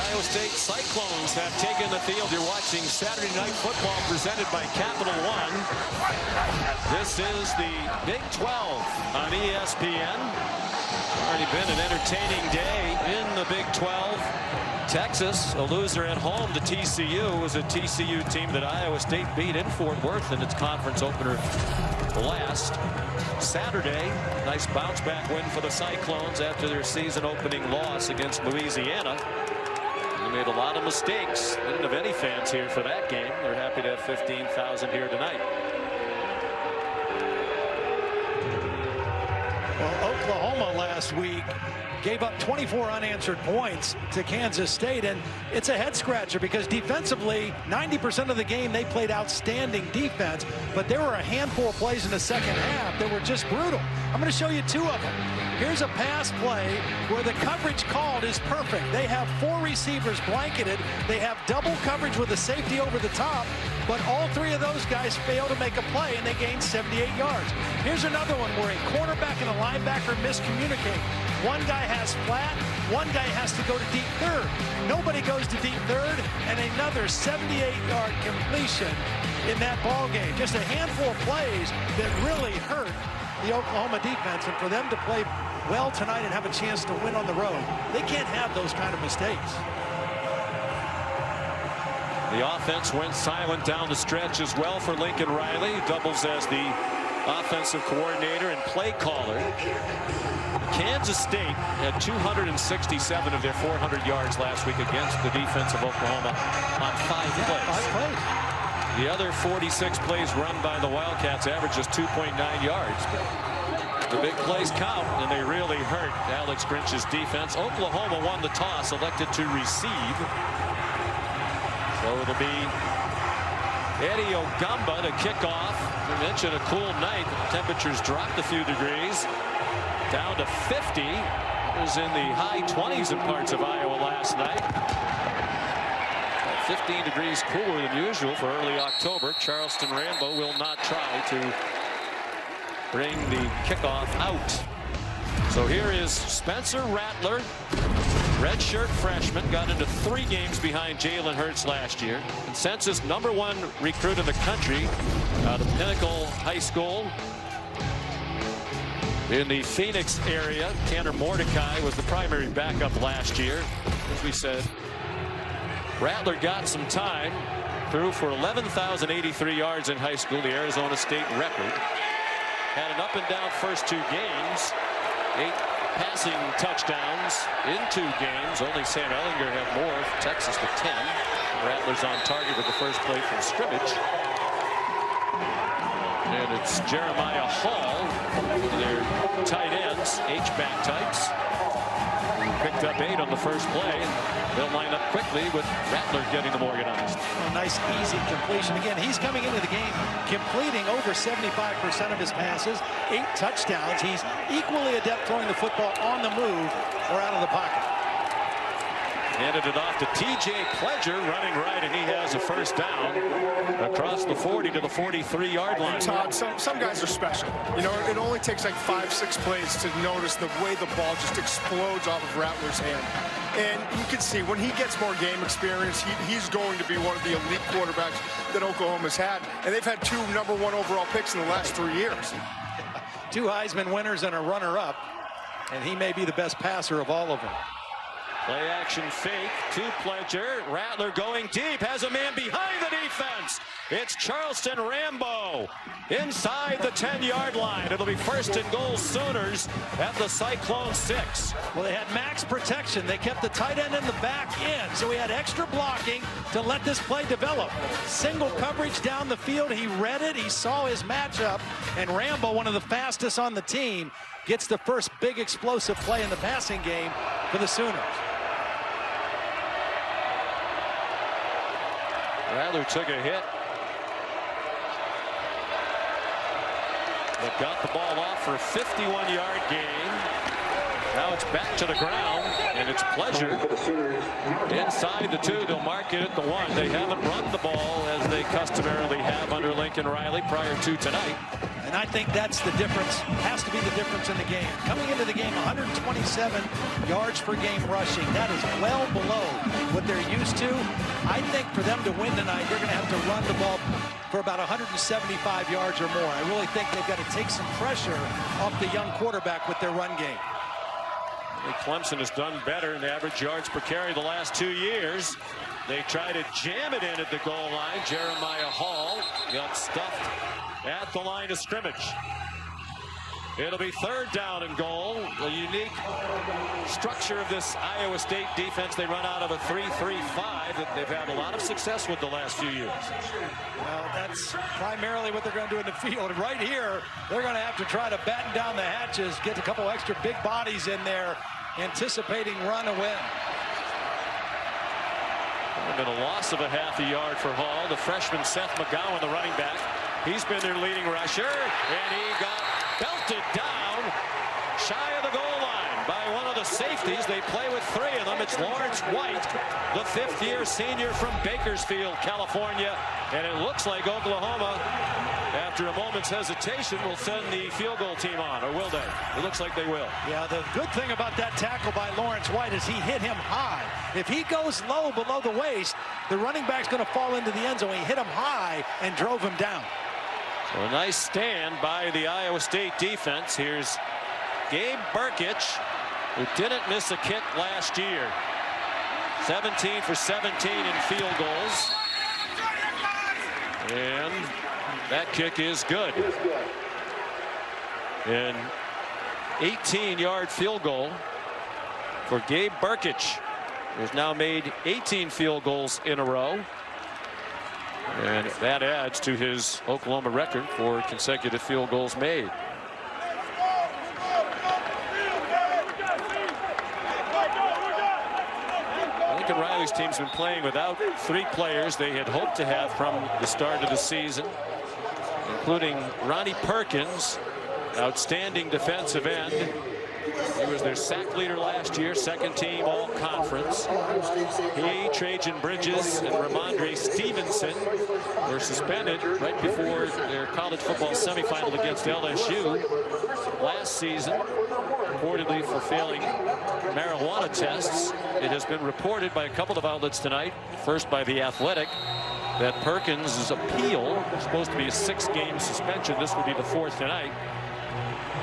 Iowa State Cyclones have taken the field. You're watching Saturday Night Football presented by Capital One. This is the Big 12 on ESPN. Already been an entertaining day in the Big 12. Texas, a loser at home to TCU, was a TCU team that Iowa State beat in Fort Worth in its conference opener last Saturday. Nice bounce back win for the Cyclones after their season opening loss against Louisiana. They made a lot of mistakes. They didn't have any fans here for that game. They're happy to have 15,000 here tonight. Well, Oklahoma last week gave up 24 unanswered points to Kansas State, and it's a head scratcher because defensively 90% of the game they played outstanding defense, but there were a handful of plays in the second half that were just brutal. I'm going to show you two of them. Here's a pass play where the coverage called is perfect. They have four receivers blanketed. They have double coverage with a safety over the top, but all three of those guys fail to make a play, and they gain 78 yards. Here's another one where a cornerback and a linebacker miscommunicate. One guy has flat, one guy has to go to deep third. Nobody goes to deep third, and another 78-yard completion in that ball game. Just a handful of plays that really hurt the Oklahoma defense, and for them to play well tonight and have a chance to win on the road, they can't have those kind of mistakes. The offense went silent down the stretch as well for Lincoln Riley. Doubles as the offensive coordinator and play caller. Kansas State had 267 of their 400 yards last week against the defense of Oklahoma on 5 plays. The other 46 plays run by the Wildcats average just 2.9 yards. But the big plays count, and they really hurt Alex Grinch's defense. Oklahoma won the toss, elected to receive. So it'll be Eddie Ogamba to kick off. We mentioned a cool night. The temperatures dropped a few degrees down to 50. It was in the high 20s in parts of Iowa last night. 15 degrees cooler than usual for early October. Charleston Rambo will not try to bring the kickoff out. So here is Spencer Rattler, redshirt freshman, got into 3 games behind Jalen Hurts last year. Consensus #1 recruit in the country out of Pinnacle High School in the Phoenix area. Tanner Mordecai was the primary backup last year. As we said, Rattler got some time, threw for 11,083 yards in high school, the Arizona State record. Had an up and down first 2 games, 8 passing touchdowns in 2 games. Only Sam Ehlinger had more, Texas with 10. Rattler's on target with the first play from scrimmage. And it's Jeremiah Hall, one of their tight ends, H-back types. Picked up 8 on the first play. They'll line up quickly with Rattler getting them organized. A nice, easy completion. Again, he's coming into the game completing over 75% of his passes, 8 touchdowns. He's equally adept throwing the football on the move or out of the pocket. Handed it off to TJ Pledger, running right, and he has a first down across the 40 to the 43-yard line. Todd, some guys are special. You know, it only takes like 5-6 plays to notice the way the ball just explodes off of Rattler's hand. And you can see when he gets more game experience, he's going to be one of the elite quarterbacks that Oklahoma's had. And they've had 2 #1 overall picks in the last 3 years. 2 Heisman winners and a runner-up, and he may be the best passer of all of them. Play action fake to Pledger. Rattler going deep, has a man behind the defense. It's Charleston Rambo inside the 10-yard line. It'll be 1st and goal Sooners at the Cyclone 6. Well, they had max protection. They kept the tight end in the back end, so he had extra blocking to let this play develop. Single coverage down the field. He read it. He saw his matchup, and Rambo, one of the fastest on the team, gets the first big explosive play in the passing game for the Sooners. Rattler took a hit, but got the ball off for a 51-yard gain. Now it's back to the ground, and it's Pledger inside the 2. They'll mark it at the 1. They haven't run the ball as they customarily have under Lincoln Riley prior to tonight. And I think that's the difference, has to be the difference in the game. Coming into the game, 127 yards per game rushing. That is well below what they're used to. I think for them to win tonight, they're going to have to run the ball for about 175 yards or more. I really think they've got to take some pressure off the young quarterback with their run game. Clemson has done better in average yards per carry the last 2 years. They try to jam it in at the goal line. Jeremiah Hall got stuffed at the line of scrimmage. It'll be 3rd down and goal. The unique structure of this Iowa State defense. They run out of a 3-3-5 that they've had a lot of success with the last few years. Well, that's primarily what they're going to do in the field. Right here, they're going to have to try to batten down the hatches, get a couple extra big bodies in there, anticipating run and win. Been a loss of a half a yard for Hall. The freshman Seth McGowan, the running back, he's been their leading rusher, and he got belted down shy of the goal line by one of the safeties. They play with 3 of them. It's Lawrence White, the 5th-year senior from Bakersfield, California, and it looks like Oklahoma, after a moment's hesitation, will send the field goal team on, or will they? It looks like they will. Yeah, the good thing about that tackle by Lawrence White is he hit him high. If he goes low below the waist, the running back's going to fall into the end zone. He hit him high and drove him down. So a nice stand by the Iowa State defense. Here's Gabe Burkich, who didn't miss a kick last year. 17 for 17 in field goals. And that kick is good. An 18-yard field goal for Gabe Burkich, who's now made 18 field goals in a row. And that adds to his Oklahoma record for consecutive field goals made. Lincoln Riley's team's been playing without 3 players they had hoped to have from the start of the season, including Ronnie Perkins, outstanding defensive end. He was their sack leader last year, 2nd team all conference. He, Trajan Bridges, and Ramondre Stevenson were suspended right before their college football semifinal against LSU last season, reportedly for failing marijuana tests. It has been reported by a couple of outlets tonight, first by The Athletic, that Perkins' appeal, supposed to be a 6-game suspension, this would be the 4th tonight,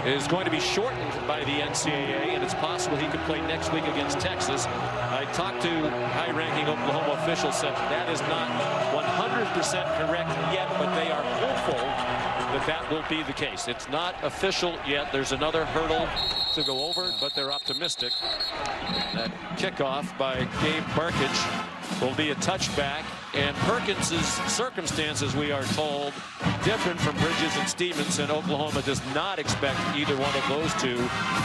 is going to be shortened by the NCAA, and it's possible he could play next week against Texas. I talked to high-ranking Oklahoma officials, said that is not 100% correct yet, but they are hopeful that that will be the case. It's not official yet. There's another hurdle to go over, but they're optimistic. That kickoff by Gabe Burkich will be a touchback, and Perkins's circumstances, we are told, different from Bridges and Stevenson. Oklahoma does not expect either one of those two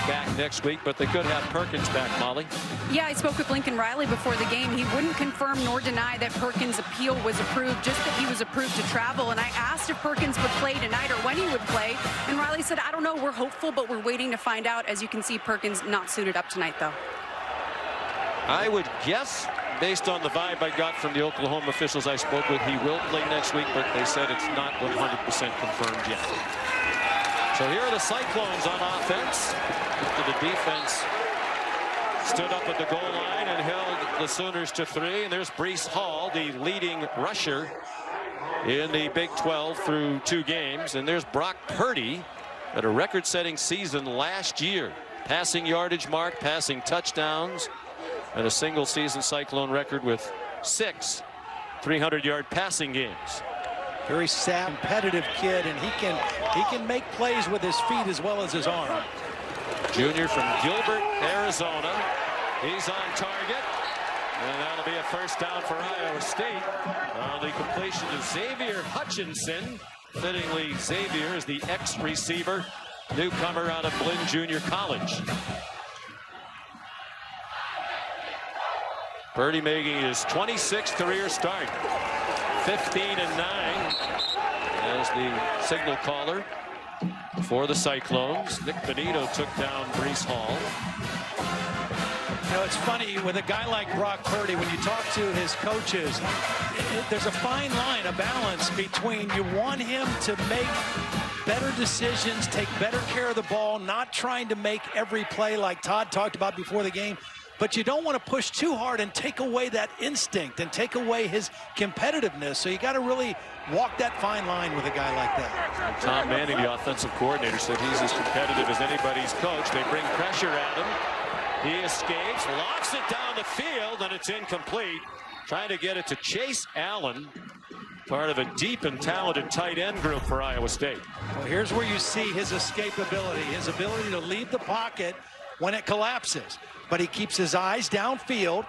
back next week, but they could have Perkins back, Molly. Yeah, I spoke with Lincoln Riley before the game. He wouldn't confirm nor deny that Perkins' appeal was approved, just that he was approved to travel. And I asked if Perkins would play tonight or when he would play, and Riley said, I don't know, we're hopeful, but we're waiting to find out. As you can see, Perkins not suited up tonight, though. I would guess, based on the vibe I got from the Oklahoma officials I spoke with, he will play next week, but they said it's not 100% confirmed yet. So here are the Cyclones on offense. After the defense stood up at the goal line and held the Sooners to 3. And there's Breece Hall, the leading rusher in the Big 12 through 2 games. And there's Brock Purdy, at a record-setting season last year. Passing yardage mark, passing touchdowns, and a single season Cyclone record with 6 300-yard passing games. Very competitive kid, and he can make plays with his feet as well as his arm. Junior from Gilbert, Arizona. He's on target, and that'll be a first down for Iowa State. The completion to Xavier Hutchinson. Fittingly, Xavier is the ex-receiver, newcomer out of Blinn Junior College. Purdy making his 26th career start. 15-9 as the signal caller for the Cyclones. Nick Benito took down Breece Hall. You know, it's funny with a guy like Brock Purdy, when you talk to his coaches, there's a fine line, a balance between you want him to make better decisions, take better care of the ball, not trying to make every play like Todd talked about before the game. But you don't want to push too hard and take away that instinct and take away his competitiveness. So you got to really walk that fine line with a guy like that. And Tom Manning, the offensive coordinator, said he's as competitive as anybody's coach. They bring pressure at him. He escapes, lofts it down the field, and it's incomplete. Trying to get it to Chase Allen, part of a deep and talented tight end group for Iowa State. Well, here's where you see his escapability, his ability to leave the pocket when it collapses. But he keeps his eyes downfield,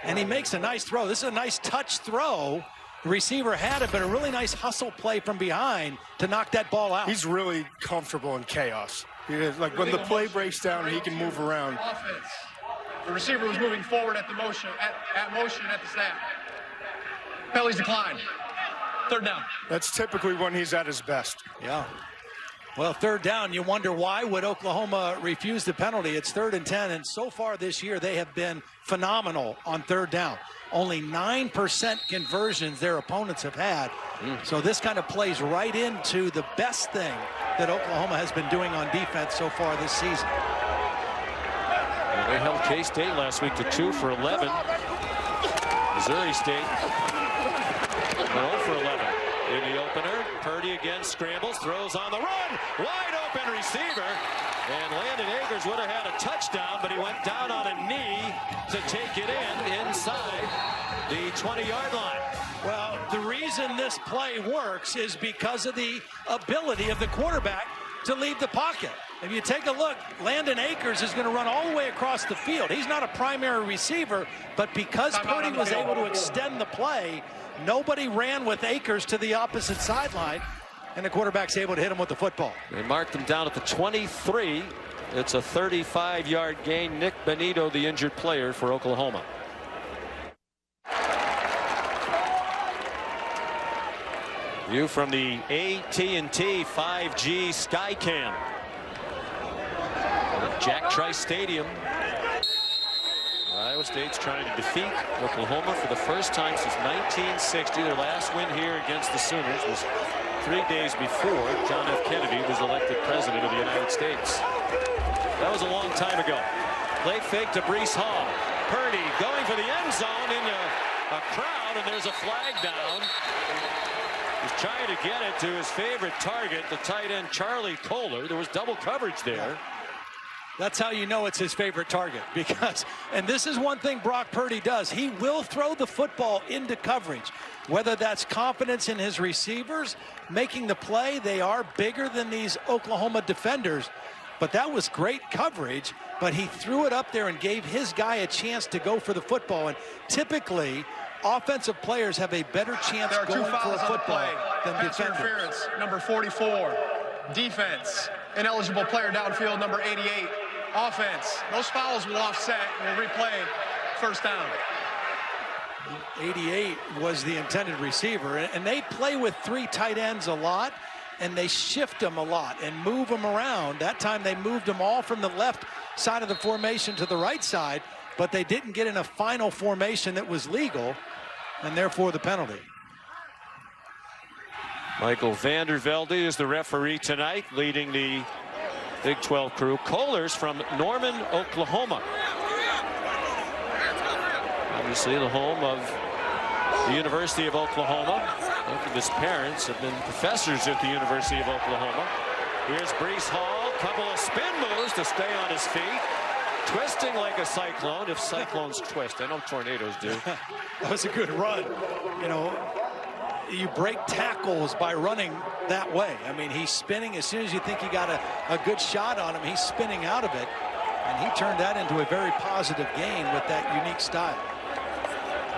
and he makes a nice throw. This is a nice touch throw. The receiver had it, but a really nice hustle play from behind to knock that ball out. He's really comfortable in chaos. Like when the play breaks down, he can move around. Offense. The receiver was moving forward at the motion, at the snap. Penalties decline. Third down. That's typically when he's at his best. Yeah. Well, third down, you wonder why would Oklahoma refuse the penalty? It's 3rd and 10, and so far this year they have been phenomenal on third down. Only 9% conversions their opponents have had. So this kind of plays right into the best thing that Oklahoma has been doing on defense so far this season. Well, they held K-State last week to 2 for 11. Missouri State 0 for 11 in the opener. Purdy again scrambles, throws on the run, wide open receiver, and Landon Akers would have had a touchdown, but he went down on a knee to take it inside the 20-yard line. Well, the reason this play works is because of the ability of the quarterback to leave the pocket. If you take a look, Landon Akers is going to run all the way across the field. He's not a primary receiver, but because Purdy was able to extend the play, nobody ran with Akers to the opposite sideline, and the quarterback's able to hit him with the football. They marked him down at the 23. It's a 35-yard gain. Nick Benito, the injured player for Oklahoma. View from the AT&T 5G Skycam. Jack Trice Stadium. Iowa State's trying to defeat Oklahoma for the first time since 1960. Their last win here against the Sooners was 3 days before John F. Kennedy was elected president of the United States. That was a long time ago. Play fake to Breece Hall. Purdy going for the end zone into a crowd, and there's a flag down. He's trying to get it to his favorite target, the tight end Charlie Kohler. There was double coverage there. That's how you know it's his favorite target, because, and this is one thing Brock Purdy does, he will throw the football into coverage, whether that's confidence in his receivers, making the play. They are bigger than these Oklahoma defenders, but that was great coverage, but he threw it up there and gave his guy a chance to go for the football. And typically, offensive players have a better chance going for a football than defenders. Interference, number 44. Defense, ineligible player downfield, number 88. Offense, those fouls will offset. We'll replay. First down. 88 was the intended receiver, and they play with 3 tight ends a lot, and they shift them a lot and move them around. That time they moved them all from the left side of the formation to the right side, but they didn't get in a final formation that was legal, and therefore the penalty. Michael Vandervelde is the referee tonight, leading the Big 12 crew. Kohler's from Norman, Oklahoma. Obviously the home of the University of Oklahoma. Both of his parents have been professors at the University of Oklahoma. Here's Breece Hall, couple of spin moves to stay on his feet. Twisting like a cyclone, if cyclones twist. I know tornadoes do. That was a good run. You know, you break tackles by running that way. I mean, he's spinning. As soon as you think you got a good shot on him, he's spinning out of it. And he turned that into a very positive gain with that unique style.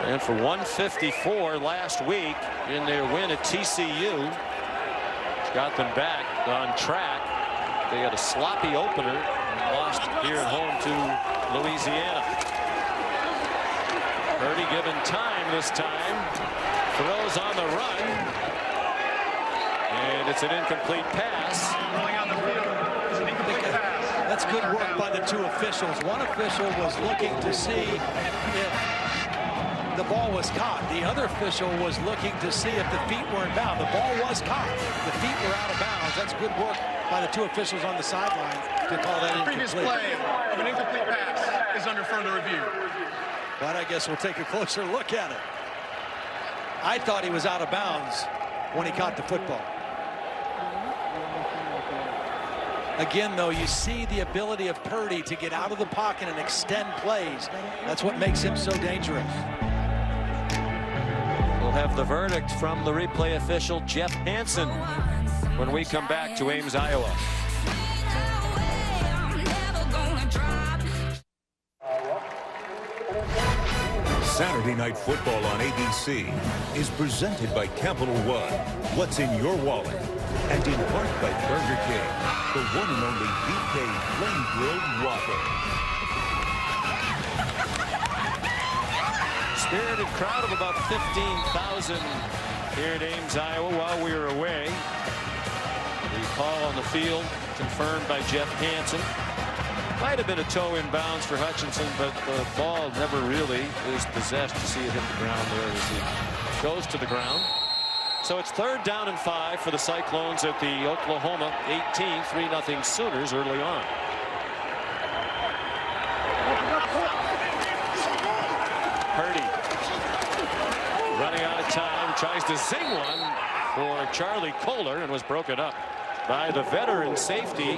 And for 154 last week in their win at TCU, which got them back on track. They had a sloppy opener and lost here at home to Louisiana. Purdy given time this time. Throws on the run. And it's an incomplete pass. Rolling out the field. It's an incomplete pass. That's good work by the 2 officials. One official was looking to see if the ball was caught. The other official was looking to see if the feet were in bounds. The ball was caught. The feet were out of bounds. That's good work by the two officials on the sideline to call that incomplete. Previous play of an incomplete pass is under further review. But I guess we'll take a closer look at it. I thought he was out of bounds when he caught the football. Again, though, you see the ability of Purdy to get out of the pocket and extend plays. That's what makes him so dangerous. We'll have the verdict from the replay official, Jeff Hansen, when we come back to Ames, Iowa. Saturday Night Football on ABC is presented by Capital One. What's in your wallet? And in part by Burger King, the one and only BK Flame Grilled Whopper. Spirited crowd of about 15,000 here at Ames, Iowa while we were away. The call on the field confirmed by Jeff Hansen. Might have been a toe in bounds for Hutchinson, but the ball never really is possessed. To see it hit the ground there as he goes to the ground. So it's 3rd down and 5 for the Cyclones at the Oklahoma 18, 3-0 Sooners early on. Purdy running out of time, tries to zing one for Charlie Kohler and was broken up by the veteran safety,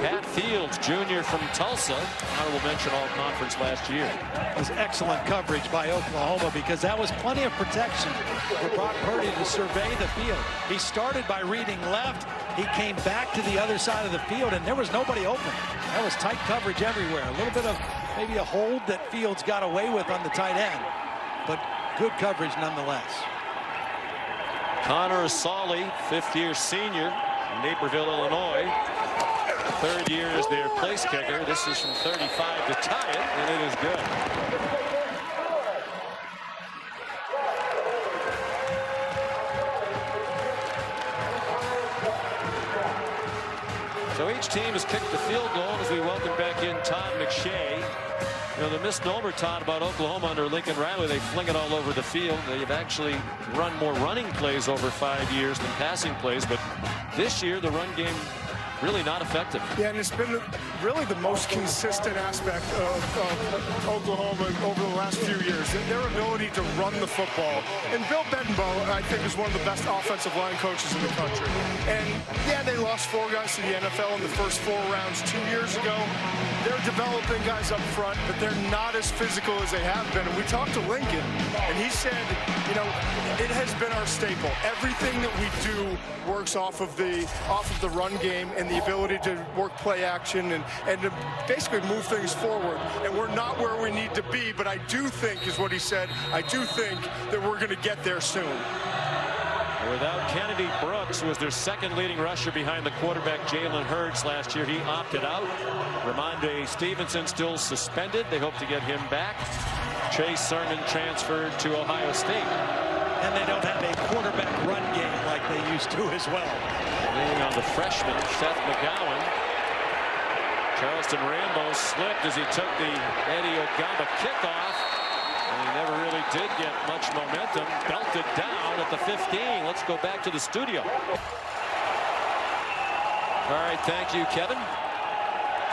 Pat Fields Jr. from Tulsa. Honorable mention all-conference last year. It was excellent coverage by Oklahoma because that was plenty of protection for Brock Purdy to survey the field. He started by reading left. He came back to the other side of the field, and there was nobody open. That was tight coverage everywhere. A little bit of maybe a hold that Fields got away with on the tight end, but good coverage nonetheless. Connor Asali, 5th-year senior, Naperville, Illinois. 3rd year as their place kicker. This is from 35 to tie it, and it is good. So each team has kicked the field goal as we welcome back in Todd McShay. You know, the misnomer, Todd, about Oklahoma under Lincoln Riley, they fling it all over the field. They've actually run more running plays over 5 years than passing plays, but this year the run game really not effective. Yeah, and it's been really the most consistent aspect of Oklahoma over the last few years. Their ability to run the football. And Bill Bedenbaugh, I think, is one of the best offensive line coaches in the country. And yeah, they lost 4 guys to the NFL in the first 4 rounds 2 years ago. They're developing guys up front, but they're not as physical as they have been. And we talked to Lincoln, and he said, you know, it has been our staple. Everything that we do works off of the run game and the ability to work play action and to basically move things forward. And we're not where we need to be, but I do think, is what he said, I do think that we're going to get there soon. Without Kennedy Brooks, who was their 2nd leading rusher behind the quarterback Jalen Hurts last year, he opted out. Ramondre Stevenson still suspended. They hope to get him back. Chase Sermon transferred to Ohio State. And they don't have a quarterback run game like they used to as well. Leaning on the freshman, Seth McGowan. Charleston Rambo slipped as he took the Eddie Ogamba kickoff. And he never really did get much momentum. Belted down at the 15. Let's go back to the studio. All right, thank you, Kevin.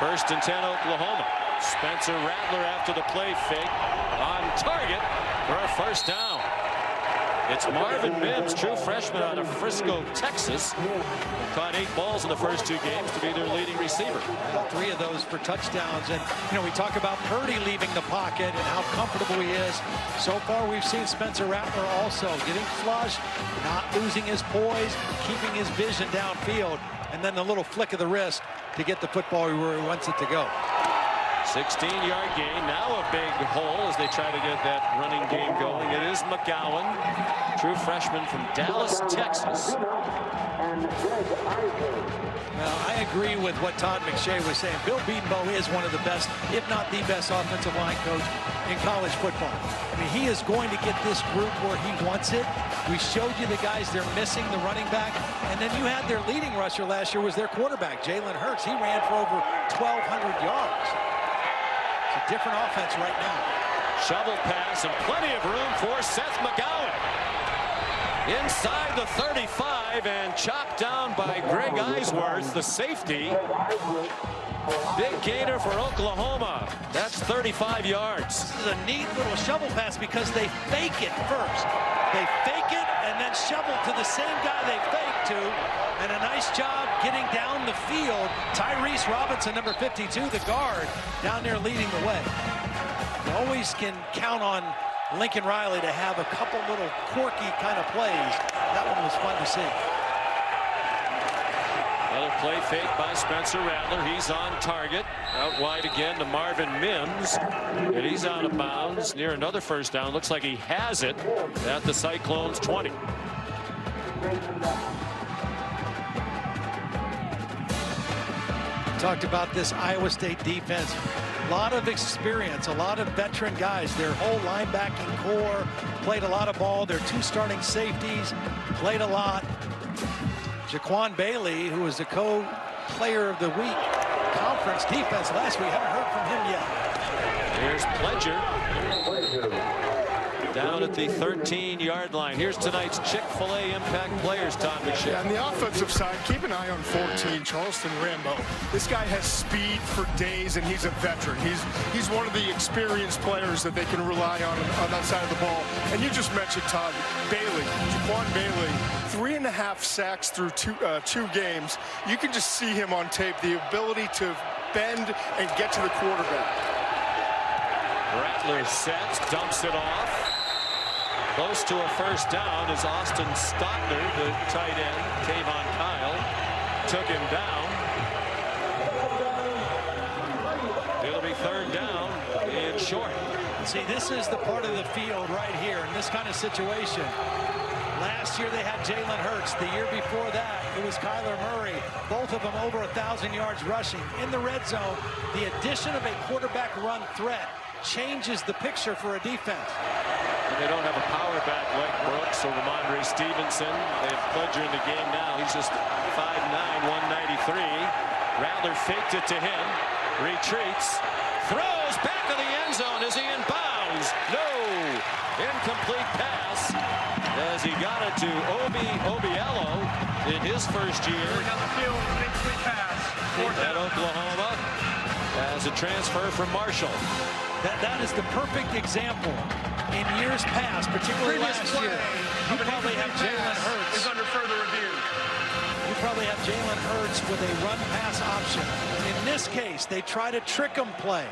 1st and 10, Oklahoma. Spencer Rattler after the play fake. On target for a 1st down. It's Marvin Mims, true freshman out of Frisco, Texas. Caught 8 balls in the first 2 games to be their leading receiver. 3 of those for touchdowns. And, you know, we talk about Purdy leaving the pocket and how comfortable he is. So far, we've seen Spencer Rattler also getting flushed, not losing his poise, keeping his vision downfield, and then the little flick of the wrist to get the football where he wants it to go. 16-yard gain. Now a big hole as they try to get that running game going. It is McGowan, true freshman from Dallas, Texas. Well, I agree with what Todd McShay was saying. Bill Bedenbaugh is one of the best, if not the best, offensive line coach in college football. I mean, he is going to get this group where he wants it. We showed you the guys they're missing, the running back. And then you had their leading rusher last year was their quarterback, Jalen Hurts. He ran for over 1,200 yards. It's a different offense right now. Shovel pass and plenty of room for Seth McGowan. Inside the 35 and chopped down by Greg Eisworth, the safety. Big gainer for Oklahoma. That's 35 yards. This is a neat little shovel pass because they fake it first. They fake it and then shovel to the same guy they faked to. And a nice job getting down the field. Tyrese Robinson, number 52, the guard, down there leading the way. You always can count on Lincoln Riley to have a couple little quirky kind of plays. That one was fun to see. Another play fake by Spencer Rattler. He's on target. Out wide again to Marvin Mims. And he's out of bounds near another first down. Looks like he has it at the Cyclones 20. Talked about this Iowa State defense. A lot of experience, a lot of veteran guys. Their whole linebacking core played a lot of ball. Their two starting safeties played a lot. Jaquan Bailey, who was the co-player of the week conference defense last week, haven't heard from him yet. Here's Pledger down at the 13-yard line. Here's tonight's Chick-fil-A impact players, Tom McShay. Yeah, on the offensive side, keep an eye on 14, Charleston Rambo. This guy has speed for days, and he's a veteran. He's one of the experienced players that they can rely on that side of the ball. And you just mentioned, Todd, Bailey, Jaquan Bailey, 3.5 sacks through two games. You can just see him on tape, the ability to bend and get to the quarterback. Rattler sets, dumps it off. Close to a first down is Austin Stockner, the tight end. Tavon Kyle took him down. It'll be third down and short. See, this is the part of the field right here in this kind of situation. Last year they had Jalen Hurts. The year before that, it was Kyler Murray. Both of them over 1,000 yards rushing. In the red zone, the addition of a quarterback run threat changes the picture for a defense. And they don't have a power back like Brooks or Ramondre Stevenson. They have Pledger in the game now. He's just 5'9", 193. Rattler faked it to him. Retreats. Throws back of the end zone. Is he in bounds? No. Incomplete pass as he got it to Obiello in his first year Down the field, incomplete pass. at Oklahoma as a transfer from Marshall. That is the perfect example. In years past, particularly last year, you probably have Jalen Hurts. Is under further review. You probably have Jalen Hurts with a run-pass option. In this case, they try to trick him play,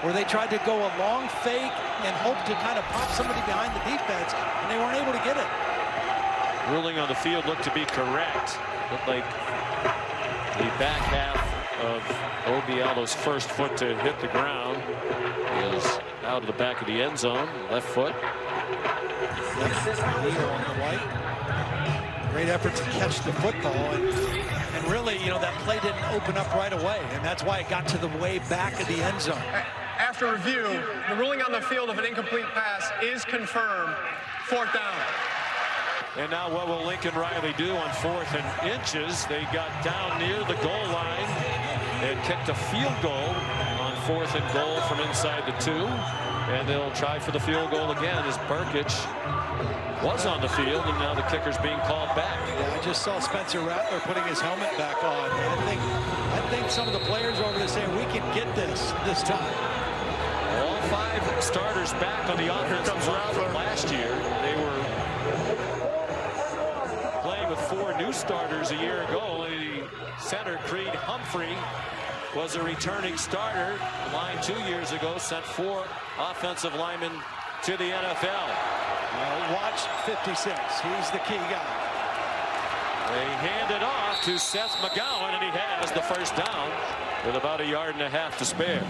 where they tried to go a long fake and hope to kind of pop somebody behind the defense, and they weren't able to get it. Ruling on the field looked to be correct. Looked like the back half of Obiello's first foot to hit the ground is out of the back of the end zone. Left foot. Great effort to catch the football, and really, you know, that play didn't open up right away, and that's why it got to the way back of the end zone. After review, the ruling on the field of an incomplete pass is confirmed. Fourth down. And now what will Lincoln Riley do on 4th and inches? They got down near the goal line and kicked a field goal on 4th and goal from inside the 2. And they'll try for the field goal again as Burkich was on the field, and now the kicker's being called back. Yeah, I just saw Spencer Rattler putting his helmet back on. I think some of the players over there saying we can get this time. All 5 starters back on the offensive line from last year. They were playing with 4 new starters a year ago. The center, Creed Humphrey, was a returning starter. The line 2 years ago sent 4 offensive linemen to the NFL. Well, watch 56. He's the key guy. They hand it off to Seth McGowan, and he has the first down with about 1.5 yards to spare.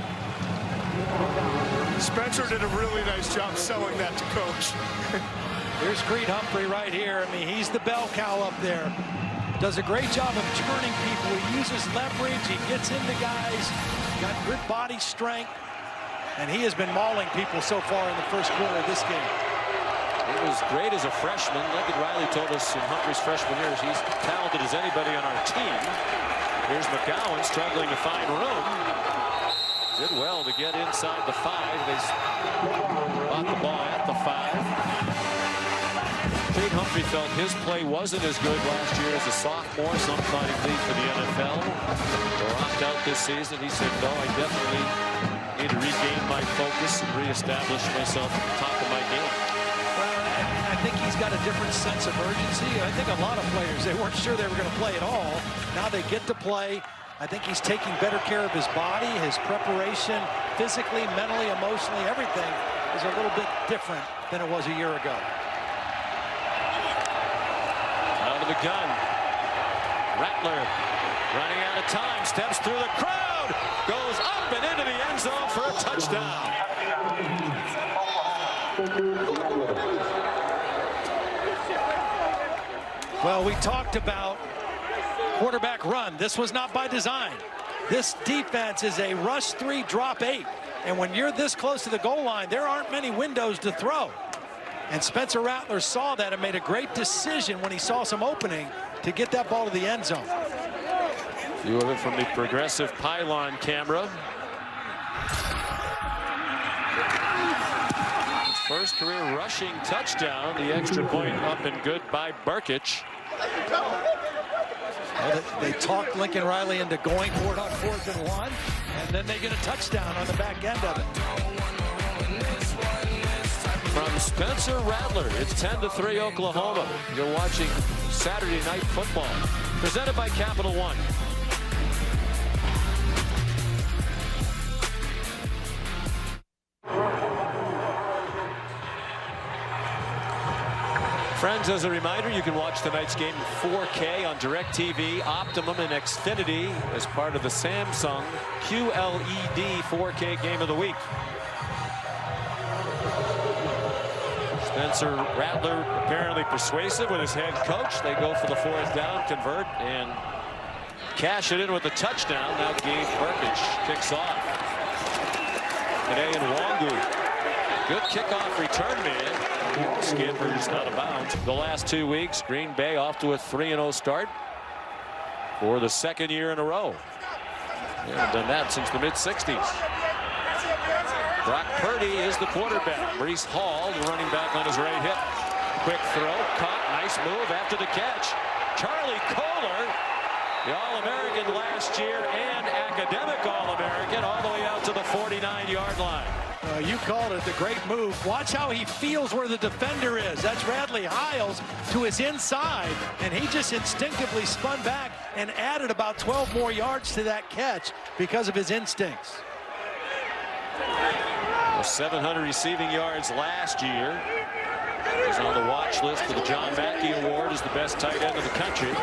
Spencer did a really nice job selling that to coach. Here's Creed Humphrey right here. I mean, he's the bell cow up there. Does a great job of turning people. He uses leverage. He gets into guys. Got good body strength. And he has been mauling people so far in the first quarter of this game. He was great as a freshman. Lincoln Riley told us in Humphrey's freshman years he's talented as anybody on our team. Here's McGowan struggling to find room. Did well to get inside the 5. They Creed Humphrey felt his play wasn't as good last year as a sophomore. Some thought he'd leave for the NFL or opt out this season. He said, no, I definitely need to regain my focus and reestablish myself at the top of my game. Well, I think he's got a different sense of urgency. I think a lot of players, they weren't sure they were going to play at all. Now they get to play. I think he's taking better care of his body, his preparation, physically, mentally, emotionally, everything is a little bit different than it was a year ago. Out of the gun. Rattler running out of time, steps through the crowd, goes up and into the end zone for a touchdown. Well, we talked about quarterback run. This was not by design. This defense is a rush 3, drop 8. And when you're this close to the goal line, there aren't many windows to throw. And Spencer Rattler saw that and made a great decision when he saw some opening to get that ball to the end zone. View of it from the progressive pylon camera. His first career rushing touchdown. The extra point up and good by Burkich. Well, they talked Lincoln Riley into going for it on 4th and 1, and then they get a touchdown on the back end of it. From Spencer Rattler, it's 10-3 Oklahoma. You're watching Saturday Night Football, presented by Capital One. Friends, as a reminder, you can watch tonight's game in 4K on DirecTV, Optimum, and Xfinity as part of the Samsung QLED 4K Game of the Week. Spencer Rattler apparently persuasive with his head coach. They go for the 4th down, convert, and cash it in with a touchdown. Now Gabe Burkich kicks off. Today in Wangu. Good kickoff return man. Skipper's out of bounds. The last 2 weeks, Green Bay off to a 3-0 start for the 2nd year in a row. They haven't done that since the mid-60s. Brock Purdy is the quarterback. Breece Hall, the running back, on his right hip. Quick throw, caught, nice move after the catch. Charlie Kohler, the All-American last year and academic All-American, all the way out to the 49-yard line. You called it the great move. Watch how he feels where the defender is. That's Radley Hiles to his inside, and he just instinctively spun back and added about 12 more yards to that catch because of his instincts. 700 receiving yards last year. He's on the watch list for the John Mackey Award as the best tight end in the country.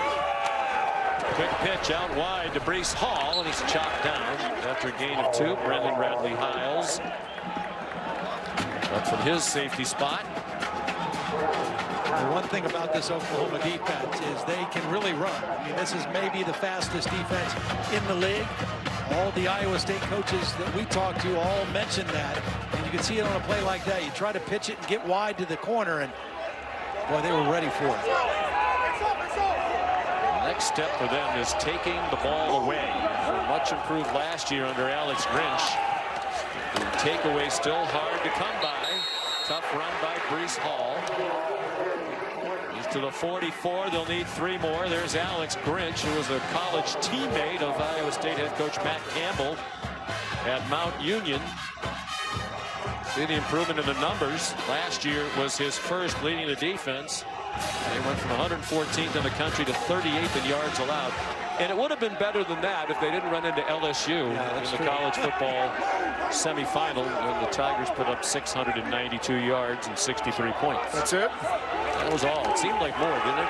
Quick pitch out wide to Breece Hall, and he's chopped down after a gain of 2. Brendan Radley Hiles up from his safety spot. The one thing about this Oklahoma defense is they can really run. I mean, this is maybe the fastest defense in the league. All the Iowa State coaches that we talked to all mentioned that. And you can see it on a play like that. You try to pitch it and get wide to the corner, and boy, they were ready for it. The next step for them is taking the ball away. Much improved last year under Alex Grinch. The takeaway still hard to come by. Tough run by Breece Hall. He's to the 44. They'll need 3 more. There's Alex Grinch, who was a college teammate of Iowa State head coach Matt Campbell at Mount Union. See the improvement in the numbers. Last year was his first leading the defense. They went from 114th in the country to 38th in yards allowed. And it would have been better than that if they didn't run into LSU in the college football semifinal when the Tigers put up 692 yards and 63 points. That's it? That was all. It seemed like more, didn't it?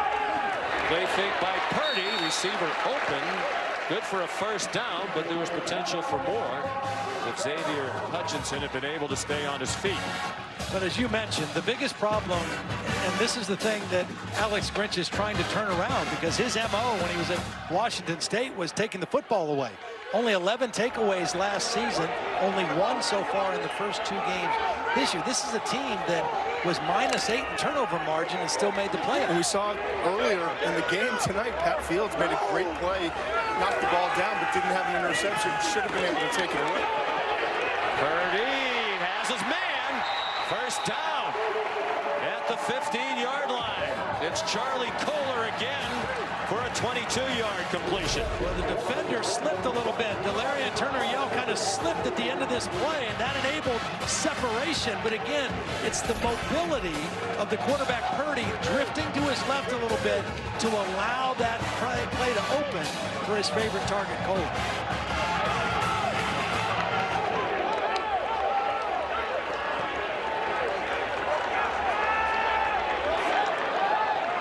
Play fake by Purdy. Receiver open. Good for a first down, but there was potential for more if Xavier Hutchinson had been able to stay on his feet. But as you mentioned, the biggest problem, and this is the thing that Alex Grinch is trying to turn around, because his MO when he was at Washington State was taking the football away. Only 11 takeaways last season, only 1 so far in the first 2 games this year. This is a team that was -8 in turnover margin and still made the playoffs. And we saw earlier in the game tonight, Pat Fields made a great play, knocked the ball down, but didn't have an interception. Should have been able to take it away. Purdy has his man. First down. down at the 15-yard line. It's Charlie Kohler again for a 22-yard completion. Well, the defender slipped a little bit. Delarian Turner-Yell kind of slipped at the end of this play, and that enabled separation. But again, it's the mobility of the quarterback Purdy drifting to his left a little bit to allow that play to open for his favorite target, Kohler.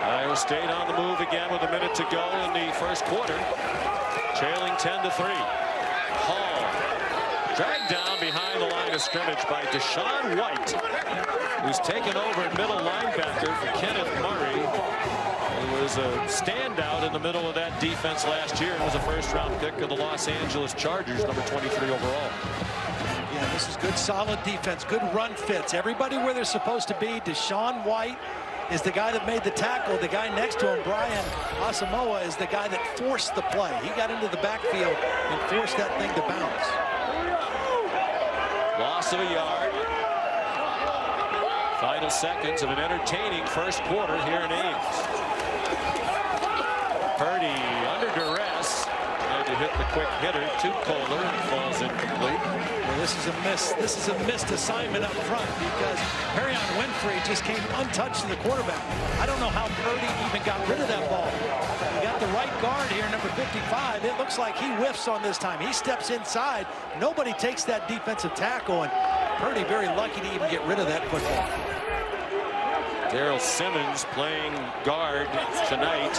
Iowa State on the move again with a minute to go in the first quarter. Trailing 10-3. Hall dragged down behind the line of scrimmage by Deshaun White, who's taken over at middle linebacker for Kenneth Murray, who was a standout in the middle of that defense last year and was a first-round pick of the Los Angeles Chargers, number 23 overall. Yeah, this is good, solid defense, good run fits. Everybody where they're supposed to be. Deshaun White is the guy that made the tackle. The guy next to him, Brian Asamoah, is the guy that forced the play. He got into the backfield and forced that thing to bounce. Loss of a yard. Final seconds of an entertaining first quarter here in Ames. Purdy under duress. Tried to hit the quick hitter to Kohler and falls incomplete. Well, this is a miss. This is a missed assignment up front because Perrion Winfrey just came untouched to the quarterback. I don't know how Purdy even got rid of that ball. He got the right guard here, number 55. It looks like he whiffs on this time. He steps inside. Nobody takes that defensive tackle, and Purdy very lucky to even get rid of that football. Darrell Simmons playing guard tonight.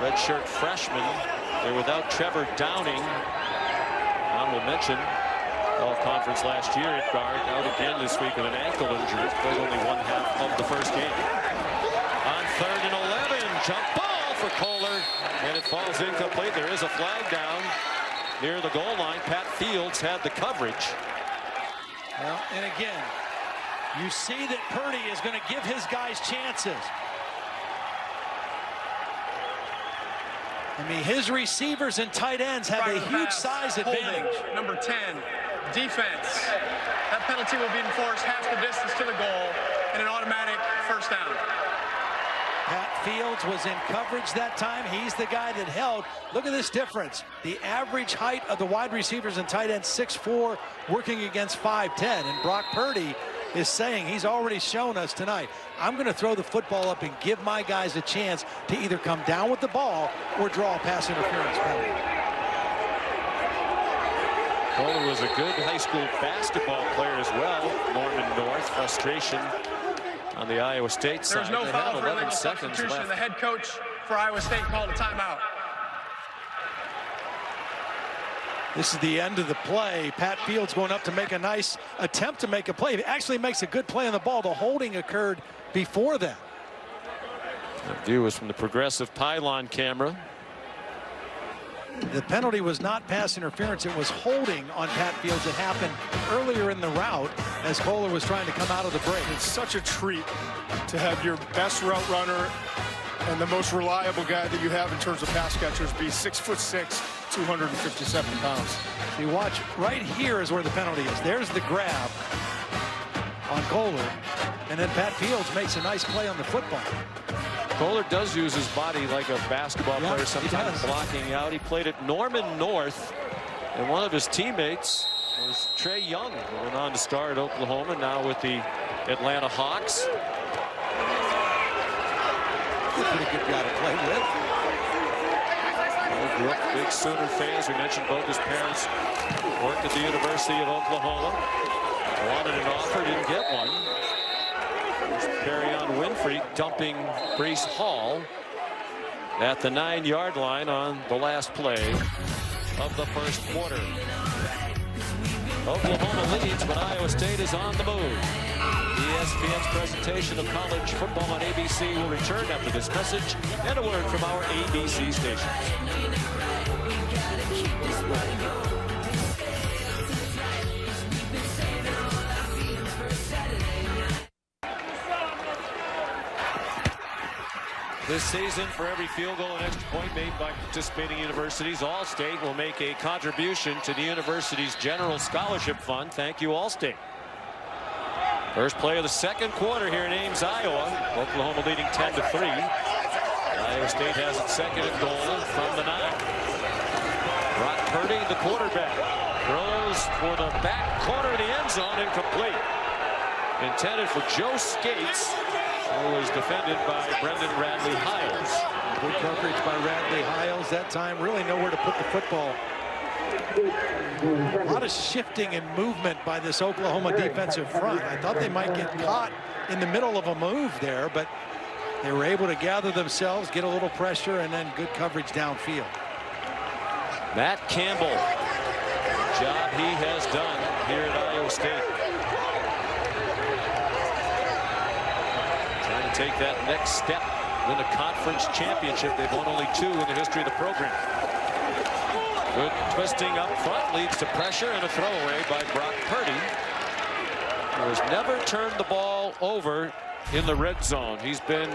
Redshirt freshman. They're without Trevor Downing. Honorable mention. All conference last year at guard. Out again this week with an ankle injury. Played only one half of the first game. On 3rd and 11. Jump ball for Kohler. And it falls incomplete. There is a flag down near the goal line. Pat Fields had the coverage. Well, and again, you see that Purdy is going to give his guys chances. I mean, his receivers and tight ends have a huge size advantage. Holding, number 10, defense. That penalty will be enforced half the distance to the goal and an automatic first down. Pat Fields was in coverage that time. He's the guy that held. Look at this difference. The average height of the wide receivers and tight ends, 6'4", working against 5'10". And Brock Purdy is saying, he's already shown us tonight, I'm going to throw the football up and give my guys a chance to either come down with the ball or draw a pass interference penalty. Kohler was a good high school basketball player as well. Norman North, frustration on the Iowa State side. There's no foul for illegal substitution. Left. The head coach for Iowa State called a timeout. This is the end of the play. Pat Fields going up to make a nice attempt to make a play. He actually makes a good play on the ball. The holding occurred before that. The view was from the progressive pylon camera. The penalty was not pass interference. It was holding on Pat Fields. It happened earlier in the route as Kohler was trying to come out of the break. It's such a treat to have your best route runner and the most reliable guy that you have in terms of pass catchers be 6'6", 257 pounds. You watch, right here is where the penalty is. There's the grab on Kohler, and then Pat Fields makes a nice play on the football. Kohler does use his body like a basketball player, sometimes he blocking out. He played at Norman North, and one of his teammates was Trey Young, who went on to star at Oklahoma, now with the Atlanta Hawks. He's a pretty good guy to play with. Grew up big Sooner fans. We mentioned both his parents worked at the University of Oklahoma. Wanted an offer, didn't get one. There's Perrion Winfrey dumping Breece Hall at the 9-yard line on the last play of the first quarter. Oklahoma leads, but Iowa State is on the move. ESPN's presentation of college football on ABC will return after this message and a word from our ABC stations. This season, for every field goal and extra point made by participating universities, All-State will make a contribution to the university's general scholarship fund. Thank you, All-State. First play of the second quarter here in Ames, Iowa. Oklahoma leading 10-3. Iowa State has it second and goal from the 9. Brock Purdy, the quarterback, throws for the back corner of the end zone, incomplete. Intended for Joe Skates, who was defended by Brendan Radley Hiles. Good coverage by Radley Hiles that time. Really nowhere to put the football. A lot of shifting and movement by this Oklahoma defensive front. I thought they might get caught in the middle of a move there, but they were able to gather themselves, get a little pressure, and then good coverage downfield. Matt Campbell, job he has done here at Iowa State. Trying to take that next step, win a conference championship. They've won only 2 in the history of the program. Good twisting up front leads to pressure and a throwaway by Brock Purdy, who has never turned the ball over in the red zone. He's been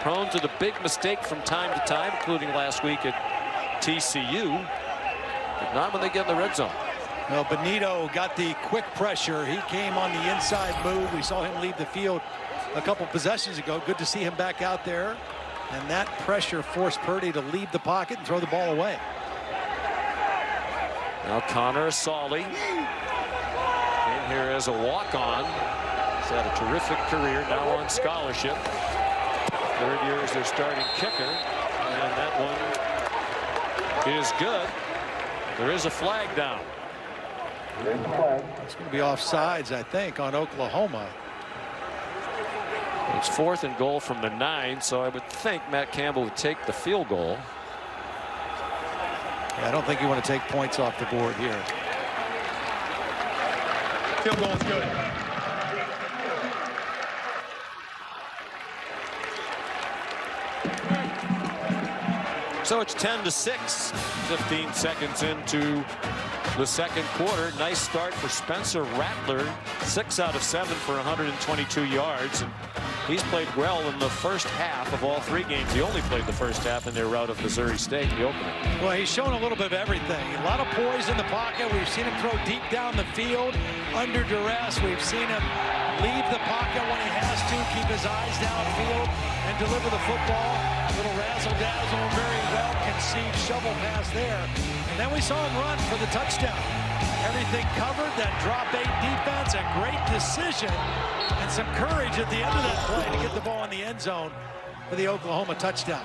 prone to the big mistake from time to time, including last week at TCU, but not when they get in the red zone. Well, Benito got the quick pressure. He came on the inside move. We saw him leave the field a couple possessions ago. Good to see him back out there. And that pressure forced Purdy to leave the pocket and throw the ball away. Now Connor Solly in here as a walk-on. He's had a terrific career, now on scholarship. 3rd year as their starting kicker. And that one is good. There is a flag down. It's going to be offsides, I think, on Oklahoma. It's 4th and goal from the 9, so I would think Matt Campbell would take the field goal. Yeah, I don't think you want to take points off the board here. Field goal is good. So it's 10-6, 15 seconds into the second quarter. Nice start for Spencer Rattler, 6 out of 7 for 122 yards. And he's played well in the first half of all 3 games. He only played the first half in their rout of Missouri State, the opener. Well, he's shown a little bit of everything. A lot of poise in the pocket. We've seen him throw deep down the field under duress. We've seen him leave the pocket when he has to, keep his eyes downfield, and deliver the football. A little razzle-dazzle, very well conceived shovel pass there. And then we saw him run for the touchdown. Everything covered, that drop 8 defense, a great decision, and some courage at the end of that play to get the ball in the end zone for the Oklahoma touchdown.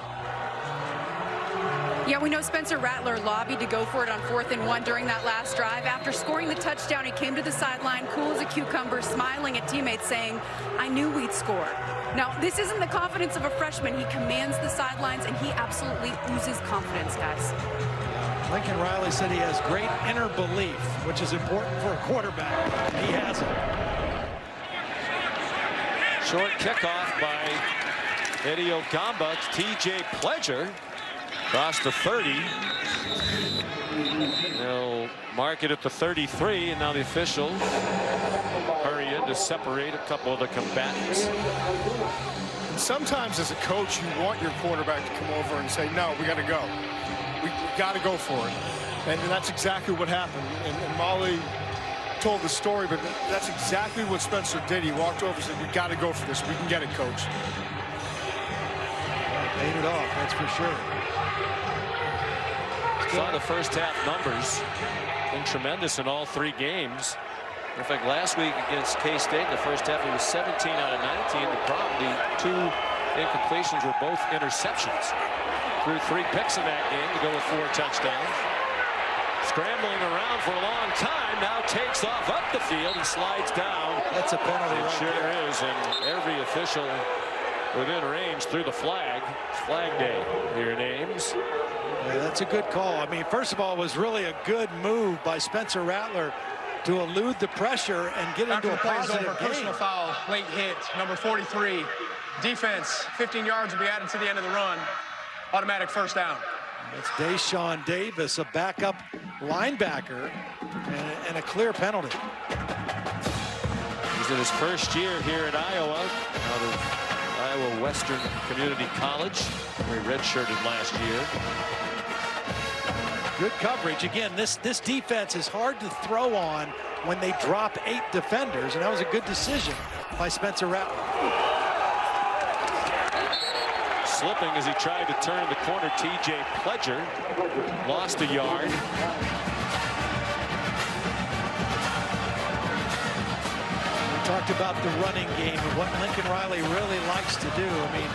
Yeah, we know Spencer Rattler lobbied to go for it on 4th and 1 during that last drive. After scoring the touchdown, he came to the sideline, cool as a cucumber, smiling at teammates, saying, "I knew we'd score." Now, this isn't the confidence of a freshman. He commands the sidelines, and he absolutely oozes confidence, guys. Lincoln Riley said he has great inner belief, which is important for a quarterback. He has it. Short kickoff by Eddie Ogamba. TJ Pledger across the 30. They'll mark it at the 33, and now the officials hurry in to separate a couple of the combatants. Sometimes as a coach, you want your quarterback to come over and say, no, we got to go. We got to go for it. And that's exactly what happened. And Molly told the story, but that's exactly what Spencer did. He walked over and said, we got to go for this. We can get it, coach. Paid it off, that's for sure. Saw the first half numbers. Been tremendous in all 3 games. In fact, last week against K-State, in the first half, it was 17 out of 19. The problem, the 2 incompletions were both interceptions. Threw 3 picks in that game to go with 4 touchdowns. Scrambling around for a long time, now takes off up the field and slides down. That's a penalty. It right sure there. is, and every official within range threw the flag. It's Flag Day here in Ames. Yeah, that's a good call. I mean, first of all, it was really a good move by Spencer Rattler to elude the pressure and get into a positive game. Personal foul, late hit, number 43. Defense, 15 yards will be added to the end of the run. Automatic first down. It's Deshaun Davis, a backup linebacker, and a clear penalty. He's in his first year here at Iowa, out of Iowa Western Community College, where he redshirted last year. Good coverage. Again, this defense is hard to throw on when they drop 8 defenders, and that was a good decision by Spencer Rattler. Slipping as he tried to turn the corner. T.J. Pledger lost a yard. We talked about the running game and what Lincoln Riley really likes to do. I mean,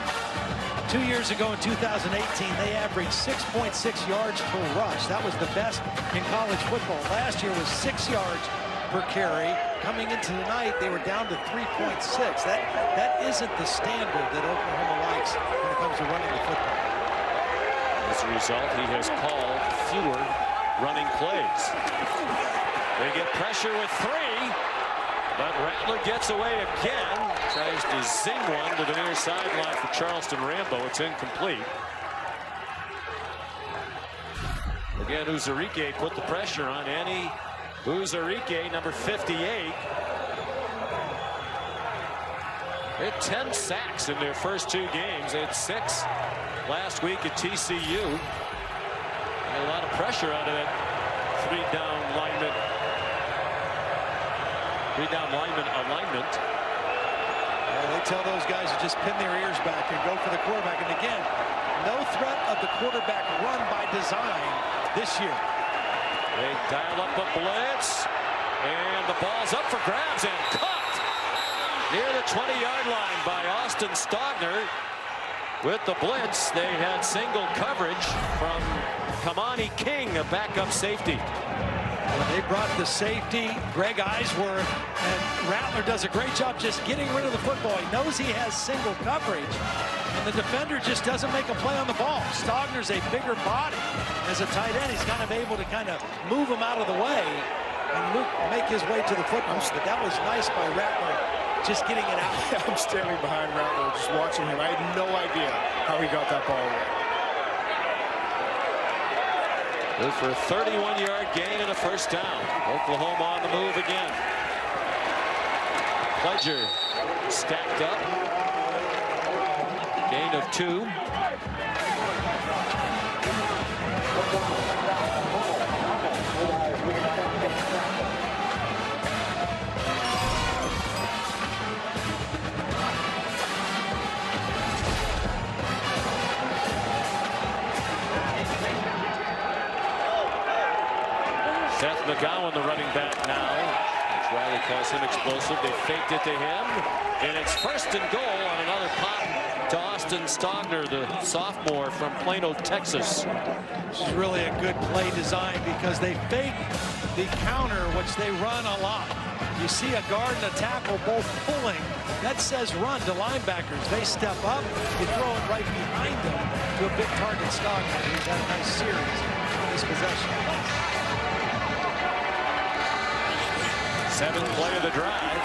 2 years ago in 2018, they averaged 6.6 yards per rush. That was the best in college football. Last year was 6 yards per carry. Coming into tonight, they were down to 3.6. That isn't the standard that Oklahoma likes when it comes to running the football. As a result, he has called fewer running plays. They get pressure with 3, but Rattler gets away again. Tries to zing one to the near sideline for Charleston Rambo. It's incomplete. Again, Uzarike put the pressure on Annie Uzarike, number 58. They had 10 sacks in their first 2 games. They had 6 last week at TCU. And a lot of pressure out of that 3-down lineman. 3-down lineman alignment. They tell those guys to just pin their ears back and go for the quarterback. And again, no threat of the quarterback run by design this year. They dial up a blitz, and the ball's up for grabs and caught near the 20-yard line by Austin Stogner. With the blitz, they had single coverage from Kamani King, a backup safety. They brought the safety, Greg Eisworth, and Rattler does a great job just getting rid of the football. He knows he has single coverage, and the defender just doesn't make a play on the ball. Stogner's a bigger body. As a tight end, he's kind of able to kind of move him out of the way and make his way to the football. But that was nice by Rattler, just getting it out. I'm standing behind Rattler, just watching him. I had no idea how he got that ball away. Good for a 31-yard gain and a first down. Oklahoma on the move again. Pledger stacked up. Gain of 2. Seth McGowan, the running back now. Riley calls him explosive. They faked it to him, and it's first and goal on another pop to Austin Stogner, the sophomore from Plano, Texas. This is really a good play design because they fake the counter, which they run a lot. You see a guard and a tackle both pulling. That says run to linebackers. They step up, you throw it right behind them to a big target Stogner. He's had a nice series on this possession. 7th play of the drive.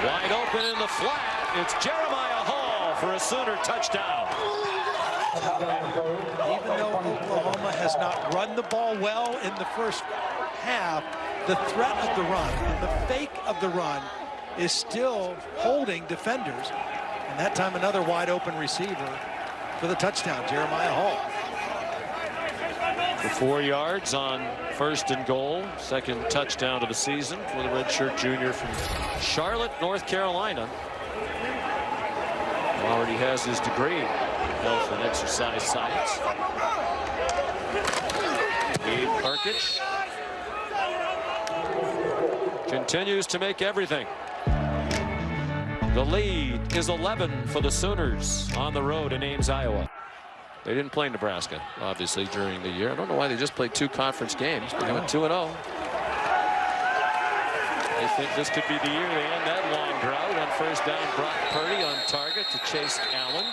Wide open in the flat. It's Jeremiah Hall for a Sooner touchdown. Even though Oklahoma has not run the ball well in the first half, the threat of the run and the fake of the run is still holding defenders. And that time another wide open receiver for the touchdown, Jeremiah Hall. For 4 yards on 1st and goal. 2nd touchdown of the season for the redshirt junior from Charlotte, North Carolina. Already has his degree in health and exercise science. Gabe Perkich continues to make everything. The lead is 11 for the Sooners on the road in Ames, Iowa. They didn't play Nebraska, obviously, during the year. I don't know why they just played 2 conference games. They went 2-0. They think this could be the year they end that long drought. On first down, Brock Purdy on target to Chase Allen.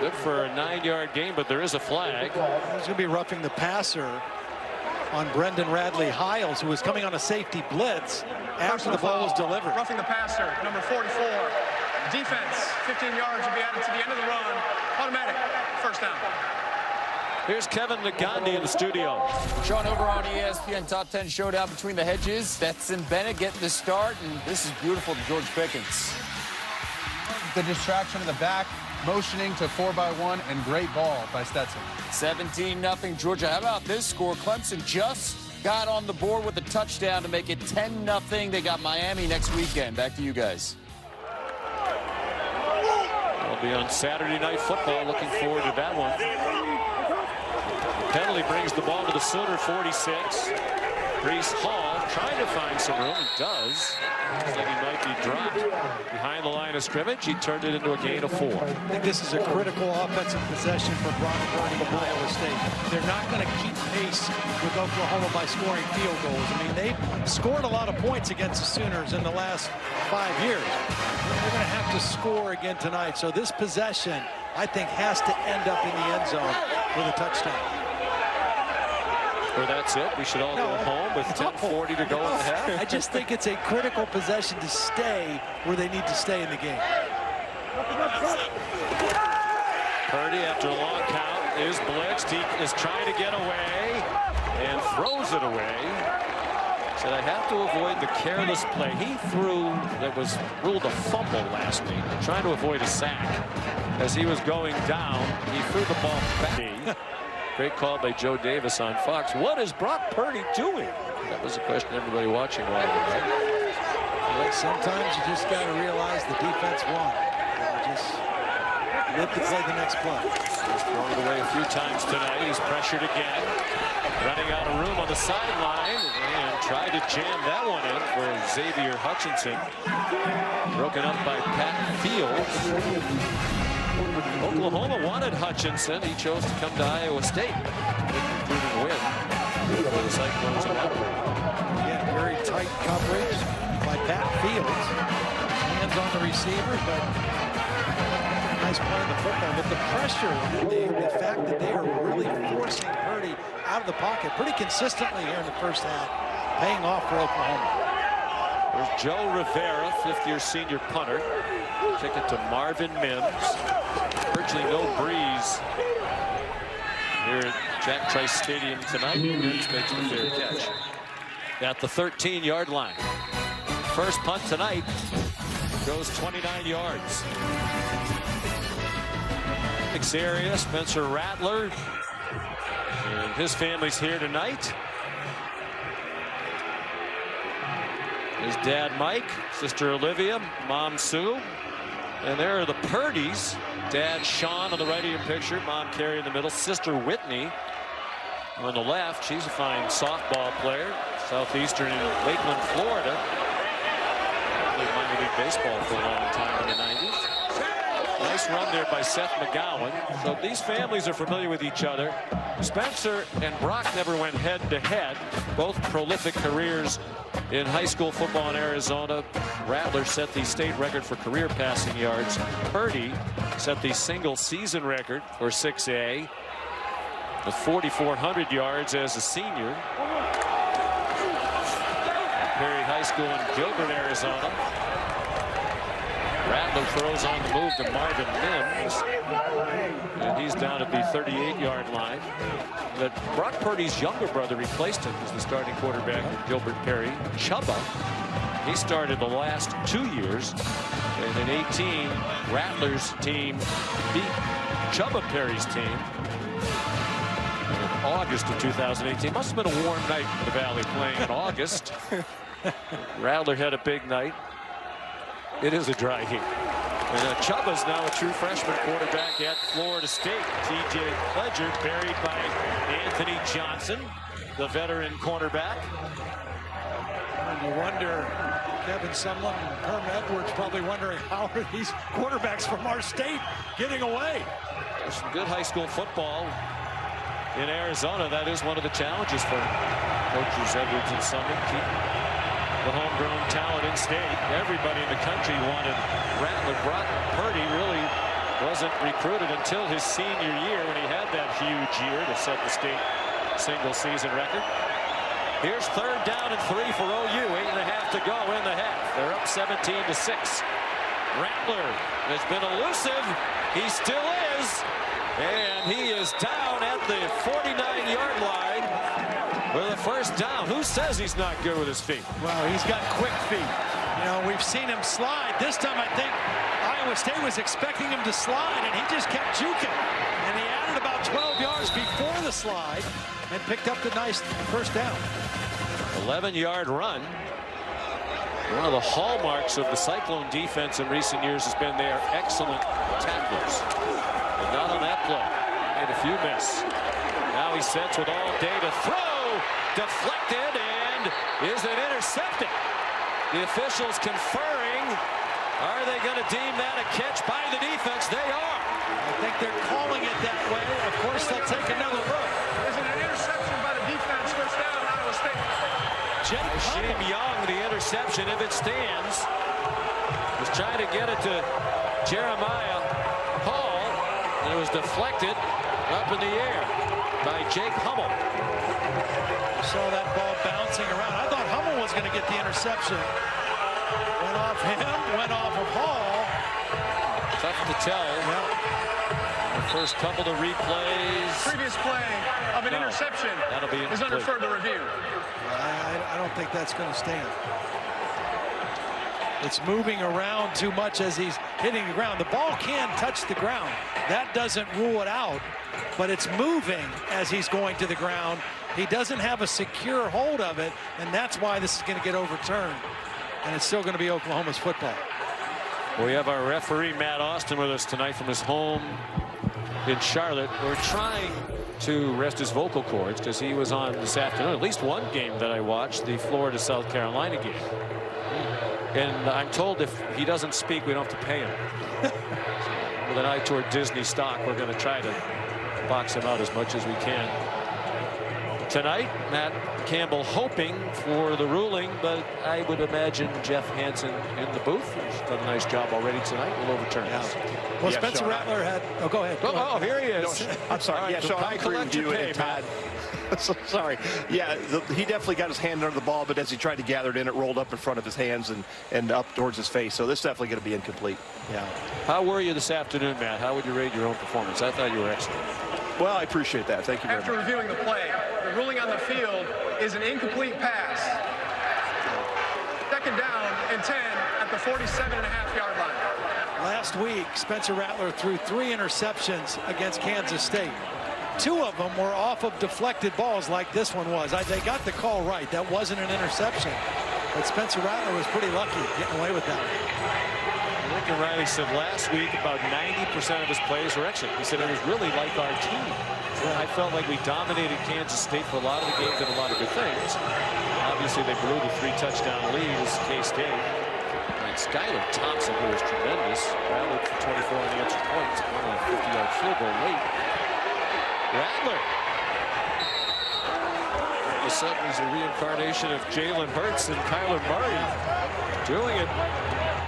Good for a 9-yard gain, but there is a flag. He's going to be roughing the passer on Brendan Radley Hiles, who was coming on a safety blitz after the ball was delivered. Roughing the passer, number 44. Defense, 15 yards will be added to the end of the run. Automatic, first down. Here's Kevin Nagandi in the studio. Sean, over on ESPN Top 10 showdown between the hedges. Stetson Bennett getting the start, and this is beautiful to George Pickens. The distraction in the back, motioning to 4x1, and great ball by Stetson. 17-0 Georgia. How about this score? Clemson just got on the board with a touchdown to make it 10-0. They got Miami next weekend. Back to you guys. I'll be on Saturday Night Football. Looking forward to that one. The penalty brings the ball to the Sooner 46. Breece Hall trying to find some room. He does. Looks like he might be dropped behind the line of scrimmage. He turned it into a gain of 4. I think this is a critical offensive possession for Brock Purdy and Iowa State. They're not going to keep pace with Oklahoma by scoring field goals. I mean, they've scored a lot of points against the Sooners in the last 5 years. They're going to have to score again tonight. So this possession, I think, has to end up in the end zone with a touchdown. Or that's it. We should all go home with 10:40 to go in the half. I just think it's a critical possession to stay where they need to stay in the game. Purdy, after a long count, is blitzed. He is trying to get away and throws it away. Said, I have to avoid the careless play. He threw, that was ruled a fumble last week, trying to avoid a sack. As he was going down, he threw the ball back. Great call by Joe Davis on Fox. What is Brock Purdy doing? That was a question everybody watching wanted to know. Well, sometimes you just got to realize the defense won. You just live to play the next play. He's thrown it away a few times tonight. He's pressured again. Running out of room on the sideline and tried to jam that one in for Xavier Hutchinson. Broken up by Pat Fields. Oklahoma wanted Hutchinson. He chose to come to Iowa State. Including win for the Cyclones in that one. Again, very tight coverage by Pat Fields. Hands on the receiver, but nice play in the football. But the pressure, the fact that they are really forcing Purdy out of the pocket pretty consistently here in the first half, paying off for Oklahoma. There's Joe Rivera, fifth-year senior punter. Kick it to Marvin Mims. Virtually no breeze here at Jack Trice Stadium tonight. Mims makes the fair catch at the 13-yard line. First punt tonight goes 29 yards. Next area, Spencer Rattler and his family's here tonight. His dad Mike, sister Olivia, mom Sue. And there are the Purdys. Dad Sean on the right of your picture. Mom Carrie in the middle. Sister Whitney on the left. She's a fine softball player. Southeastern in Lakeland, Florida. Played minor league baseball for a long time in the 90s. Nice run there by Seth McGowan. So these families are familiar with each other. Spencer and Brock never went head-to-head. Both prolific careers in high school football in Arizona. Rattler set the state record for career passing yards. Purdy set the single season record for 6A with 4,400 yards as a senior. Perry High School in Gilbert, Arizona. Rattler throws on the move to Marvin Mims. And he's down at the 38-yard line. But Brock Purdy's younger brother replaced him as the starting quarterback at Gilbert Perry. Chubba. He started the last 2 years. And in 18, Rattler's team beat Chubba Perry's team in August of 2018. Must have been a warm night in the Valley playing in August. Rattler had a big night. It is a dry heat. And Chubba's now a true freshman quarterback at Florida State. T.J. Pledger buried by Anthony Johnson, the veteran cornerback. And you wonder, Kevin Sumlin and Herm Edwards probably wondering how are these quarterbacks from our state getting away? There's some good high school football in Arizona. That is one of the challenges for coaches Edwards and Sumlin. Keep the homegrown talent in state. Everybody in the country wanted Rattler. Brock Purdy really wasn't recruited until his senior year when he had that huge year to set the state single season record. Here's third down and 3 for OU. 8.5 to go in the half. They're up 17-6. Rattler has been elusive. He still is. And he is down at the 49-yard line with a first down. Who says he's not good with his feet? Well, he's got quick feet. You know, we've seen him slide. This time, I think Iowa State was expecting him to slide, and he just kept juking. And he added about 12 yards before the slide and picked up the nice first down. 11-yard run. One of the hallmarks of the Cyclone defense in recent years has been their excellent tacklers. But not on that play. Made a few miss. Now he sets with all day to throw. Deflected, and is it intercepted? The officials conferring. Are they going to deem that a catch by the defense? They are. I think they're calling it that way. Of course, they'll take another look. Is it an interception by the defense? First down, Iowa State. Shane Young, the interception, if it stands, was trying to get it to Jeremiah Hall, and it was deflected up in the air by Jake Hummel. Saw that ball bouncing around. I thought Hummel was going to get the interception. Went off him, went off of Hall. Tough to tell. Yeah. The first couple of replays. Previous play of an interception that'll be is under further review. I don't think that's going to stand. It's moving around too much as he's hitting the ground. The ball can touch the ground. That doesn't rule it out, but it's moving as he's going to the ground. He doesn't have a secure hold of it, and that's why this is going to get overturned. And it's still going to be Oklahoma's football. We have our referee, Matt Austin, with us tonight from his home in Charlotte. We're trying to rest his vocal cords because he was on this afternoon, at least one game that I watched, the Florida-South Carolina game. And I'm told if he doesn't speak, we don't have to pay him. With an eye toward Disney stock, we're going to try to box him out as much as we can. Tonight, Matt Campbell hoping for the ruling, but I would imagine Jeff Hansen in the booth. He's done a nice job already tonight. Will overturn this. Well, Spencer Rattler had. Oh, go ahead. Oh, here he is. No, I'm sorry. Right, yeah, Sean, I agree with you and Todd. So, sorry. Yeah, he definitely got his hand under the ball, but as he tried to gather it in, it rolled up in front of his hands and up towards his face. So this is definitely going to be incomplete. Yeah. How were you this afternoon, Matt? How would you rate your own performance? I thought you were excellent. Well, I appreciate that. Thank you very much. After reviewing the play, the ruling on the field is an incomplete pass. Second down and 10 at the 47.5-yard line. Last week, Spencer Rattler threw 3 interceptions against Kansas State. 2 of them were off of deflected balls like this one was. They got the call right. That wasn't an interception. But Spencer Rattler was pretty lucky getting away with that. Lincoln Riley said last week about 90% of his plays were excellent. He said it was really like our team. I felt like we dominated Kansas State for a lot of the game, did a lot of good things. Obviously, they blew the 3-touchdown lead as K-State. And Skylar Thompson, who was tremendous, rallied for 24 unanswered points, won a 50-yard field goal late. Rattler. All of a sudden, he's a reincarnation of Jalen Hurts and Kyler Murray doing it.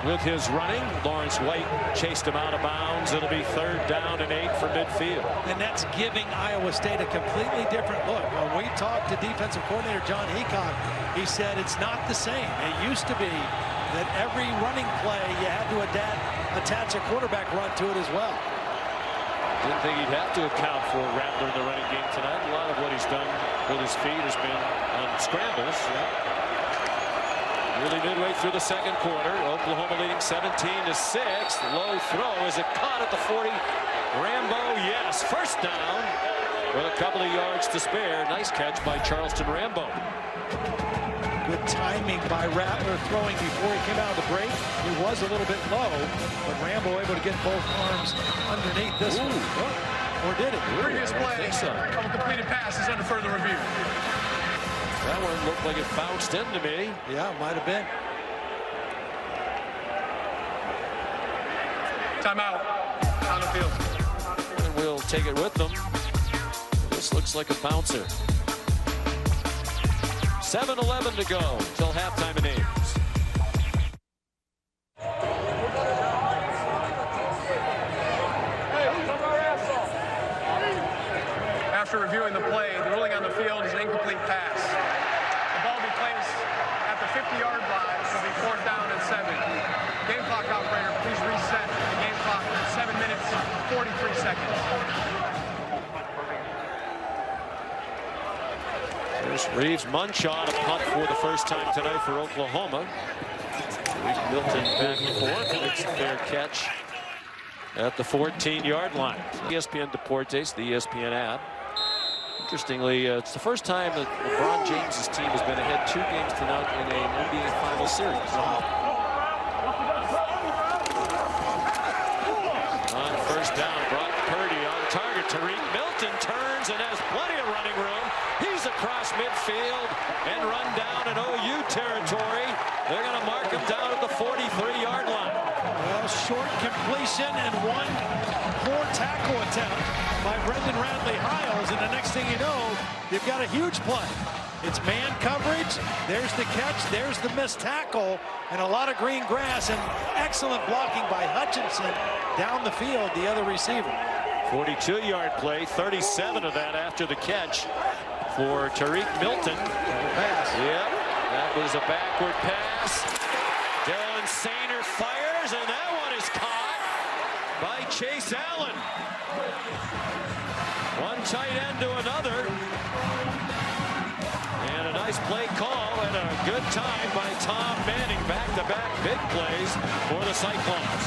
With his running, Lawrence White chased him out of bounds. It'll be 3rd down and 8 for midfield. And that's giving Iowa State a completely different look. When we talked to defensive coordinator John Heacock, he said it's not the same. It used to be that every running play you had to attach a quarterback run to it as well. Didn't think he'd have to account for Rattler in the running game tonight. A lot of what he's done with his feet has been on scrambles. Really midway through the second quarter, Oklahoma leading 17-6. Low throw. Is it caught at the 40? Rambo, yes. First down with a couple of yards to spare. Nice catch by Charleston Rambo. Good timing by Rattler throwing before he came out of the break. He was a little bit low, but Rambo able to get both arms underneath this one. Or did it? Previous play of a completed pass is under further review. That one looked like it bounced into me. Yeah, might have been. Timeout on the field. And we'll take it with them. This looks like a bouncer. 7:11 to go till halftime in Ames. After reviewing the play, the ruling on the field is an incomplete pass. The ball will be placed at the 50-yard line. It'll be 4th down and 7. Game clock operator, please reset the game clock at 7 minutes, 43 seconds. There's Reeves Munch on a punt for the first time tonight for Oklahoma. Milton back and forth. Makes a fair catch at the 14-yard line. ESPN Deportes, the ESPN app. Interestingly, it's the first time that LeBron James's team has been ahead 2 games to none in an NBA Final Series. On first down, Brock Purdy on target. Tariq Milton turns and has plenty of running room. He's across midfield and run down in OU territory. They're going to mark him down at the 43-yard line. Well, short completion and one poor tackle attempt by Brendan Radley-Hiles, and the next thing you know, you've got a huge play. It's man coverage, there's the catch, there's the missed tackle, and a lot of green grass, and excellent blocking by Hutchinson down the field, the other receiver. 42-yard play, 37 of that after the catch for Tariq Milton. Pass. Yep, that was a backward pass. Dylan Sainer fires, and that one is caught by Chase Allen. One tight end to another. And a nice play call and a good time by Tom Manning. Back-to-back big plays for the Cyclones.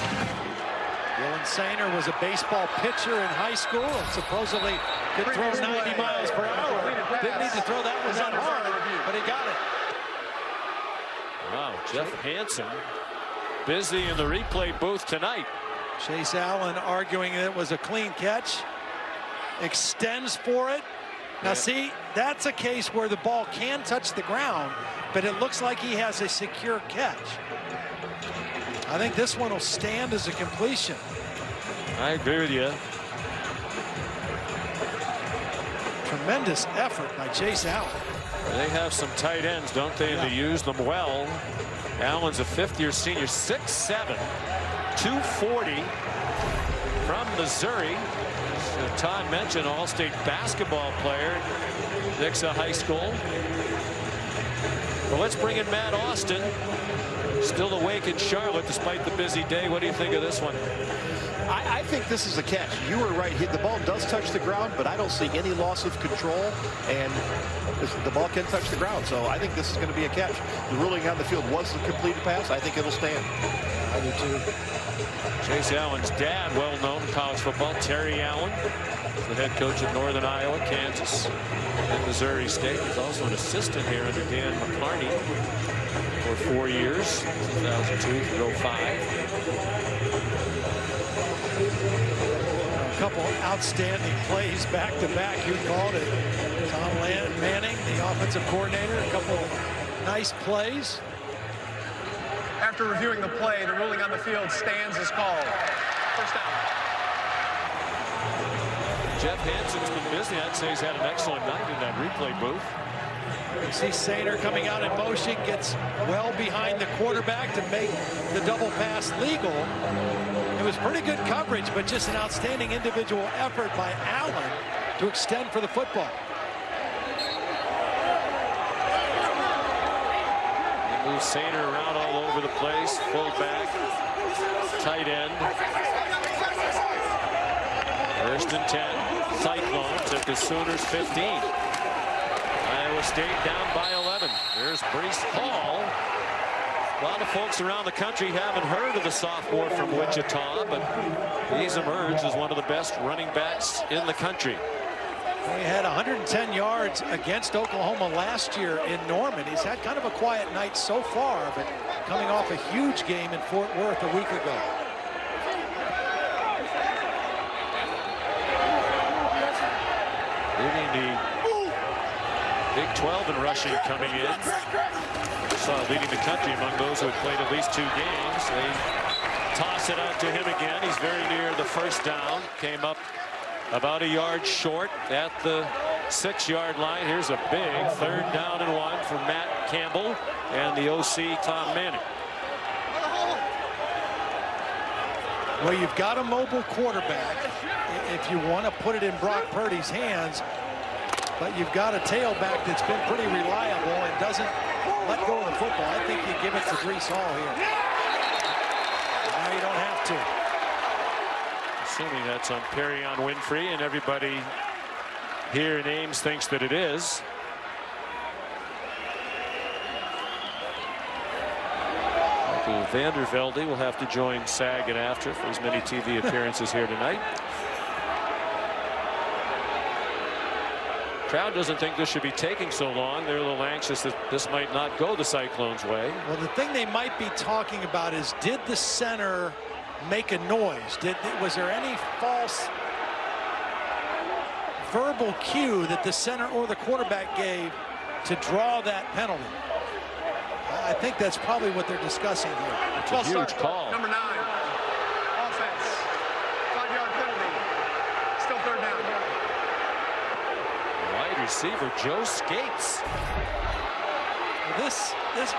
Dylan Sainer was a baseball pitcher in high school and supposedly could throw 90 miles per hour. Didn't need to throw that one that hard, but he got it. Wow, Jeff Hansen busy in the replay booth tonight. Chase Allen arguing that it was a clean catch. Extends for it. Now see, that's a case where the ball can touch the ground, but it looks like he has a secure catch. I think this one will stand as a completion. I agree with you. Tremendous effort by Chase Allen. They have some tight ends, don't they? And they use them well. Allen's a 5th-year senior, 6'7", 240 from Missouri. Todd mentioned All-State basketball player, Nixa High School. Well, let's bring in Matt Austin, still awake in Charlotte despite the busy day. What do you think of this one? I think this is a catch. You were right. The ball does touch the ground, but I don't see any loss of control, and the ball can touch the ground. So I think this is going to be a catch. The ruling on the field was a completed pass. I think it'll stand. I do too. Chase Allen's dad, well-known in college football, Terry Allen, the head coach at Northern Iowa, Kansas, and Missouri State. He's also an assistant here under Dan McCarney for 4 years, 2002 through 05. A couple outstanding plays back-to-back. You called it. Tom Manning, the offensive coordinator, a couple nice plays. After reviewing the play, the ruling on the field stands as called. First down. Jeff Hansen's been busy. I'd say he's had an excellent night in that replay booth. You see Sainer coming out in motion, gets well behind the quarterback to make the double pass legal. It was pretty good coverage, but just an outstanding individual effort by Allen to extend for the football. Move Sainer around all over the place. Fullback, tight end. 1st and 10. Cyclones at the Sooners 15. Iowa State down by 11. There's Breece Hall. A lot of folks around the country haven't heard of the sophomore from Wichita, but he's emerged as one of the best running backs in the country. He had 110 yards against Oklahoma last year in Norman. He's had kind of a quiet night so far, but coming off a huge game in Fort Worth a week ago. Leading the Big 12 in rushing coming in. Saw leading the country among those who had played at least 2 games. They toss it out to him again. He's very near the first down. Came up about a yard short at the 6-yard line. Here's a big 3rd down and 1 for Matt Campbell and the OC Tom Manning. Well, you've got a mobile quarterback if you want to put it in Brock Purdy's hands, but you've got a tailback that's been pretty reliable and doesn't let go of the football. I think you give it to Breece Hall here. Now you don't have to. Assuming that's on Perrion Winfrey, and everybody here in Ames thinks that it is. Michael Vandervelde will have to join Sagan after for his many TV appearances here tonight. Crowd doesn't think this should be taking so long. They're a little anxious that this might not go the Cyclones' way. Well, the thing they might be talking about is, did the center make a noise? Was there any false verbal cue that the center or the quarterback gave to draw that penalty? I think that's probably what they're discussing here. It's a huge call. Number 9, offense, 5-yard penalty, still third down. Wide receiver Joe Skates.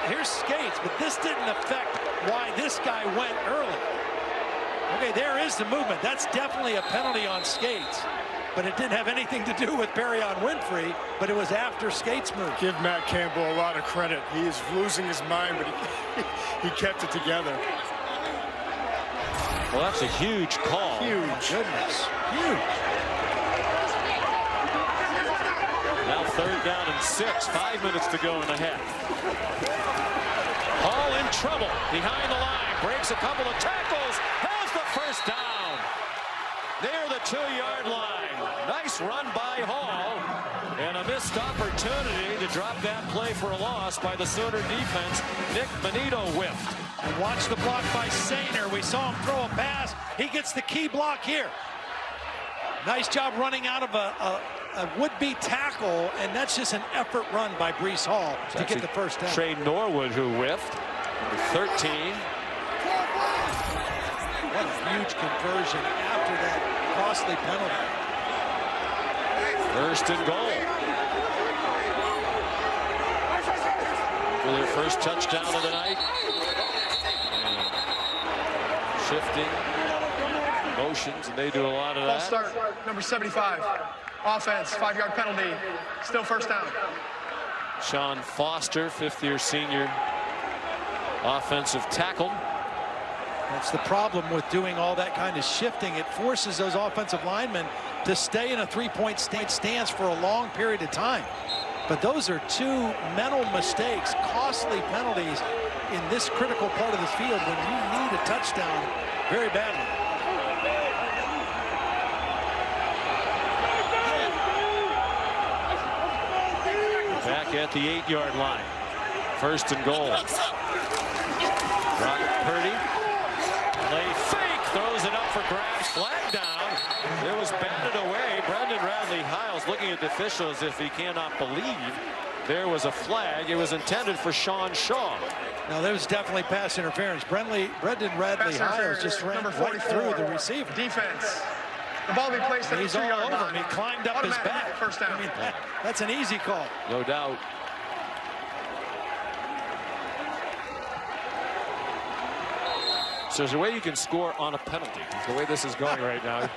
Here's Skates, but this didn't affect why this guy went early. Okay, there is the movement. That's definitely a penalty on Skates, but it didn't have anything to do with Perrion Winfrey, but it was after Skates moved. Give Matt Campbell a lot of credit. He is losing his mind, but he kept it together. Well, that's a huge call. Huge. Goodness. Huge. Now third down and 6. 5 minutes to go in the half. Hall in trouble. Behind the line. Breaks a couple of tackles. Has the first down. Near the 2-yard line. Nice run by Hall. And a missed opportunity to drop that play for a loss by the Sooner defense. Nick Benito whiffed. And watch the block by Sainer. We saw him throw a pass. He gets the key block here. Nice job running out of a would-be tackle, and that's just an effort run by Breece Hall to get the first down. Trey Norwood who whiffed. Number 13. What a huge conversion after that costly penalty. First and goal. For their first touchdown of the night. And shifting motions, and they do a lot of that. False start, number 75. Offense, 5-yard penalty, still first down. Sean Foster, 5th-year senior offensive tackle. That's the problem with doing all that kind of shifting. It forces those offensive linemen to stay in a 3-point stance for a long period of time. But those are 2 mental mistakes, costly penalties in this critical part of the field when you need a touchdown very badly. Back at the 8-yard line. First and goal. Purdy. Play fake. Throws it up for grabs. Flag down. It was batted away. Brendan Radley-Hiles looking at the official as if he cannot believe there was a flag. It was intended for Sean Shaw. No, there was definitely pass interference. Brendan Radley-Hiles just ran right through the receiver. Defense. The ball be placed at the 2-yard line. He's all over him. He climbed up his back. First down. I mean, that's an easy call. No doubt. So there's a way you can score on a penalty. The way this is going right now. I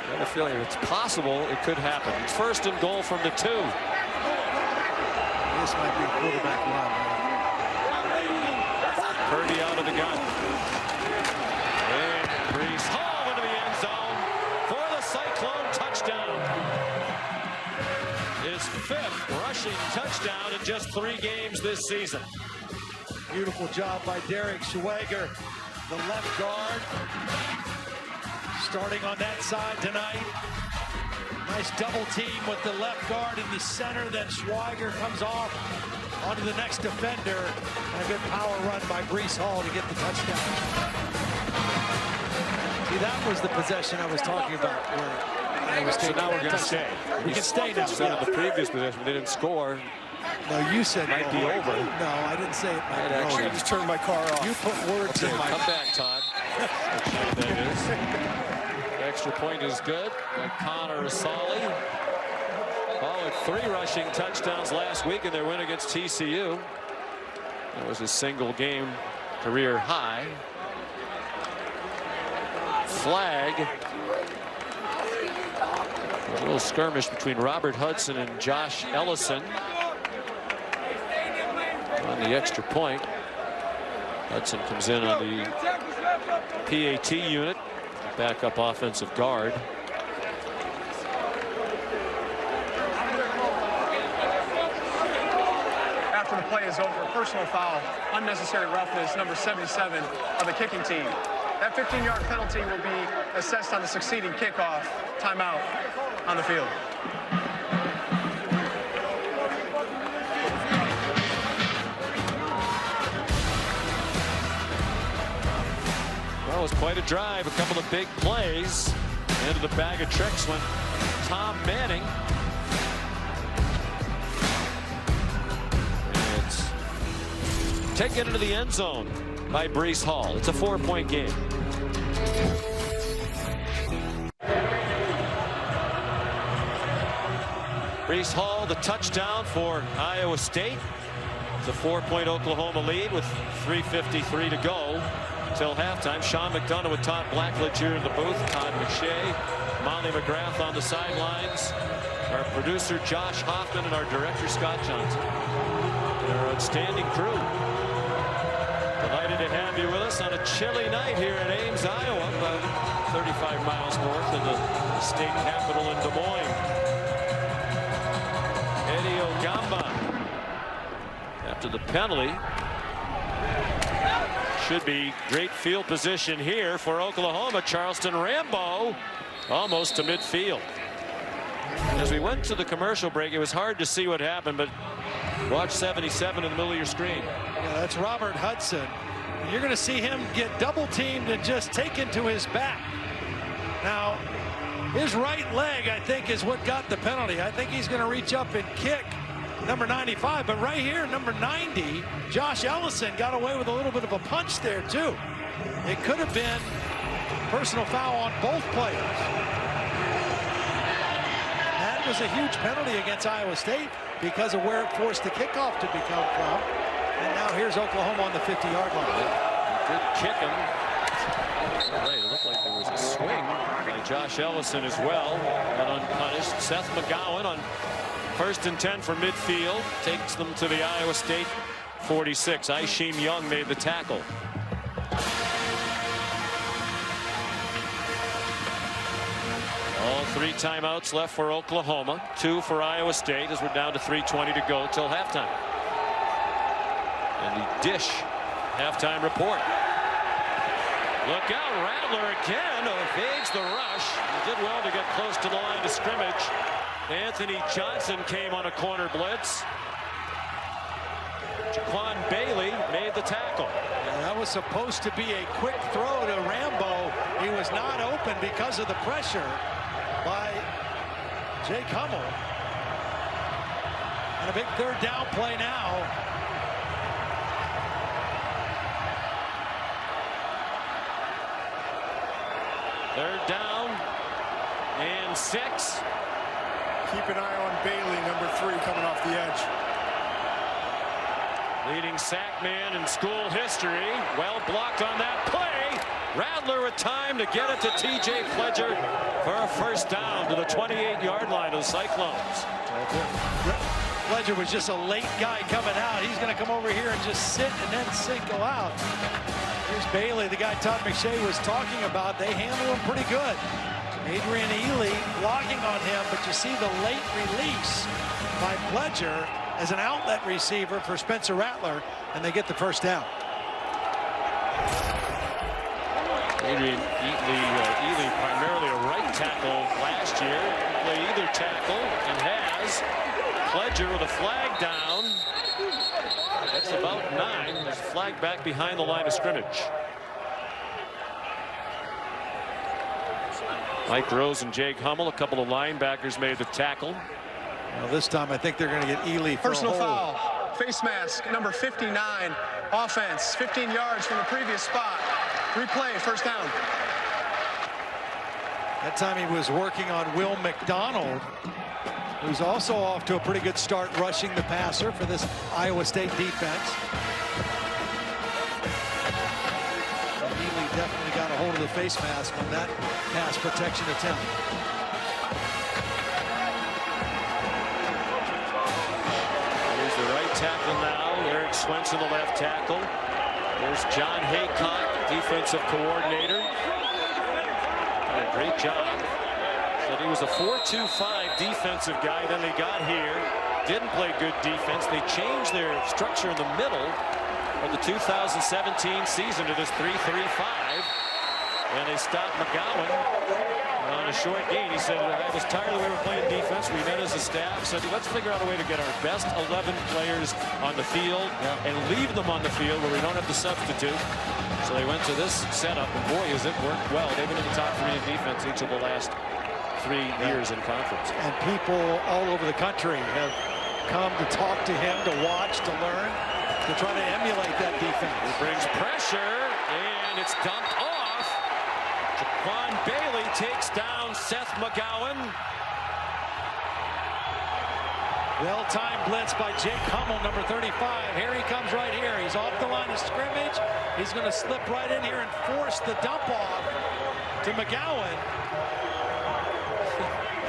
have a feeling it's possible it could happen. It's first and goal from the 2. This might be a quarterback run. Purdy out of the gun. And Breece Hall into the end zone for the Cyclone touchdown. His 5th rushing touchdown in just 3 games this season. Beautiful job by Derek Schweiger, the left guard. Starting on that side tonight. Nice double team with the left guard in the center. Then Schweiger comes off onto the next defender. And a good power run by Breece Hall to get the touchdown. See, that was the possession I was talking about. So now we're going to stay. We can stay now. Instead of the previous possession, they didn't score. No, you said might be over. No, I didn't say it might be actually, over. I just turned my car off. You put words in my mouth. Come back, Todd. That is. Extra point is good. Connor Asali. Hall had 3 rushing touchdowns last week in their win against TCU. That was a single game career high. Flag. A little skirmish between Robert Hudson and Josh Ellison on the extra point. Hudson comes in on the PAT unit, backup offensive guard. After the play is over. Personal foul, unnecessary roughness, number 77 of the kicking team. That 15-yard penalty will be assessed on the succeeding kickoff. Timeout on the field. Well, it was quite a drive. A couple of big plays. Into the bag of tricks went Tom Manning. And it's taken into the end zone by Breece Hall. It's a 4-point game. Breece Hall, the touchdown for Iowa State. It's a 4-point Oklahoma lead with 3:53 to go till halftime. Sean McDonough with Todd Blackledge here in the booth. Todd McShay, Molly McGrath on the sidelines. Our producer Josh Hoffman and our director Scott Johnson. And our outstanding crew. Delighted to have you with us on a chilly night here in Ames, Iowa, about 35 miles north of the state capital in Des Moines. Eddie Ogamba after the penalty. Should be great field position here for Oklahoma. Charleston Rambo almost to midfield. As we went to the commercial break, it was hard to see what happened, but watch 77 in the middle of your screen. Yeah, that's Robert Hudson. You're going to see him get double teamed and just taken to his back. Now, his right leg, I think, is what got the penalty. I think he's going to reach up and kick number 95, but right here, number 90, Josh Ellison got away with a little bit of a punch there, too. It could have been personal foul on both players. That was a huge penalty against Iowa State because of where it forced the kickoff to become from. And now here's Oklahoma on the 50-yard line. Good kicking. Right, it looked like there was a swing by Josh Ellison as well, but unpunished. Seth McGowan on 1st and 10 from midfield takes them to the Iowa State 46. Aisheem Young made the tackle. All 3 timeouts left for Oklahoma, 2 for Iowa State as we're down to 3:20 to go till halftime. And the Dish halftime report. Look out, Rattler again evades the rush. He did well to get close to the line of scrimmage. Anthony Johnson came on a corner blitz. Jaquan Bailey made the tackle. And that was supposed to be a quick throw to Rambo. He was not open because of the pressure by Jake Hummel. And a big 3rd down play now. Third down and 6. Keep an eye on Bailey, number 3, coming off the edge. Leading sack man in school history. Well blocked on that play. Rattler with time to get it to TJ Pledger for a 1st down to the 28-yard line of the Cyclones. Pledger was just a late guy coming out. He's going to come over here and just sit and then go out. Here's Bailey, the guy Todd McShay was talking about. They handle him pretty good. Adrian Ely blocking on him, but you see the late release by Pledger as an outlet receiver for Spencer Rattler, and they get the 1st down. Adrian Ely primarily a right tackle last year. Played either tackle and has. Pledger with a flag down. That's about 9. There's a flag back behind the line of scrimmage. Mike Rose and Jake Hummel, a couple of linebackers, made the tackle. Well, this time I think they're going to get Ely for Personal a hold. foul. Face mask, number 59. Offense, 15 yards from the previous spot. Replay, 1st down. That time he was working on Will McDonald, who's also off to a pretty good start rushing the passer for this Iowa State defense. Ely definitely got a hold of the face mask on that pass protection attempt. Here's the right tackle now. Eric Swenson, the left tackle. There's John Haycock, defensive coordinator. Did a great job. Said he was a 4-2-5 defensive guy. Then they got here. didn't play good defense. They changed their structure in the middle of the 2017 season to this 3-3-5. And they stopped McGowan on a short gain. He said, I was tired of the way we're playing defense. We met as a staff, said, let's figure out a way to get our best 11 players on the field and leave them on the field where we don't have to substitute. So they went to this setup, and boy, has it worked well. They've been in the top 3 in defense each of the last 3 years in conference. And people all over the country have come to talk to him, to watch, to learn, to try to emulate that defense. He brings pressure, and it's dumped off. Jaquan Bailey takes down Seth McGowan. Well-timed blitz by Jake Hummel, number 35. Here he comes right here. He's off the line of scrimmage. He's going to slip right in here and force the dump off to McGowan.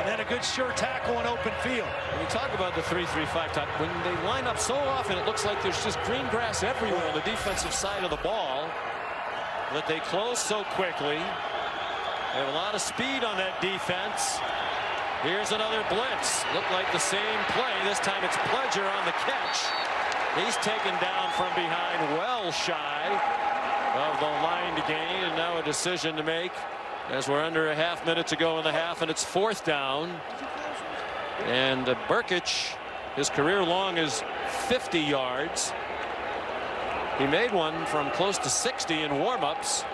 And then a good sure tackle in open field. When you talk about the 3-3-5, Todd, when they line up so often, it looks like there's just green grass everywhere on the defensive side of the ball. That they close so quickly. They have a lot of speed on that defense. Here's another blitz. Looked like the same play. This time it's Pledger on the catch. He's taken down from behind, well shy of the line to gain, and now a decision to make as we're under a half minute to go in the half, and it's 4th down. And Burkich, his career long is 50 yards. He made one from close to 60 in warm-ups.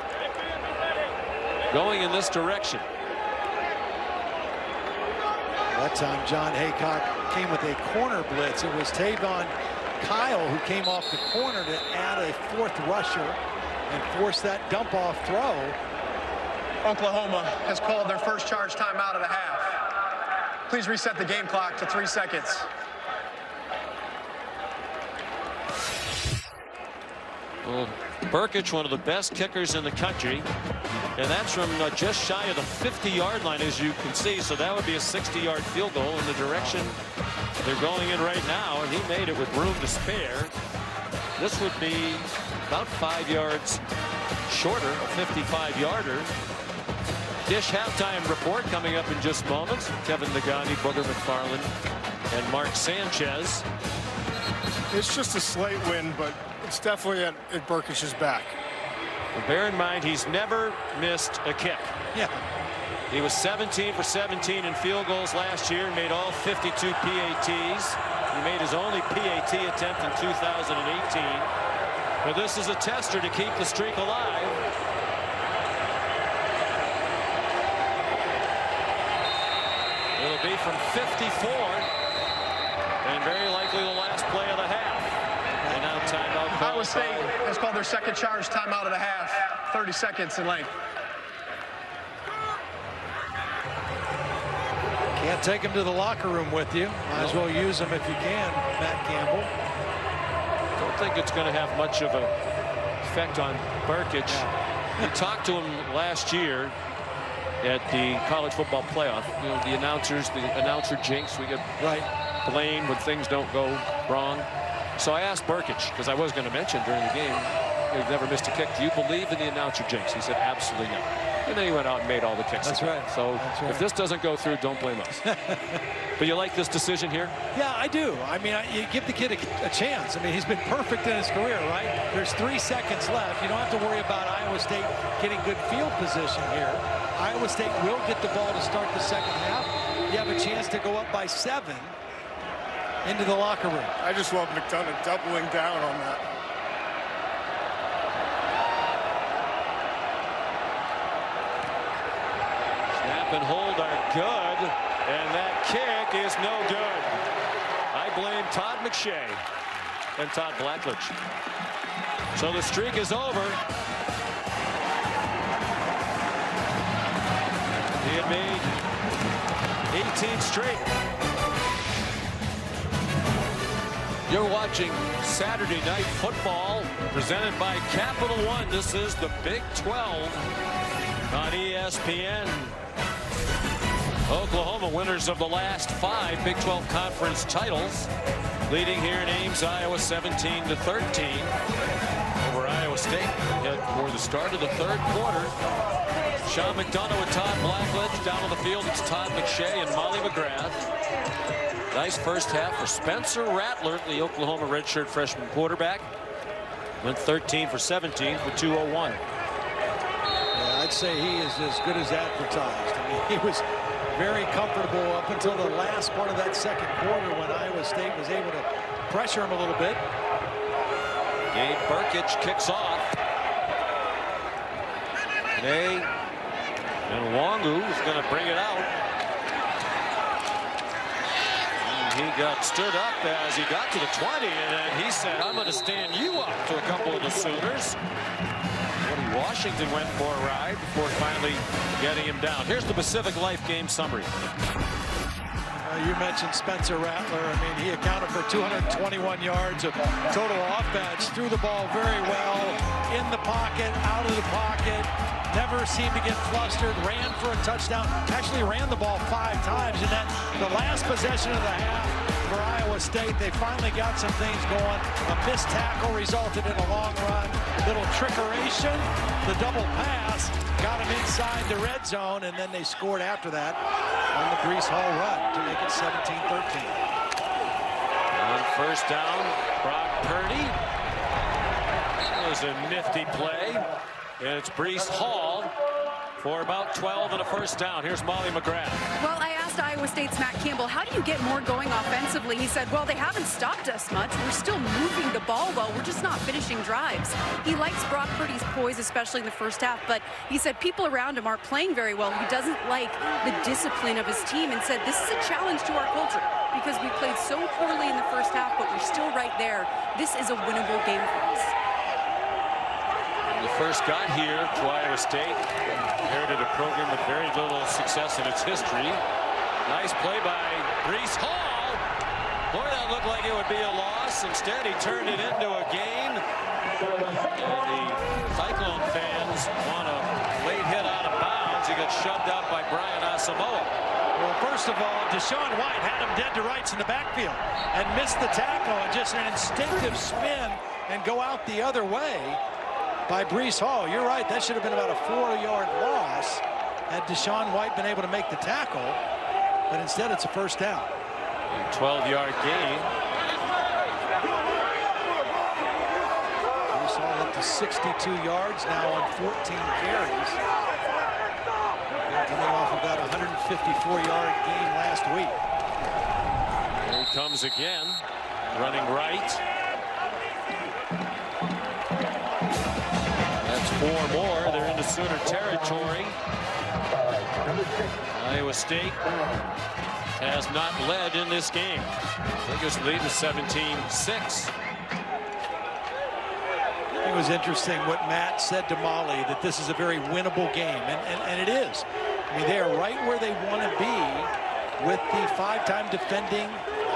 Going in this direction. That time John Haycock came with a corner blitz. It was Tavon Kyle who came off the corner to add a 4th rusher and force that dump off throw. Oklahoma has called their first charge timeout of the half. Please reset the game clock to 3 seconds. Well, Burkich, one of the best kickers in the country, and that's from just shy of the 50-yard line, as you can see. So that would be a 60-yard field goal in the direction they're going in right now, and he made it with room to spare. This would be about 5 yards shorter, a 55-yarder. Dish halftime report coming up in just moments. Kevin Nagani, Booger McFarland, and Mark Sanchez. It's just a slight win, but it's definitely at Burkich's back. Well, bear in mind, he's never missed a kick. Yeah. He was 17 for 17 in field goals last year and made all 52 PATs. He made his only PAT attempt in 2018. But this is a tester to keep the streak alive. It'll be from 54, and very likely the last play of the half. And now timeout. Iowa State has called their second charge timeout of the half, 30 seconds in length. Can't take him to the locker room with you. Might as well use him if you can, Matt Campbell. Don't think it's going to have much of an effect on Burkich. We talked to him last year at the college football playoff. You know, the announcers, the announcer jinx. We get blamed when things don't go wrong. So I asked Burkich, because I was going to mention during the game, he's never missed a kick. Do you believe in the announcer jinx? He said, absolutely not. And then he went out and made all the kicks. That's right. So That's right. If this doesn't go through, don't blame us. But you like this decision here? Yeah, I do. I mean, you give the kid a chance. I mean, he's been perfect in his career, right? There's 3 seconds left. You don't have to worry about Iowa State getting good field position here. Iowa State will get the ball to start the second half. You have a chance to go up by 7 into the locker room. I just love McDonough doubling down on that. Snap and hold are good, and that kick is no good. I blame Todd McShay and Todd Blackledge. So the streak is over. He had made 18 straight. You're watching Saturday Night Football presented by Capital One. This is the Big 12 on ESPN. Oklahoma winners of the last 5 Big 12 conference titles, leading here in Ames, Iowa 17-13 over Iowa State. Head for the start of the 3rd quarter. Sean McDonough with Todd Blackledge. Down on the field, it's Todd McShay and Molly McGrath. Nice first half for Spencer Rattler, the Oklahoma redshirt freshman quarterback. Went 13 for 17 for 201. Yeah, I'd say he is as good as advertised. I mean, he was very comfortable up until the last part of that second quarter when Iowa State was able to pressure him a little bit. Gabe Burkich kicks off. Today, and Wangu is going to bring it out. And he got stood up as he got to the 20, and then he said, "I'm going to stand you up," to a couple of the Sooners. Woody Washington went for a ride before finally getting him down. Here's the Pacific Life game summary. You mentioned Spencer Rattler. I mean, he accounted for 221 yards of total offense. Threw the ball very well, in the pocket, out of the pocket. Never seemed to get flustered. Ran for a touchdown. Actually ran the ball 5 times. And then the last possession of the half for Iowa State, they finally got some things going. A missed tackle resulted in a long run. Little trickeration. The double pass got him inside the red zone, and then they scored after that on the Breece Hall run to make it 17-13. On first down, Brock Purdy. That was a nifty play. And it's Breece Hall for about 12 and a first down. Here's Molly McGrath. Well, I asked Iowa State's Matt Campbell, how do you get more going offensively? He said, well, they haven't stopped us much. We're still moving the ball well. We're just not finishing drives. He likes Brock Purdy's poise, especially in the first half, but he said people around him aren't playing very well. He doesn't like the discipline of his team and said, this is a challenge to our culture because we played so poorly in the first half, but we're still right there. This is a winnable game for us. When he first got here to Iowa State, inherited a program with very little success in its history. Nice play by Breece Hall. Boy, that looked like it would be a loss. Instead, he turned it into a gain. And the Cyclone fans want a late hit out of bounds. He got shoved out by Brian Asamoah. Well, first of all, Deshaun White had him dead to rights in the backfield and missed the tackle, and just an instinctive spin and go out the other way by Breece Hall. You're right, that should have been about a 4-yard loss had Deshaun White been able to make the tackle, but instead it's a first down. 12-yard gain. Breece Hall up to 62 yards now on 14 carries. Coming off of that 154-yard game last week. Here he comes again, running right. That's 4 more. They're into Sooner territory. Iowa State has not led in this game. Biggest lead is 17-6. It was interesting what Matt said to Molly, that this is a very winnable game, and it is. I mean, they are right where they want to be with the 5-time defending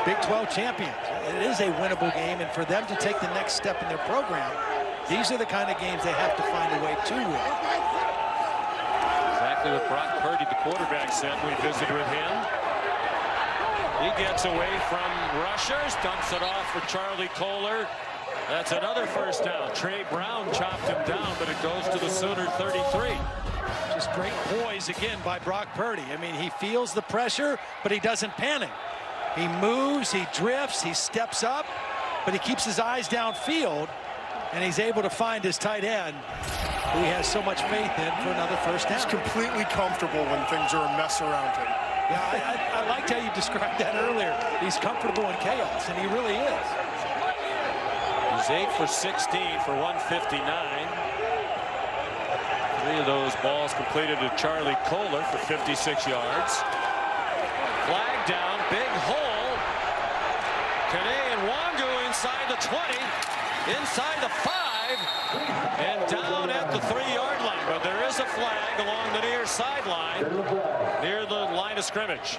Big 12 champions. It is a winnable game, and for them to take the next step in their program, these are the kind of games they have to find a way to win. Exactly what Brock Purdy, the quarterback, said when we visited with him. He gets away from rushers, dumps it off for Charlie Kohler. That's another first down. Trey Brown chopped him down, but it goes to the Sooner 33. Just great poise again by Brock Purdy. I mean, he feels the pressure, but he doesn't panic. He moves, he drifts, he steps up, but he keeps his eyes downfield, and he's able to find his tight end, who he has so much faith in, for another first down. He's completely comfortable when things are a mess around him. Yeah, I liked how you described that earlier. He's comfortable in chaos, and he really is. He's 8 for 16 for 159. 3 of those balls completed to Charlie Kohler for 56 yards. Flag down, big hole. Kane and Wangu inside the 20, inside the 5, and down at the 3-yard line. But there is a flag along the near sideline, near the line of scrimmage.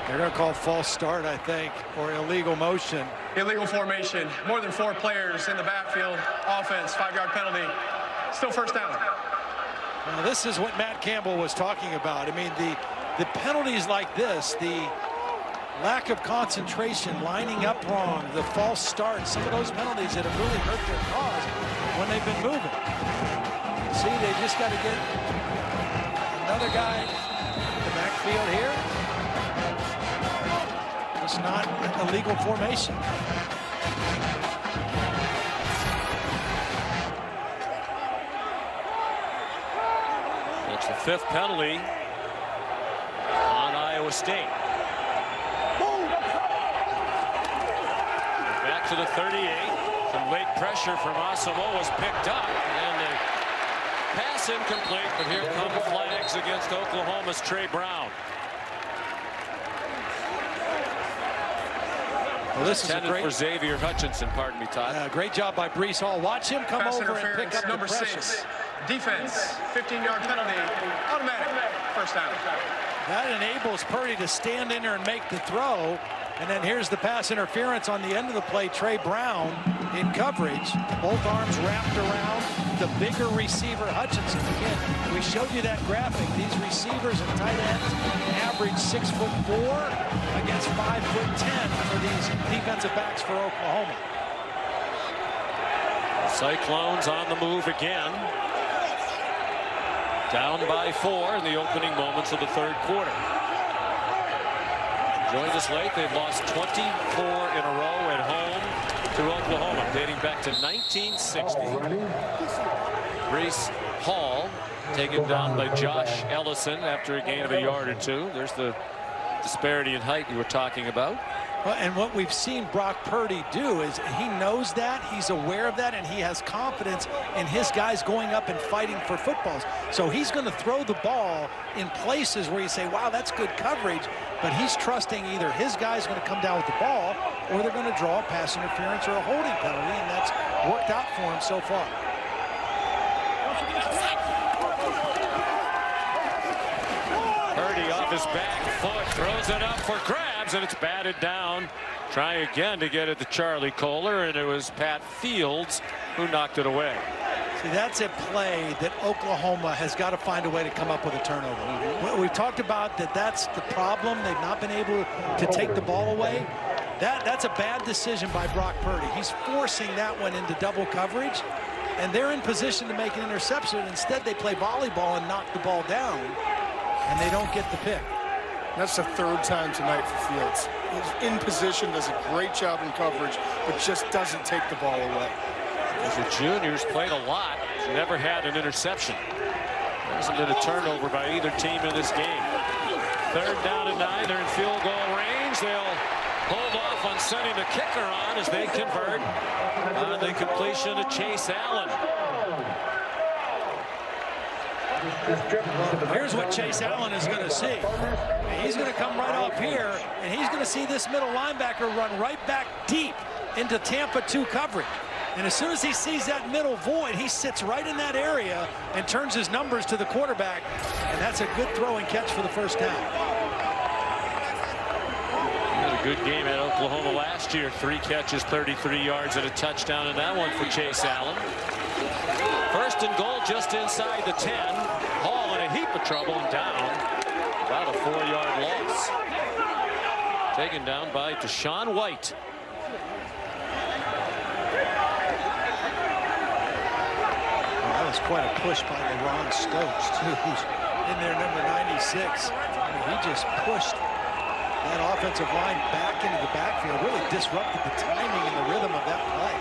They're going to call false start, I think, or illegal motion. Illegal formation. More than 4 players in the backfield. Offense, 5-yard penalty. Still first down. Now, this is what Matt Campbell was talking about. I mean, the penalties like this, the lack of concentration, lining up wrong, the false start, some of those penalties that have really hurt their cause when they've been moving. See, they just got to get another guy in the backfield here. It's not a legal formation. It's the 5th penalty on Iowa State. Back to the 38. Some late pressure from Asamoah was picked up, and the pass incomplete, but here come flags against Oklahoma's Trey Brown. Well, this is a great for Xavier Hutchinson, pardon me, Todd. Great job by Breece Hall. Watch him come Pass over and pick interference, up number the pressure. 6. Defense, 15-yard penalty, automatic, first down. That enables Purdy to stand in there and make the throw. And then here's the pass interference on the end of the play. Trey Brown in coverage. Both arms wrapped around the bigger receiver, Hutchinson. Again, we showed you that graphic. These receivers and tight ends average 6'4" against 5'10" for these defensive backs for Oklahoma. Cyclones on the move again. Down by 4 in the opening moments of the 3rd quarter. Joined us late. They've lost 24 in a row at home to Oklahoma, dating back to 1960. Breece Hall taken down by Josh Ellison after a gain of a yard or 2. There's the disparity in height you were talking about. Well, and what we've seen Brock Purdy do is he knows that, he's aware of that, and he has confidence in his guys going up and fighting for footballs. So he's going to throw the ball in places where you say, wow, that's good coverage, but he's trusting either his guy's going to come down with the ball or they're going to draw a pass interference or a holding penalty, and that's worked out for him so far. Purdy off his back foot, throws it up for grabs, and it's batted down. Try again to get it to Charlie Kohler, and it was Pat Fields who knocked it away. See, that's a play that Oklahoma has got to find a way to come up with a turnover. We've talked about that's the problem. They've not been able to take the ball away. That's a bad decision by Brock Purdy. He's forcing that one into double coverage, and they're in position to make an interception. Instead, they play volleyball and knock the ball down, and they don't get the pick. That's the 3rd time tonight for Fields. He's in position, does a great job in coverage, but just doesn't take the ball away. As the juniors played a lot, he's never had an interception. There hasn't been a turnover by either team in this game. 3rd down and 9, they're in field goal range. They'll hold off on sending the kicker on as they convert on the completion to Chase Allen. Here's what Chase Allen is going to see. He's going to come right off here, and he's going to see this middle linebacker run right back deep into Tampa 2 coverage. And as soon as he sees that middle void, he sits right in that area and turns his numbers to the quarterback. And that's a good throw and catch for the first down. He had a good game at Oklahoma last year. 3 catches, 33 yards, and a touchdown in that one for Chase Allen. 1st and goal just inside the 10. Hall in a heap of trouble and down. About a 4-yard loss. Taken down by Deshaun White. That was quite a push by LeRon Stokes, too, who's in there, number 96. I mean, he just pushed that offensive line back into the backfield, really disrupted the timing and the rhythm of that play.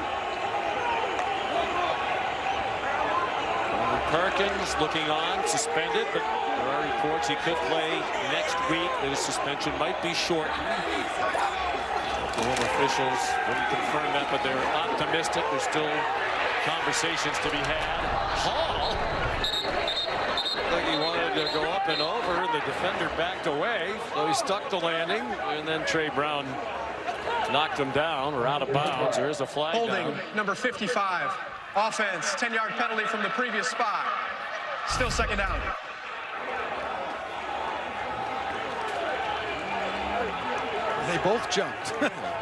Perkins looking on, suspended, but there are reports he could play next week. His suspension might be shortened. Oklahoma officials wouldn't confirm that, but they're optimistic. There's still conversations to be had. Hall looked like he wanted to go up and over. The defender backed away, so he stuck the landing, and then Trey Brown knocked him down or out of bounds. There is a flag Holding, down. number 55. Offense, 10-yard penalty from the previous spot. Still 2nd down. They both jumped.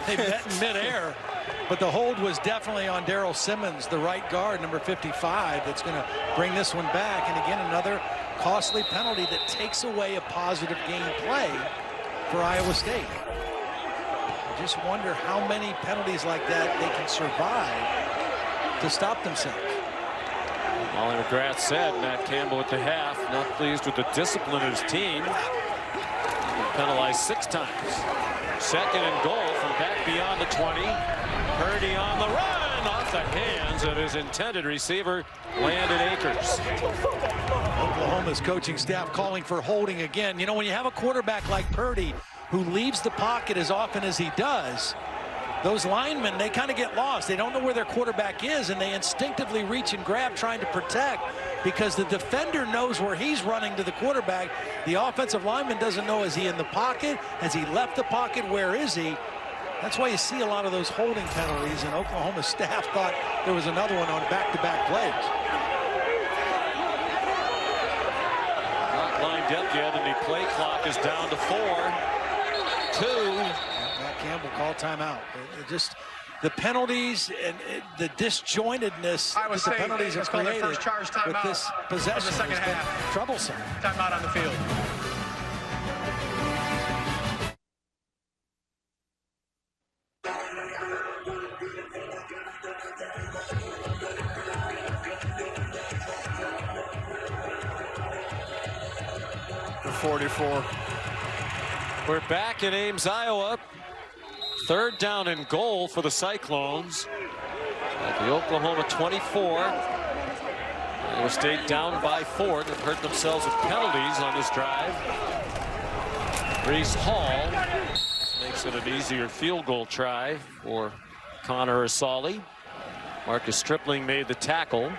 They met in midair, but the hold was definitely on Darrell Simmons, the right guard, number 55, that's going to bring this one back. And again, another costly penalty that takes away a positive game play for Iowa State. I just wonder how many penalties like that they can survive to stop themselves. Molly McGrath said Matt Campbell at the half not pleased with the discipline of his team. penalized 6 times. 2nd and goal from back beyond the 20. Purdy on the run, off the hands of his intended receiver, Landon Akers. Oklahoma's coaching staff calling for holding again. You know, when you have a quarterback like Purdy who leaves the pocket as often as he does, those linemen, they kind of get lost. They don't know where their quarterback is, and they instinctively reach and grab trying to protect because the defender knows where he's running to the quarterback. The offensive lineman doesn't know, is he in the pocket? Has he left the pocket? Where is he? That's why you see a lot of those holding penalties, and Oklahoma staff thought there was another one on back-to-back plays. Not lined up yet, and the play clock is down to 4. 2. Campbell called timeout. Just the penalties and the disjointedness that the penalties have created with this possession has been troublesome. Timeout on the field. For 44. We're back in Ames, Iowa. 3rd down and goal for the Cyclones at the Oklahoma 24. Iowa State down by 4. They've hurt themselves with penalties on this drive. Breece Hall makes it an easier field goal try for Connor Asali. Marcus Stripling made the tackle.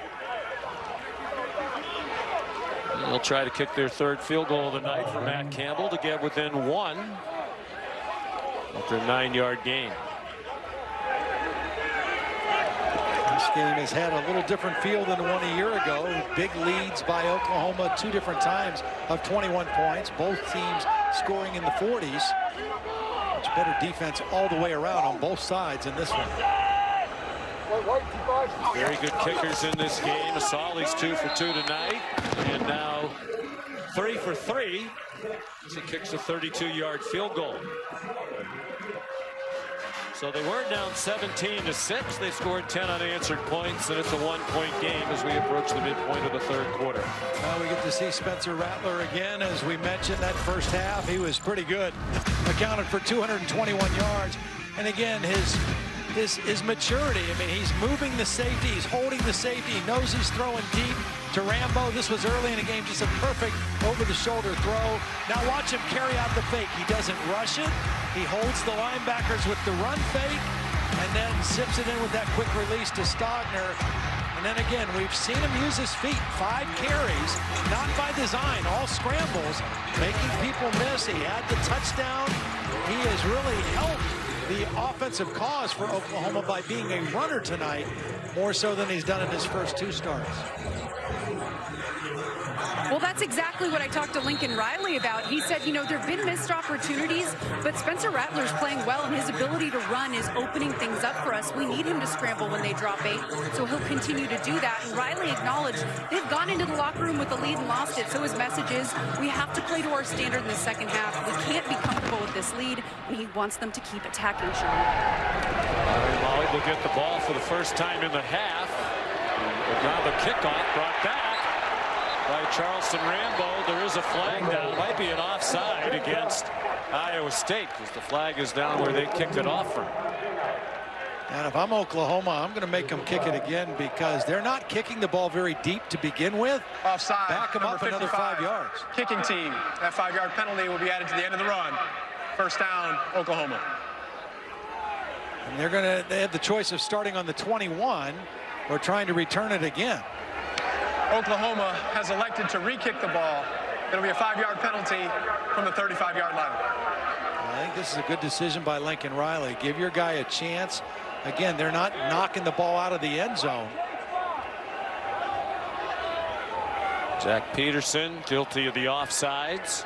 And they'll try to kick their 3rd field goal of the night for Matt Campbell to get within 1. After a 9-yard gain. This game has had a little different feel than the one a year ago. Big leads by Oklahoma 2 different times of 21 points. Both teams scoring in the 40s. Much better defense all the way around on both sides in this one. Very good kickers in this game. Asali's 2 for 2 tonight. And now 3 for 3 as he kicks a 32-yard field goal. So they were down 17-6. They scored 10 unanswered points, and it's a 1-point game as we approach the midpoint of the 3rd quarter. Now we get to see Spencer Rattler again. As we mentioned, that first half, he was pretty good. Accounted for 221 yards. And again, his maturity. I mean, he's moving the safety. He's holding the safety. He knows he's throwing deep to Rambo. This was early in the game, just a perfect over-the-shoulder throw. Now watch him carry out the fake. He doesn't rush it. He holds the linebackers with the run fake and then zips it in with that quick release to Stogner. And then again, we've seen him use his feet. 5 carries, not by design, all scrambles, making people miss. He had the touchdown. He has really helped the offensive cause for Oklahoma by being a runner tonight, more so than he's done in his first 2 starts. Well, that's exactly what I talked to Lincoln Riley about. He said, you know, there have been missed opportunities, but Spencer Rattler's playing well, and his ability to run is opening things up for us. We need him to scramble when they drop 8, so he'll continue to do that. And Riley acknowledged they've gone into the locker room with the lead and lost it. So his message is, we have to play to our standard in the second half. We can't be comfortable with this lead, and he wants them to keep attacking, Sean. Molly will get the ball for the first time in the half. Now the kickoff brought back by Charleston Rambo. There is a flag down. Might be an offside against Iowa State because the flag is down where they kicked it off from. And if I'm Oklahoma, I'm going to make them kick it again because they're not kicking the ball very deep to begin with. Offside. Back them up another 5 yards. Kicking team. That 5-yard penalty will be added to the end of the run. First down, Oklahoma. And they have the choice of starting on the 21 or trying to return it again. Oklahoma has elected to re-kick the ball. It'll be a 5-yard penalty from the 35-yard line. I think this is a good decision by Lincoln Riley. Give your guy a chance. Again, they're not knocking the ball out of the end zone. Jack Peterson guilty of the offsides.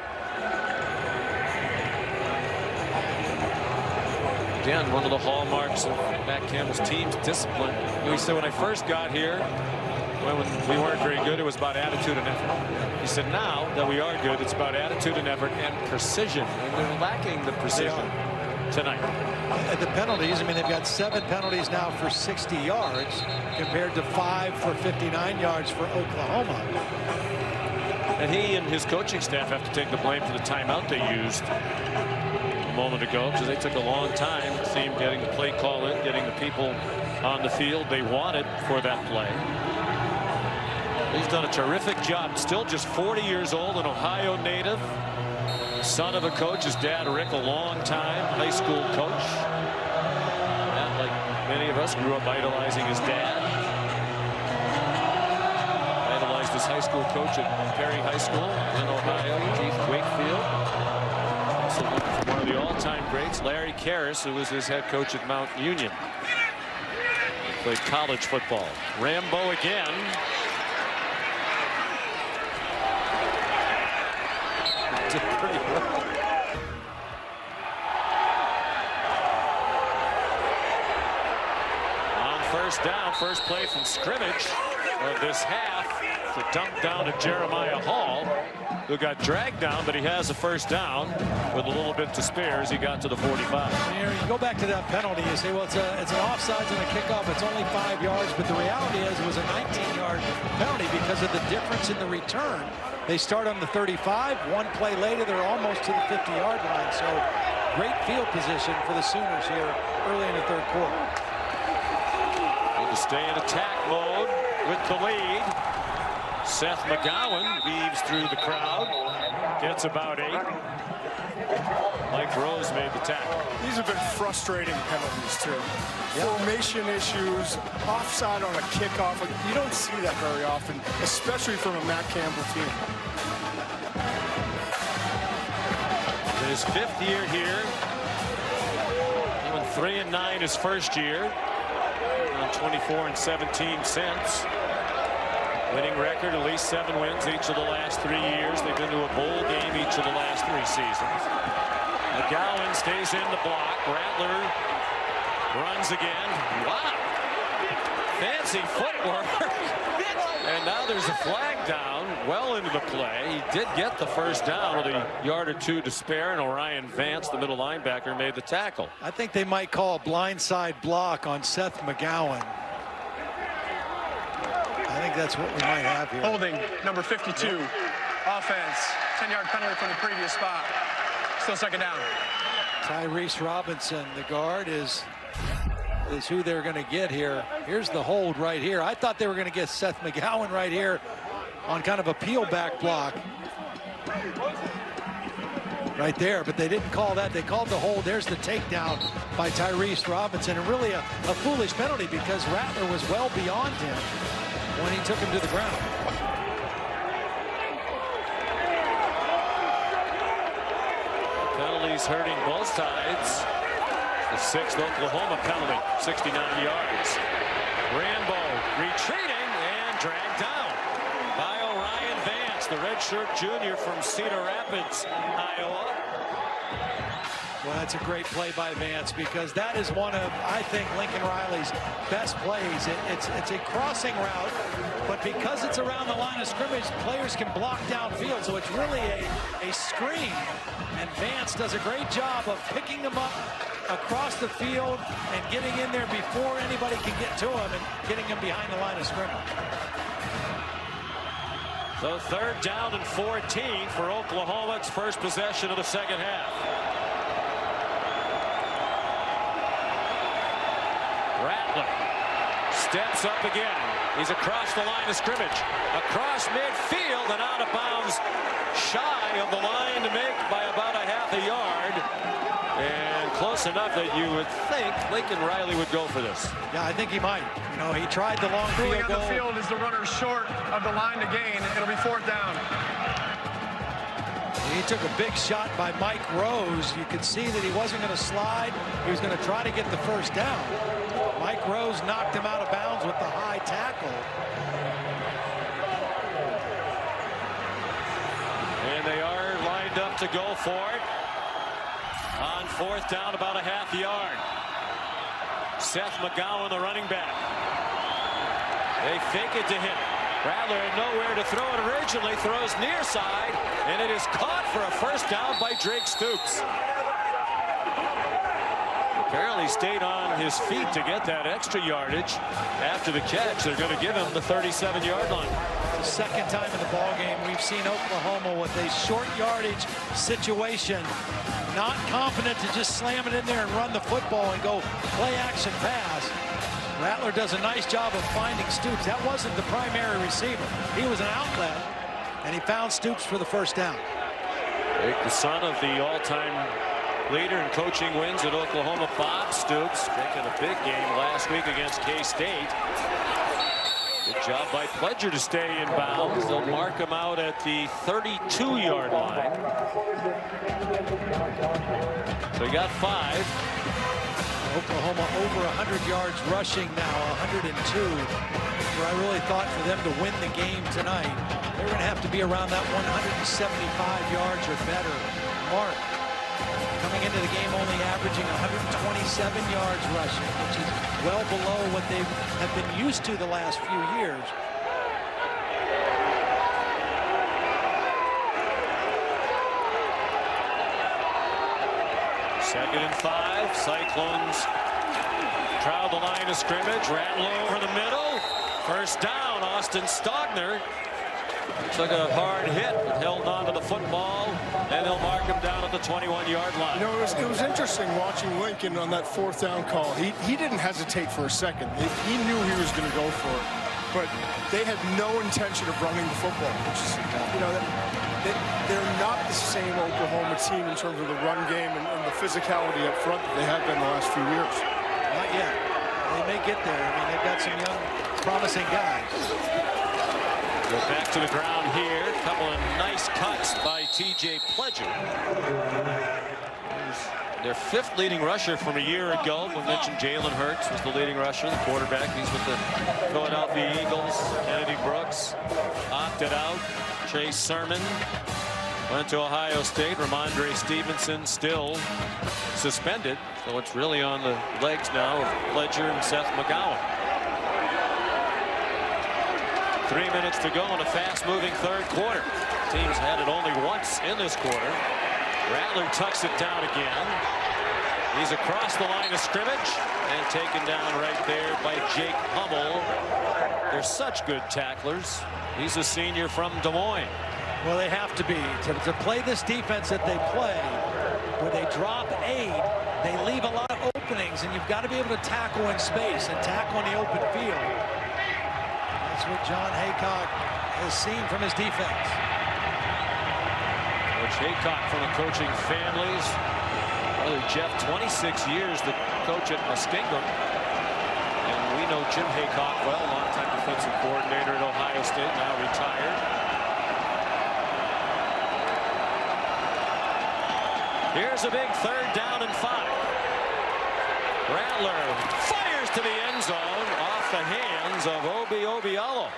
Again, one of the hallmarks of Matt Campbell's team's discipline. He said when I first got here, when we weren't very good, it was about attitude and effort. He said now that we are good, it's about attitude and effort and precision. And they're lacking the precision tonight. And the penalties, I mean, they've got 7 penalties now for 60 yards compared to 5 for 59 yards for Oklahoma. And he and his coaching staff have to take the blame for the timeout they used a moment ago, because they took a long time, it seemed, getting the play call in, getting the people on the field they wanted for that play. He's done a terrific job. Still just 40 years old, an Ohio native, son of a coach. His dad, Rick, a long-time high school coach. And like many of us, grew up idolizing his dad. Idolized his high school coach at Perry High School in Ohio, Keith Wakefield. Also one of the all-time greats, Larry Karras, who was his head coach at Mount Union. Played college football. Rambo again. Did pretty well. On first down, first play from scrimmage of this half. The dump down to Jeremiah Hall, who got dragged down, but he has a first down with a little bit to spare as he got to the 45. Here, you go back to that penalty, you say, well, it's an offsides and a kickoff. It's only 5 yards, but the reality is it was a 19-yard penalty because of the difference in the return. They start on the 35. One play later, they're almost to the 50-yard line. So great field position for the Sooners here early in the third quarter. Need to stay in attack mode with the lead. Seth McGowan weaves through the crowd, gets about 8. Mike Rose made the tackle. These have been frustrating penalties too. Formation issues, offside on a kickoff. Like, you don't see that very often, especially from a Matt Campbell team. In his 5th year here, he went 3-9 his first year, on 24-17 since. Winning record, at least 7 wins each of the last 3 years. They've been to a bowl game each of the last 3 seasons. McGowan stays in the block. Rattler runs again. Wow. Fancy footwork. And now there's a flag down well into the play. He did get the first down with a yard or 2 to spare, and Orion Vance, the middle linebacker, made the tackle. I think they might call a blindside block on Seth McGowan. I think that's what we might have here. Holding, number 52. Yep. Offense, 10-yard penalty from the previous spot. Still second down. Tyrese Robinson, the guard, is who they're going to get here. Here's the hold right here. I thought they were going to get Seth McGowan right here on kind of a peel back block. Right there, but they didn't call that. They called the hold. There's the takedown by Tyrese Robinson, and really a foolish penalty because Rattler was well beyond him when he took him to the ground. Penalties hurting both sides. The 6th Oklahoma penalty, 69 yards. Rambo retreating and dragged down by Orion Vance, the redshirt junior from Cedar Rapids, Iowa. Well, that's a great play by Vance because that is one of, I think, Lincoln Riley's best plays. It's a crossing route, but because it's around the line of scrimmage, players can block downfield, so it's really a screen. And Vance does a great job of picking them up across the field and getting in there before anybody can get to him and getting him behind the line of scrimmage. So 3rd down and 14 for Oklahoma. It's first possession of the second half. Rattler steps up again. He's across the line of scrimmage, across midfield and out of bounds, shy of the line to make by about a half a yard, and close enough that you would think Lincoln Riley would go for this. Yeah, I think he might. You know, he tried the long field goal. On the field is the runner short of the line to gain. It'll be 4th down. He took a big shot by Mike Rose. You could see that he wasn't going to slide. He was going to try to get the first down. Mike Rose knocked him out of bounds with the high tackle. And they are lined up to go for it. On 4th down, about a half yard. Seth McGowan, the running back. They fake it to him. Rattler had nowhere to throw it originally, throws near side, and it is caught for a first down by Drake Stoops. Apparently stayed on his feet to get that extra yardage after the catch. They're going to give him the 37-yard line. The second time in the ball game we've seen Oklahoma with a short yardage situation, not confident to just slam it in there and run the football and go play action pass. Rattler does a nice job of finding Stoops. That wasn't the primary receiver. He was an outlet, and he found Stoops for the first down. The son of the all-time leader in coaching wins at Oklahoma, Bob Stoops, making a big game last week against K-State. Good job by Pledger to stay in bounds. They'll mark him out at the 32-yard line. So he got 5. Oklahoma over 100 yards rushing now, 102. Where I really thought for them to win the game tonight, they're going to have to be around that 175 yards or better mark. Coming into the game only averaging 127 yards rushing, which is well below what they have been used to the last few years. Second and 5. Cyclones crowd the line of scrimmage. Rattler over the middle. First down. Austin Stogner took a hard hit, but held on to the football, and they'll mark him down at the 21-yard line. You know, it was interesting watching Lincoln on that 4th down call. He didn't hesitate for a second. He knew he was going to go for it, but they had no intention of running the football. Which is, you know, they're not the same Oklahoma team in terms of the run game and the physicality up front that they have been the last few years. Not yet. They may get there. I mean, they've got some young, promising guys. Go back to the ground here. A couple of nice cuts by T.J. Pledger. Their 5th leading rusher from a year ago. We mentioned Jalen Hurts was the leading rusher, the quarterback. He's with the Philadelphia Eagles. Kennedy Brooks opted out. Chase Sermon went to Ohio State. Ramondre Stevenson still suspended. So it's really on the legs now of Pledger and Seth McGowan. 3 minutes to go in a fast-moving 3rd quarter. Teams had it only once in this quarter. Rattler tucks it down again. He's across the line of scrimmage and taken down right there by Jake Hummel. They're such good tacklers. He's a senior from Des Moines. Well, they have to be. To play this defense that they play, where they drop 8, they leave a lot of openings, and you've got to be able to tackle in space and tackle in the open field. That's what John Haycock has seen from his defense. Coach Haycock from the coaching families. Brother Jeff, 26 years the coach at Muskingum. And we know Jim Haycock well, longtime defensive coordinator at Ohio State, now retired. Here's a big 3rd down and 5. Rattler fires to the end zone off the hands of Obi Obialo.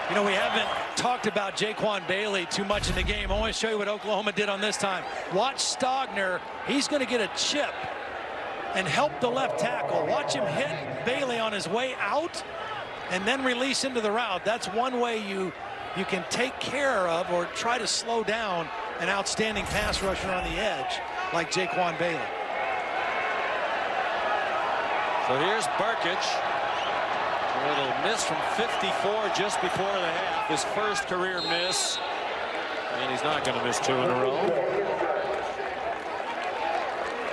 You know, we haven't talked about Jaquan Bailey too much in the game. I want to show you what Oklahoma did on this time. Watch Stogner. He's going to get a chip and help the left tackle. Watch him hit Bailey on his way out and then release into the route. That's one way you can take care of or try to slow down an outstanding pass rusher on the edge like Jaquan Bailey. So here's Burkich. A little miss from 54 just before the half. His first career miss. And he's not going to miss 2 in a row.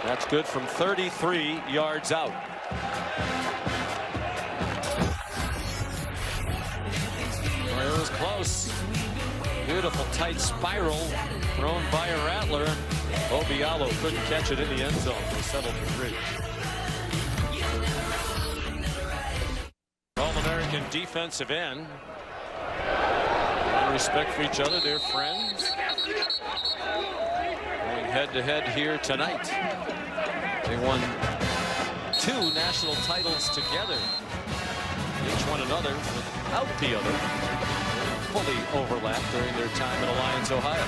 That's good from 33 yards out. Well, it was close. Beautiful tight spiral thrown by a Rattler. Obialo couldn't catch it in the end zone. They settled for 3. All-American defensive end. Respect for each other. They're friends. Going head-to-head here tonight. They won 2 national titles together. Each one another without the other. Fully overlapped during their time in Alliance, Ohio.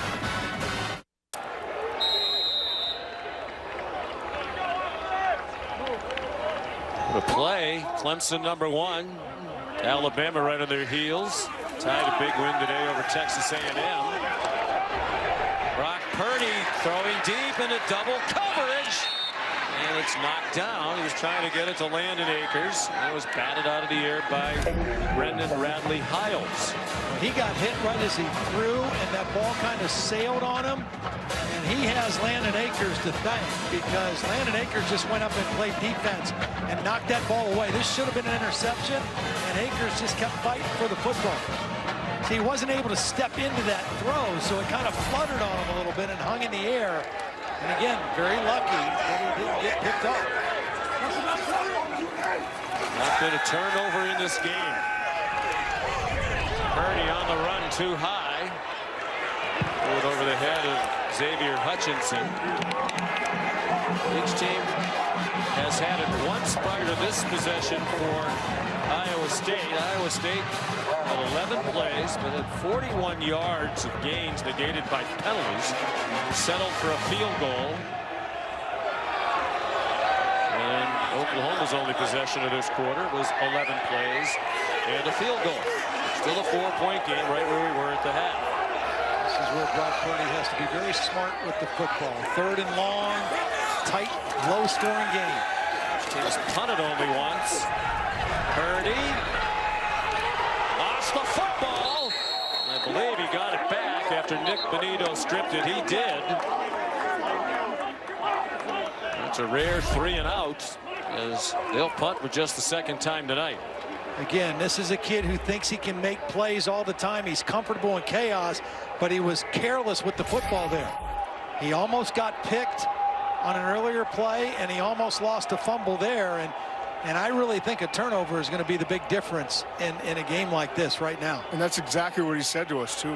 The play, Clemson #1. Alabama right on their heels. Tied a big win today over Texas A&M. Brock Purdy throwing deep into double coverage. And And it's knocked down. He was trying to get it to Landon Akers. It was batted out of the air by Brendan Radley Hiles. He got hit right as he threw, and that ball kind of sailed on him. And he has Landon Akers to thank, because Landon Akers just went up and played defense and knocked that ball away. This should have been an interception, and Akers just kept fighting for the football. See, he wasn't able to step into that throw, so it kind of fluttered on him a little bit and hung in the air. And again, very lucky that he didn't get picked off. Not been a turnover in this game. Purdy on the run too high. Threw it over the head of Xavier Hutchinson. Each team has had it once prior to this possession for Iowa State. Iowa State had 11 plays, but had 41 yards of gains negated by penalties. Settled for a field goal. And Oklahoma's only possession of this quarter was 11 plays and a field goal. Still a 4-point game right where we were at the half. This is where Brock Purdy has to be very smart with the football. 3rd and long, tight, low-scoring game. Team's punted only once. Purdy lost the football. I believe he got it back after Nick Benito stripped it. He did. It's a rare 3 and out, as they'll punt for just the 2nd time tonight. Again, this is a kid who thinks he can make plays all the time. He's comfortable in chaos, but he was careless with the football there. He almost got picked on an earlier play, and he almost lost a fumble there. And I really think a turnover is going to be the big difference in a game like this right now. And that's exactly what he said to us, too.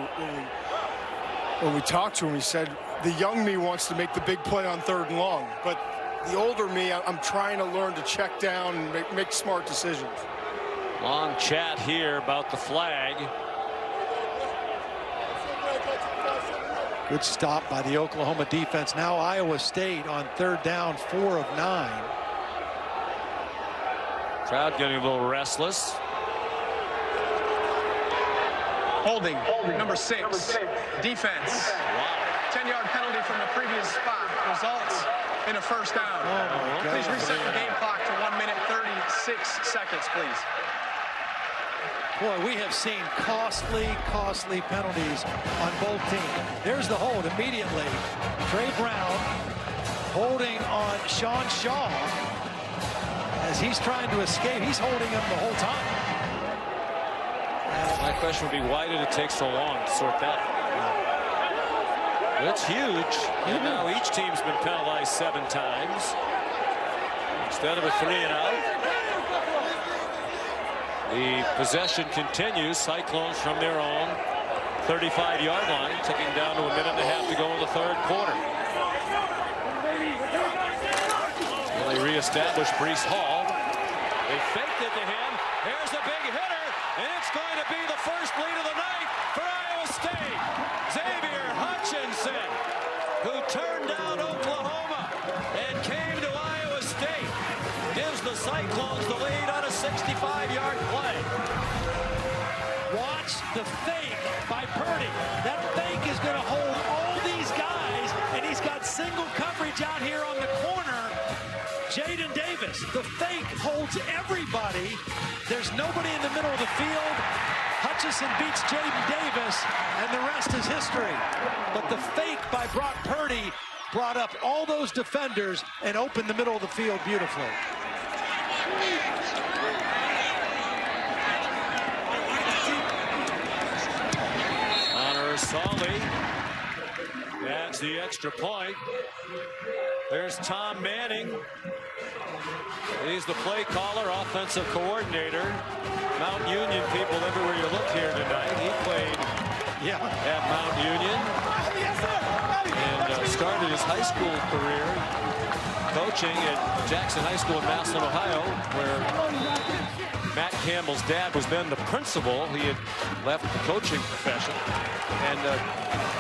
When we talked to him, he said, the young me wants to make the big play on 3rd and long, but the older me, I'm trying to learn to check down and make smart decisions. Long chat here about the flag. Good stop by the Oklahoma defense. Now Iowa State on 3rd down, 4 of 9. Crowd getting a little restless. Holding, number 6, defense. Wow. 10-yard penalty from the previous spot results in a 1st down. Oh, my Please God. reset the game clock to 1 minute 36 seconds, please. Boy, we have seen costly penalties on both teams. There's the hold immediately. Trey Brown holding on Sean Shaw as he's trying to escape. He's holding him the whole time. My question would be, why did it take so long to sort that out? It's huge. And now each team's been penalized 7 times instead of a 3 and out. The possession continues. Cyclones from their own 35-yard line, ticking down to a minute and a half to go in the 3rd quarter. Well, they reestablish Breece Hall. They faked it to him. Here's a big hitter, and it's going to be the first lead of the night for Iowa State. Xavier Hutchinson, who turned down Oklahoma and came to Iowa State, gives the Cyclones the lead on a 65-yard play. Watch the fake by Purdy. That fake is going to hold all these guys, and he's got single coverage out here on the corner. Jaden Davis, the fake holds everybody. There's nobody in the middle of the field. Hutchinson beats Jaden Davis, and the rest is history. But the fake by Brock Purdy brought up all those defenders and opened the middle of the field beautifully. Solly adds the extra point. There's Tom Manning. He's the play caller, offensive coordinator. Mount Union people everywhere you look here tonight. He played at Mount Union and started his high school career coaching at Jackson High School in Massillon, Ohio, where Matt Campbell's dad was then the principal. He had left the coaching profession. And I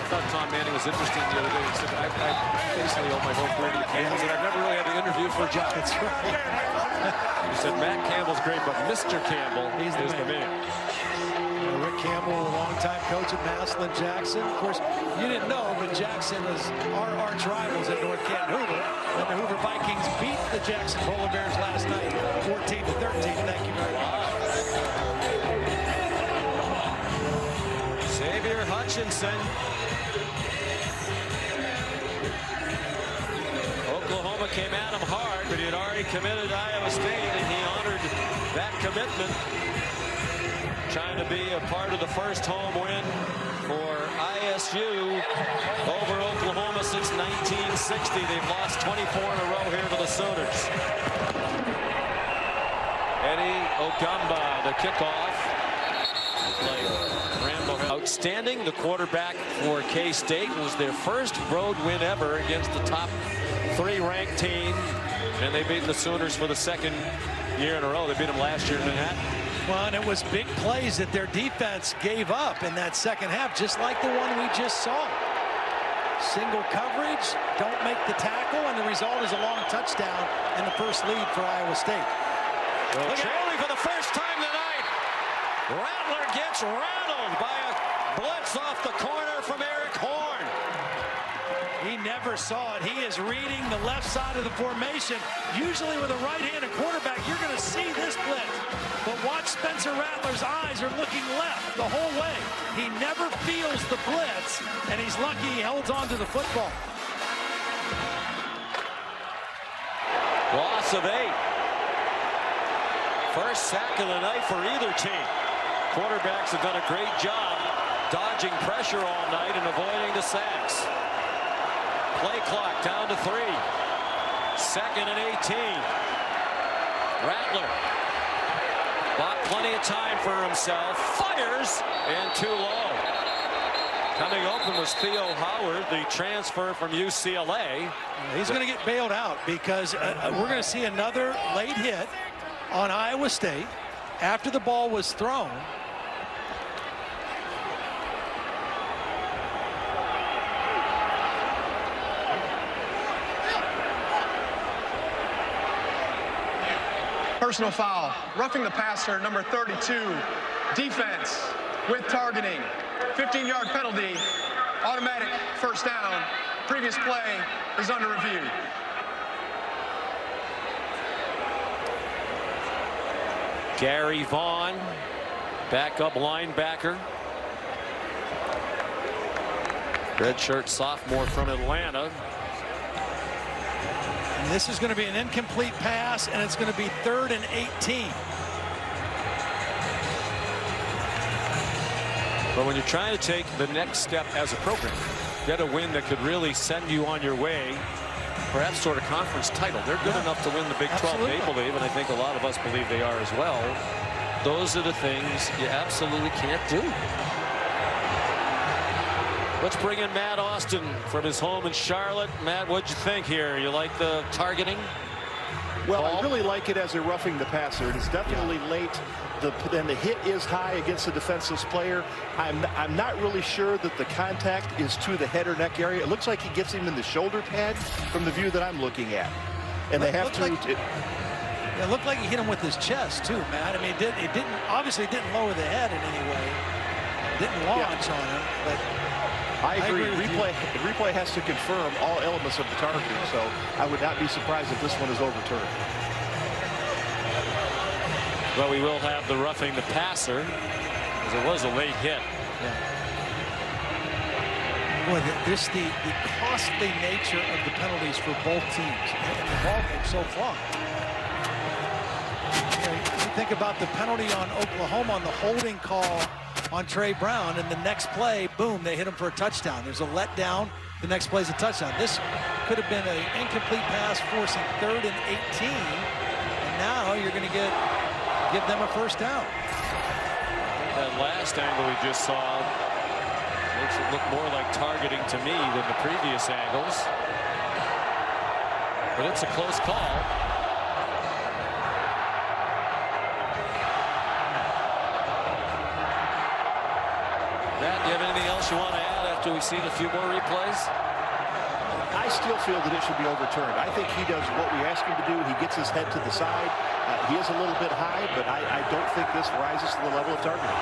thought Tom Manning was interesting the other day. He said, I basically owe my whole career to the Campbells, and I've never really had to interview for a job. That's right. He said, Matt Campbell's great, but Mr. Campbell is the man. Rick Campbell, a longtime coach at Massillon Jackson. Of course, you didn't know, but Jackson was our arch rivals at North Canton Hoover. And the Hoover Vikings beat the Jackson Polar Bears last night, 14-13. Thank you very much. Xavier Hutchinson. Oklahoma came at him hard, but he had already committed Iowa State, and he honored that commitment. Trying to be a part of the first home win for ISU over Oklahoma since 1960. They've lost 24 in a row here to the Sooners. Eddie Ogamba, the kickoff. Outstanding. The quarterback for K-State was their first road win ever against the top 3 ranked team. And they beat the Sooners for the second year in a row. They beat them last year in Manhattan. Well, and it was big plays that their defense gave up in that second half, just like the one we just saw. Single coverage, don't make the tackle, and the result is a long touchdown and the first lead for Iowa State. Look at for the first time tonight. Rattler gets rattled by a blitz off the corner from Eric Horn. He never saw it. He is reading the left side of the formation. Usually with a right-handed quarterback, you're going to see this blitz. But watch Spencer Rattler's eyes are looking left the whole way. He never feels the blitz, and he's lucky he holds on to the football. Loss of 8. First sack of the night for either team. Quarterbacks have done a great job dodging pressure all night and avoiding the sacks. Play clock down to 3. 2nd and 18. Rattler bought plenty of time for himself. Fires and too low. Coming open was Theo Howard, the transfer from UCLA. He's going to get bailed out because we're going to see another late hit on Iowa State after the ball was thrown. Personal foul, roughing the passer, number 32. Defense with targeting. 15-yard penalty, automatic first down. Previous play is under review. Gary Vaughn, backup linebacker. Redshirt sophomore from Atlanta. And this is going to be an incomplete pass, and it's going to be 3rd and 18. But when you're trying to take the next step as a program, get a win that could really send you on your way, perhaps toward a conference title. They're good enough to win the Big 12, they believe, and I think a lot of us believe they are as well. Those are the things you absolutely can't do. Let's bring in Matt Austin from his home in Charlotte. Matt, what'd you think here? You like the targeting? Well, I really like it as a roughing the passer. It is definitely late. Then the hit is high against the defenseless player. I'm not really sure that the contact is to the head or neck area. It looks like he gets him in the shoulder pad from the view that I'm looking at. And they have to. It looked like he hit him with his chest too, Matt. I mean, it obviously didn't lower the head in any way. Didn't launch on him, but. I agree. Replay has to confirm all elements of the targeting, so I would not be surprised if this one is overturned. Well, we will have the roughing the passer, as it was a late hit. Boy, the costly nature of the penalties for both teams and the ball game so far. You think about the penalty on Oklahoma on the holding call on Trey Brown, and the next play, boom, they hit him for a touchdown. There's a letdown. The next play is a touchdown. This could have been an incomplete pass forcing 3rd and 18, and now you're going to give them a first down. That last angle we just saw makes it look more like targeting to me than the previous angles. But it's a close call. Matt, do you have anything else you want to add after we've seen a few more replays? I still feel that it should be overturned. I think he does what we ask him to do. He gets his head to the side. He is a little bit high, but I don't think this rises to the level of targeting.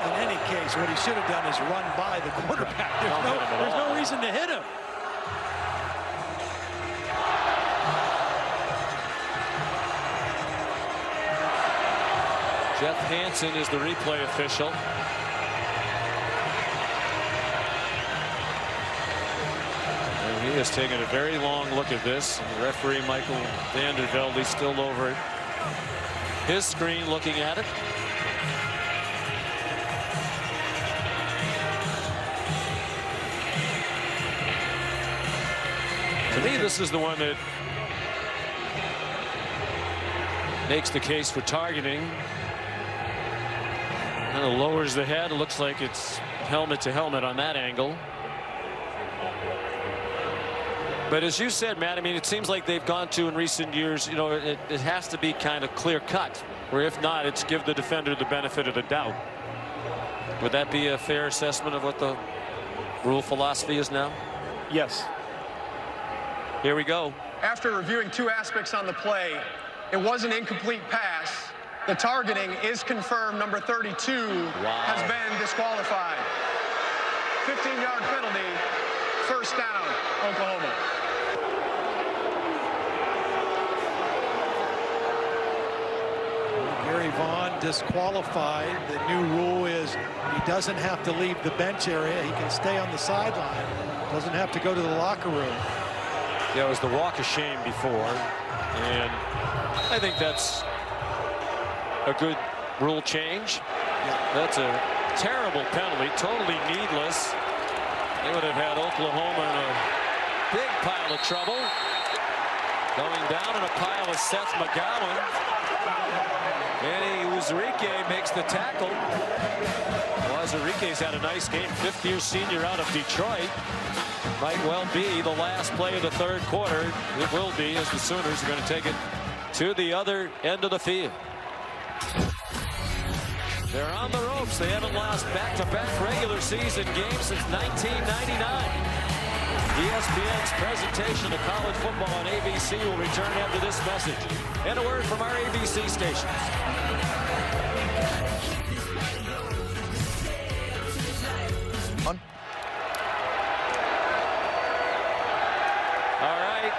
In any case, what he should have done is run by the quarterback. There's no reason to hit him. Jeff Hansen is the replay official. And he has taken a very long look at this. And the referee, Michael Vandervelde, is still over his screen looking at it. To me, this is the one that makes the case for targeting. Kind of lowers the head. It looks like it's helmet to helmet on that angle. But as you said, Matt, I mean, it seems like they've gone to in recent years, you know, it has to be kind of clear cut, or if not, it's give the defender the benefit of the doubt. Would that be a fair assessment of what the rule philosophy is now? Yes. Here we go. After reviewing two aspects on the play, it was an incomplete pass. The targeting is confirmed. Number 32 has been disqualified. 15-yard penalty. First down, Oklahoma. Gary Vaughn disqualified. The new rule is he doesn't have to leave the bench area. He can stay on the sideline. Doesn't have to go to the locker room. Yeah, it was the walk of shame before, and I think that's a good rule change. Yeah. That's a terrible penalty, totally needless. They would have had Oklahoma in a big pile of trouble. Going down in a pile of Seth McGowan. Manny Uzurike makes the tackle. Well, Uzurike's had a nice game. Fifth-year senior out of Detroit. Might well be the last play of the third quarter. It will be, as the Sooners are going to take it to the other end of the field. They're on the ropes. They haven't lost back-to-back regular season games since 1999. ESPN's presentation of college football on ABC will return after this message. And a word from our ABC stations. All right.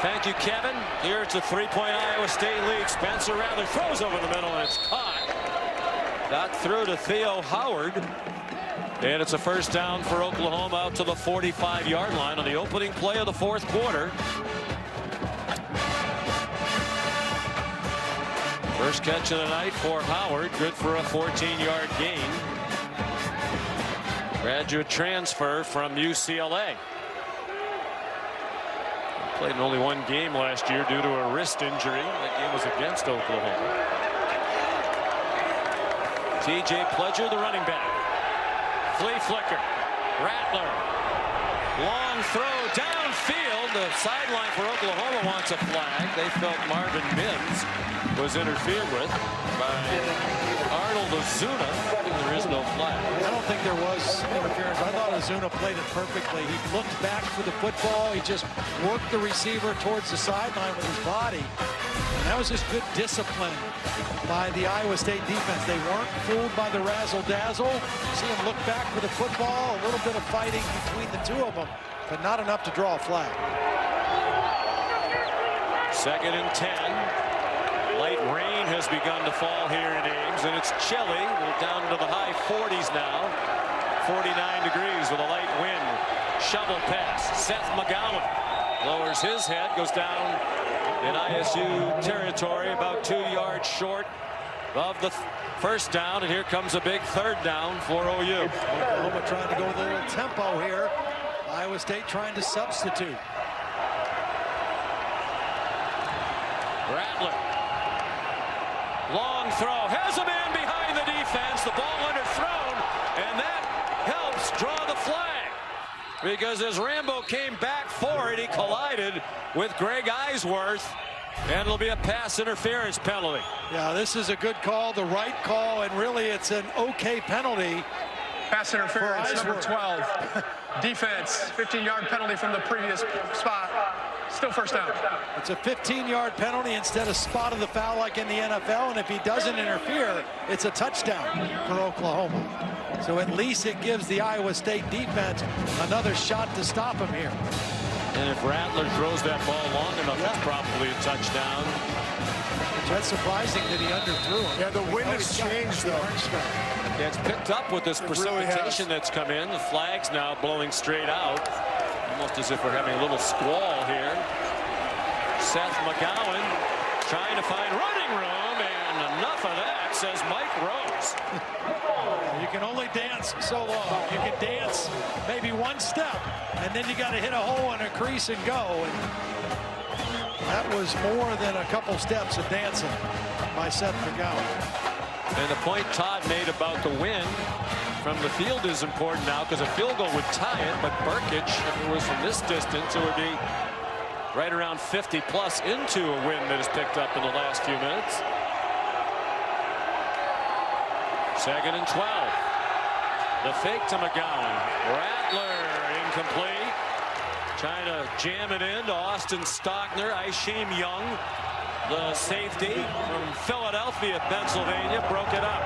Thank you, Kevin. Here it's a three-point Iowa State lead. Spencer Rattler throws over the middle, and it's caught. Got through to Theo Howard. And it's a first down for Oklahoma out to the 45-yard line on the opening play of the fourth quarter. First catch of the night for Howard. Good for a 14-yard gain. Graduate transfer from UCLA. Played in only one game last year due to a wrist injury. That game was against Oklahoma. TJ Pledger, the running back. Flea flicker. Rattler. Long throw downfield. The sideline for Oklahoma wants a flag. They felt Marvin Mims was interfered with by Arnold Ozuna. There is no flag. I don't think there was interference. I thought Ozuna played it perfectly. He looked back for the football. He just worked the receiver towards the sideline with his body. And that was just good discipline by the Iowa State defense. They weren't fooled by the razzle-dazzle. See him look back for the football. A little bit of fighting between the two of them, but not enough to draw a flag. 2nd and 10. Light rain has begun to fall here in Ames, and it's chilly. We're down into the high 40s now. 49 degrees with a light wind. Shovel pass. Seth McGowan lowers his head, goes down in ISU territory, about 2 yards short of the first down, and here comes a big third down for OU. Oklahoma trying to go with a little tempo here. Iowa State trying to substitute. Rattler. Long throw. Has a man behind the defense. The ball underthrown, and that helps draw the flag. Because as Rambo came back for it, he collided with Greg Eisworth, and it'll be a pass interference penalty. Yeah, this is a good call, the right call, and really it's an okay penalty. Pass interference, number 12. Defense, 15-yard penalty from the previous spot. Still first down. It's a 15-yard penalty instead of spot of the foul like in the NFL, and if he doesn't interfere, it's a touchdown for Oklahoma. So at least it gives the Iowa State defense another shot to stop him here. And if Rattler throws that ball long enough, that's probably a touchdown. That's surprising that he underthrew him. Yeah, the wind has changed, though. Yeah, it's picked up with this precipitation that's come in. The flag's now blowing straight out. Almost as if we're having a little squall here. Seth McGowan trying to find running room, and enough of that, says Mike Rose. You can only dance so long. You can dance maybe one step, and then you got to hit a hole in a crease and go. And that was more than a couple steps of dancing by Seth McGowan. And the point Todd made about the win from the field is important now, because a field goal would tie it, but Burkich, if it was from this distance, it would be right around 50 plus into a win that is picked up in the last few minutes. 2nd and 12. The fake to McGowan. Rattler incomplete. Trying to jam it into Austin Stockner. Isheem Young, the safety from Philadelphia, Pennsylvania, broke it up.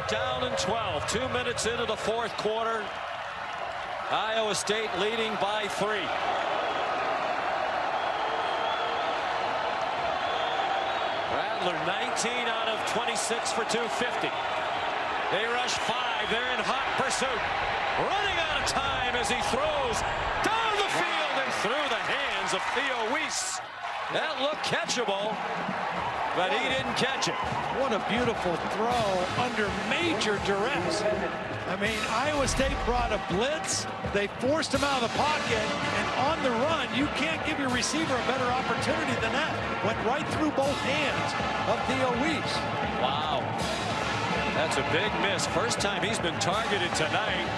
Down and 12. 2 minutes into the fourth quarter. Iowa State leading by 3. Rattler 19 out of 26 for 250. They rush 5. They're in hot pursuit. Running out of time as he throws down the field and through the hands of Theo Weiss. That looked catchable, but he didn't catch it. What a beautiful throw under major duress. I mean, Iowa State brought a blitz. They forced him out of the pocket, and on the run, you can't give your receiver a better opportunity than that. Went right through both hands of Theo Weiss. Wow. That's a big miss. First time he's been targeted tonight.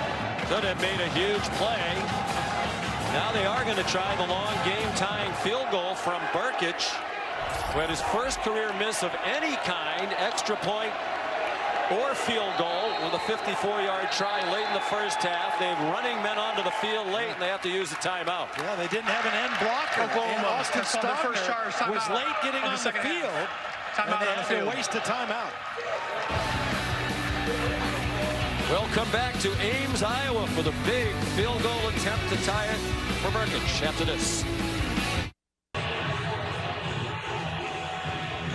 Could have made a huge play. Now they are going to try the long game-tying field goal from Burkich, who had his first career miss of any kind, extra point or field goal, with a 54-yard try late in the first half. They have running men onto the field late, and they have to use the timeout. Yeah, they didn't have an end blocker. And Austin Stockner was late getting on the field, and they had to waste a timeout. We'll come back to Ames, Iowa for the big field goal attempt to tie it for Burkich after this.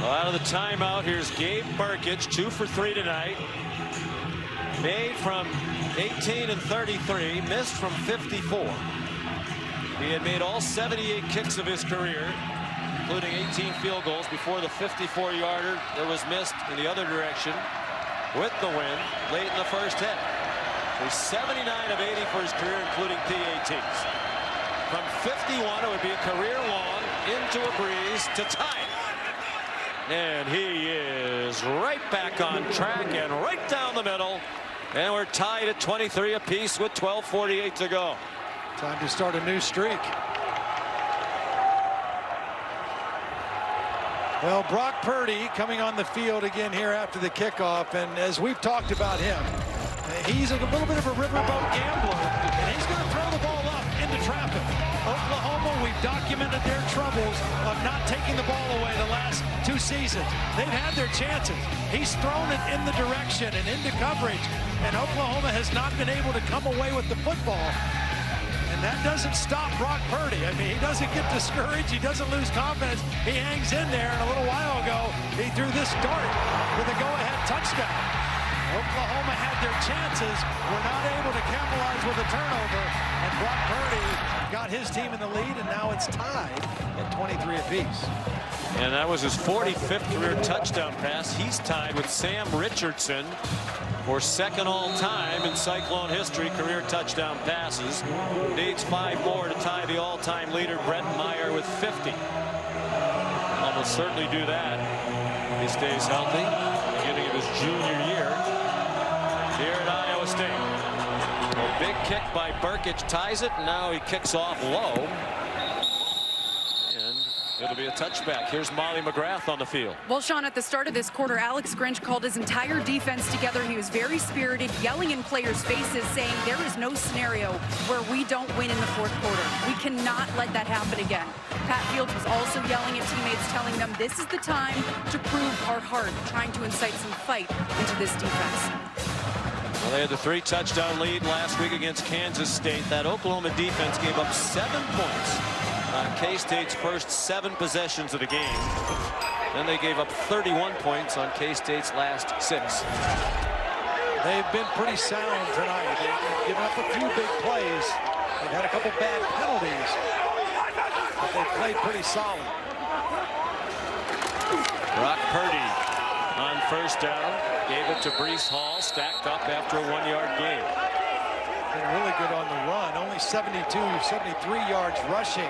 Well, out of the timeout, here's Gabe Burkich, 2 for 3 tonight. Made from 18 and 33, missed from 54. He had made all 78 kicks of his career, including 18 field goals before the 54-yarder that was missed in the other direction with the win late in the first half. So he's 79 of 80 for his career, including PATs. From 51, it would be a career long into a breeze to tie it. And he is right back on track and right down the middle. And we're tied at 23 apiece with 12:48 to go. Time to start a new streak. Well, Brock Purdy coming on the field again here after the kickoff, and as we've talked about him, he's a little bit of a riverboat gambler, and he's going to throw the ball up into traffic. Oklahoma, we've documented their troubles of not taking the ball away the last 2 seasons. They've had their chances. He's thrown it in the direction and into coverage, and Oklahoma has not been able to come away with the football. And that doesn't stop Brock Purdy. I mean, he doesn't get discouraged. He doesn't lose confidence. He hangs in there, and a little while ago, he threw this dart with a go-ahead touchdown. Oklahoma had their chances, were not able to capitalize with a turnover, and Brock Purdy got his team in the lead, and now it's tied at 23 apiece. And that was his 45th career touchdown pass. He's tied with Sam Richardson for second all-time in Cyclone history, career touchdown passes. Needs 5 more to tie the all-time leader, Brett Meyer, with 50. Almost certainly do that. He stays healthy, beginning of his junior year here at Iowa State. A big kick by Burkett ties it, and now he kicks off low. And it'll be a touchback. Here's Molly McGrath on the field. Well, Sean, at the start of this quarter, Alex Grinch called his entire defense together. He was very spirited, yelling in players' faces, saying there is no scenario where we don't win in the fourth quarter. We cannot let that happen again. Pat Fields was also yelling at teammates, telling them this is the time to prove our heart, trying to incite some fight into this defense. Well, they had the 3-touchdown lead last week against Kansas State. That Oklahoma defense gave up 7 points on K-State's first 7 possessions of the game. Then they gave up 31 points on K-State's last 6. They've been pretty sound tonight. They've given up a few big plays. They've had a couple bad penalties, but they played pretty solid. Brock Purdy on first down. Gave it to Breece Hall, stacked up after a 1-yard gain. Been really good on the run. Only 73 yards rushing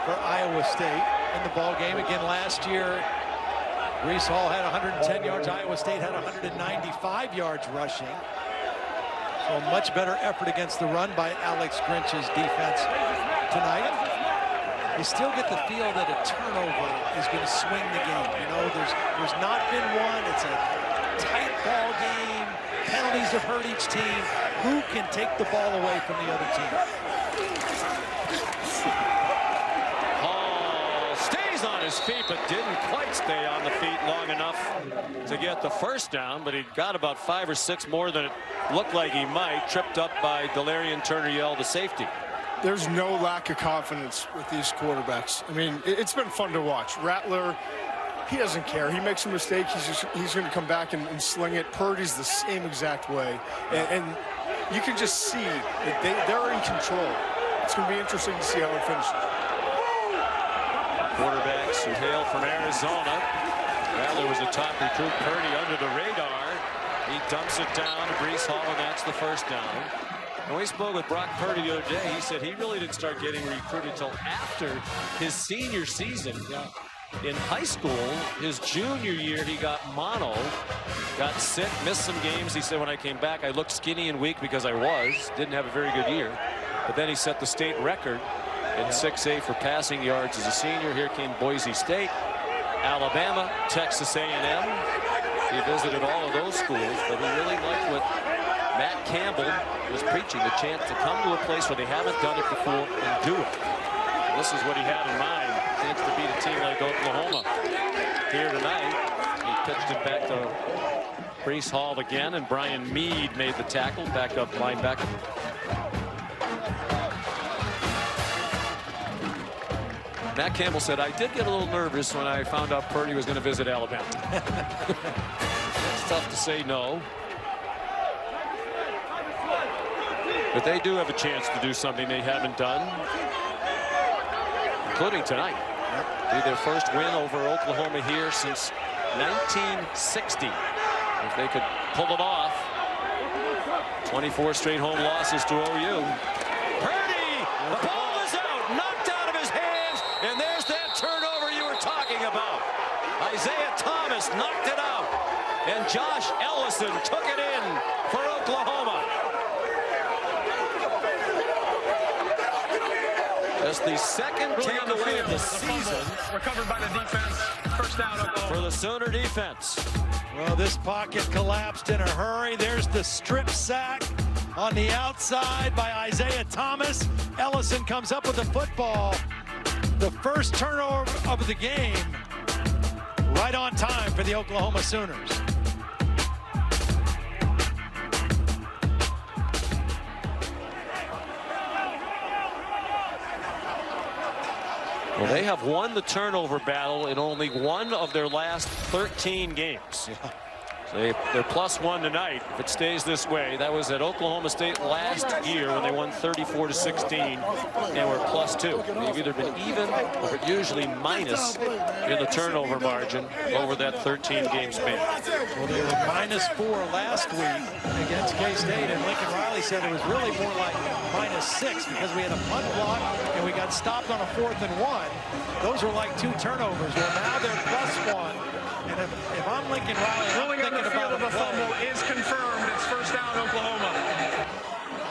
for Iowa State in the ball game. Again, last year, Breece Hall had 110 yards. Iowa State had 195 yards rushing. So a much better effort against the run by Alex Grinch's defense tonight. You still get the feel that a turnover is going to swing the game. You know, there's not been one. It's a tight ball game. Penalties have hurt each team. Who can take the ball away from the other team? Hall stays on his feet, but didn't quite stay on the feet long enough to get the first down, but he got about 5 or 6 more than it looked like he might. Tripped up by Delarian Turner-Yell, the safety. There's no lack of confidence with these quarterbacks. I mean, it's been fun to watch. Rattler, he doesn't care. He makes a mistake, he's going to come back and sling it. Purdy's the same exact way. And you can just see that they're in control. It's going to be interesting to see how it finishes. Quarterbacks who hail from Arizona. Rattler was a top recruit. Purdy under the radar. He dumps it down to Breece Hall, and that's the first down. When we spoke with Brock Purdy the other day, he said he really didn't start getting recruited until after his senior season. In high school, his junior year, he got mono, got sick, missed some games. He said, when I came back, I looked skinny and weak because I didn't have a very good year. But then he set the state record in 6A for passing yards as a senior. Here came Boise State, Alabama, Texas A&M. He visited all of those schools, but he really liked what Matt Campbell was preaching, the chance to come to a place where they haven't done it before and do it. And this is what he had in mind, a chance to beat a team like Oklahoma here tonight. He pitched it back to Breece Hall again, and Brian Meade made the tackle, backup linebacker. Matt Campbell said, I did get a little nervous when I found out Purdy was going to visit Alabama. It's tough to say no. But they do have a chance to do something they haven't done, including tonight. Be their first win over Oklahoma here since 1960. If they could pull it off. 24 straight home losses to OU. Purdy! The ball is out! Knocked out of his hands! And there's that turnover you were talking about. Isaiah Thomas knocked it out. And Josh Ellison took it in for Oklahoma. That's the second takeaway of the season. Recovered by the defense. First down, Oklahoma. For the Sooner defense. Well, this pocket collapsed in a hurry. There's the strip sack on the outside by Isaiah Thomas. Ellison comes up with the football. The first turnover of the game. Right on time for the Oklahoma Sooners. Well, they have won the turnover battle in only one of their last 13 games. So they're +1 tonight. If it stays this way, that was at Oklahoma State last year when they won 34-16 and were +2. They've either been even or usually minus in the turnover margin over that 13-game span. Well, they were -4 last week against K-State, and Lincoln Riley said it was really more like -6 because we had a punt block and we got stopped on a 4th and 1. Those were like 2 turnovers. Well, now they're +1. And if I'm Lincoln Riley, I'm thinking about a play. Is confirmed. It's first down, Oklahoma.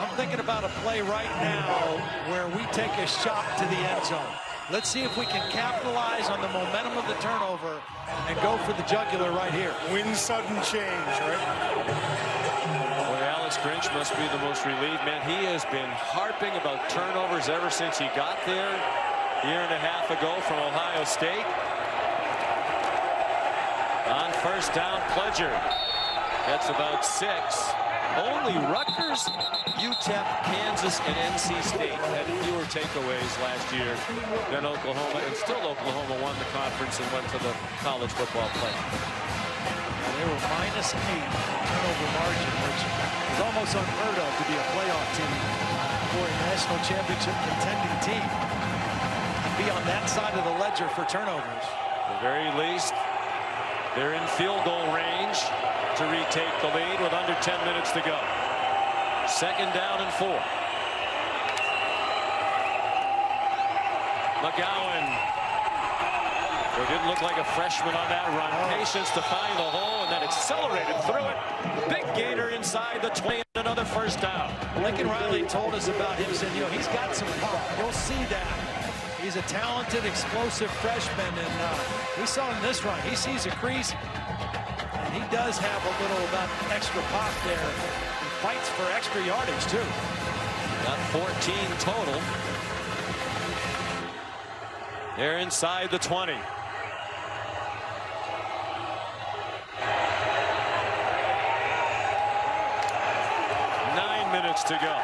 I'm thinking about a play right now where we take a shot to the end zone? Let's see if we can capitalize on the momentum of the turnover and go for the jugular right here. Win sudden change, right? Boy, Alex Grinch must be the most relieved man. He has been harping about turnovers ever since he got there a year and a half ago from Ohio State. On first down, Pledger gets about 6. Only Rutgers, UTEP, Kansas, and NC State had fewer takeaways last year than Oklahoma, and still Oklahoma won the conference and went to the college football playoff. They were -8 turnover margin, which is almost unheard of to be a playoff team for a national championship contending team and be on that side of the ledger for turnovers. At the very least, they're in field goal range to retake the lead with under 10 minutes to go. Second down and 4. McGowan. It didn't look like a freshman on that run. Patience to find the hole and then accelerated through it. Big gainer inside the 20 and another first down. Lincoln Riley told us about him, said, you know, he's got some pop. You'll see that. He's a talented, explosive freshman, and we saw in this run. He sees a crease, and he does have a little of that extra pop there. He fights for extra yardage, too. Got 14 total. They're inside the 20. To go.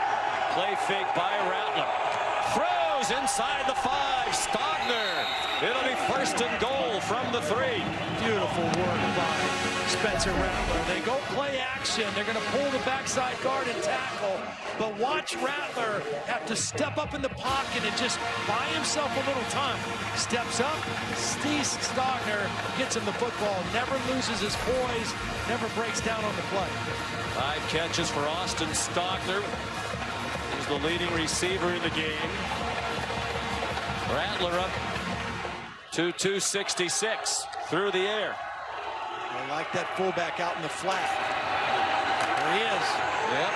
Play fake by Rattler. Throws inside the 5. Stogner. It'll be first and goal from the 3. Beautiful work by Spencer Rattler. They go play action. They're going to pull the backside guard and tackle. But watch Rattler have to step up in the pocket and just buy himself a little time. Steps up. Steve Stogner gets him the football. Never loses his poise. Never breaks down on the play. 5 catches for Austin Stogner. He's the leading receiver in the game. Rattler up to 266 through the air. I like that fullback out in the flat. There he is. Yep.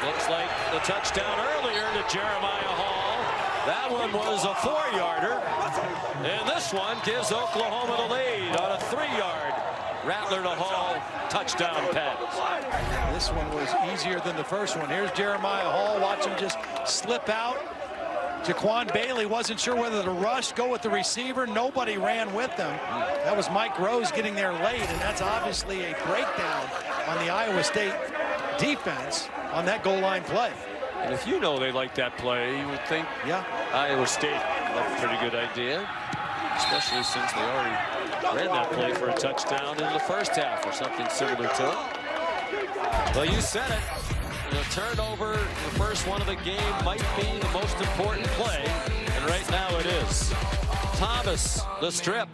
Looks like the touchdown earlier to Jeremiah Hall. That one was a 4-yarder. And this one gives Oklahoma the lead on a 3-yard Rattler to Hall touchdown pass. This one was easier than the first one. Here's Jeremiah Hall. Watch him just slip out. Jaquan Bailey wasn't sure whether to rush, go with the receiver. Nobody ran with them. That was Mike Rose getting there late, and that's obviously a breakdown on the Iowa State defense on that goal line play. And if you know they like that play, you would think, yeah, Iowa State had a pretty good idea, especially since they already ran that play for a touchdown in the first half or something similar to it. Well, you said it. The turnover, the first one of the game, might be the most important play, and right now it is. Thomas, the strip,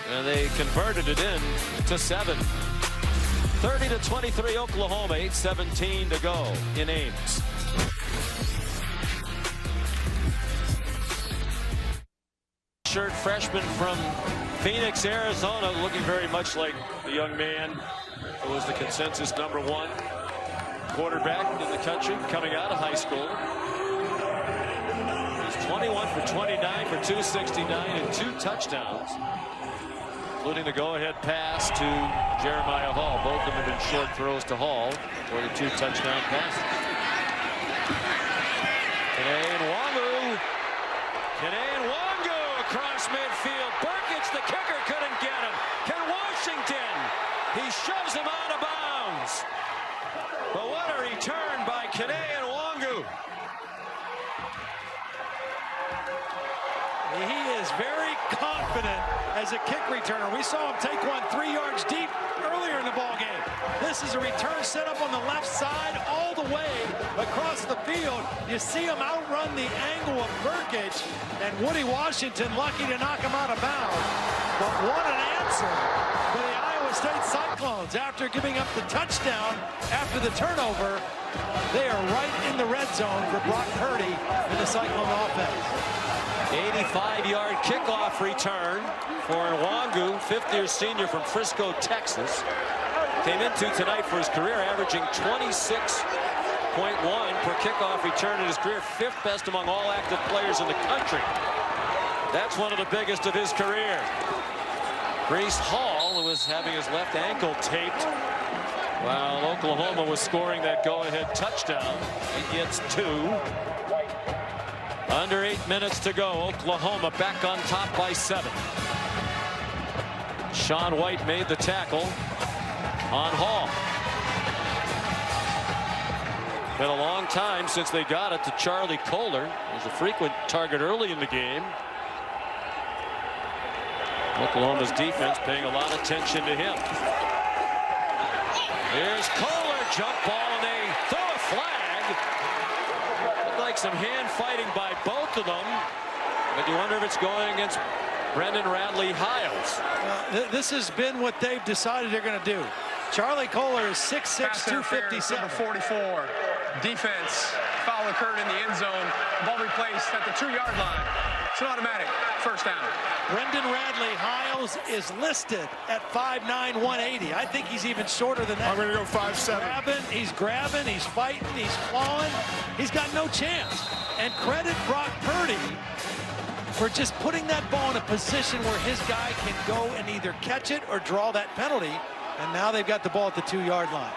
and they converted it in to 7. 30-23 Oklahoma, 8:17 to go in Ames. Shirt freshman from Phoenix, Arizona, looking very much like the young man who was the consensus #1 quarterback in the country coming out of high school. He's 21 for 29 for 269 and 2 touchdowns, including the go-ahead pass to Jeremiah Hall. Both of them have been short throws to Hall for the 2 touchdown passes. Kene Nwangu across midfield. Burkett, the kicker, couldn't get him. Can Washington? He shoves him out of bounds. But what a return by Kene Nwangu. He is very confident as a kick returner. We saw him take one 3 yards deep earlier in the ball game. This is a return set up on the left side all the way across the field. You see him outrun the angle of Burkett, and Woody Washington lucky to knock him out of bounds. But what an answer for the Iowa State Cyclones. After giving up the touchdown after the turnover, they are right in the red zone for Brock Purdy in the Cyclone offense. 85-yard kickoff return for Nwangu, 5th-year senior from Frisco, Texas. Came into tonight for his career, averaging 26.2 per kickoff return in his career, 5th best among all active players in the country. That's one of the biggest of his career. Breece Hall was having his left ankle taped while Oklahoma was scoring that go-ahead touchdown. He gets 2. Under 8 minutes to go. Oklahoma back on top by 7. Sean White made the tackle on Hall. Been a long time since they got it to Charlie Kohler. He was a frequent target early in the game. Oklahoma's defense paying a lot of attention to him. Here's Kohler, jump ball, and they throw a flag. Looked like some hand fighting by both of them. But you wonder if it's going against Brendan Radley-Hiles. This has been what they've decided they're going to do. Charlie Kohler is 6'6", 257. Number 44. Defense. Foul occurred in the end zone. Ball replaced at the 2-yard line. It's an automatic first down. Brendan Radley-Hiles is listed at 5'9", 180. I think he's even shorter than that. I'm going to go 5'7". He's grabbing, he's fighting, he's clawing. He's got no chance. And credit Brock Purdy for just putting that ball in a position where his guy can go and either catch it or draw that penalty. And now they've got the ball at the 2-yard line.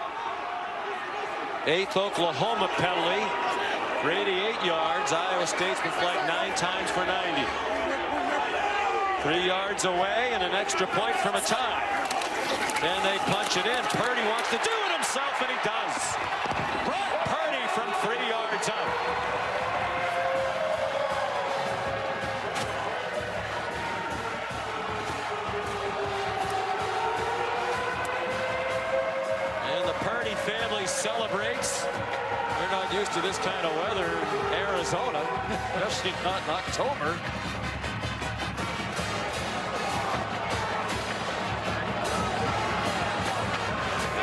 8th Oklahoma penalty. Brady 8 yards. Iowa State's been flagged 9 times for 90. 3 yards away and an extra point from a tie. Then they punch it in. Purdy wants to do it himself, and he does. Brock Purdy from 3 yards out. And the Purdy family celebrates. They're not used to this kind of weather in Arizona, especially not in October.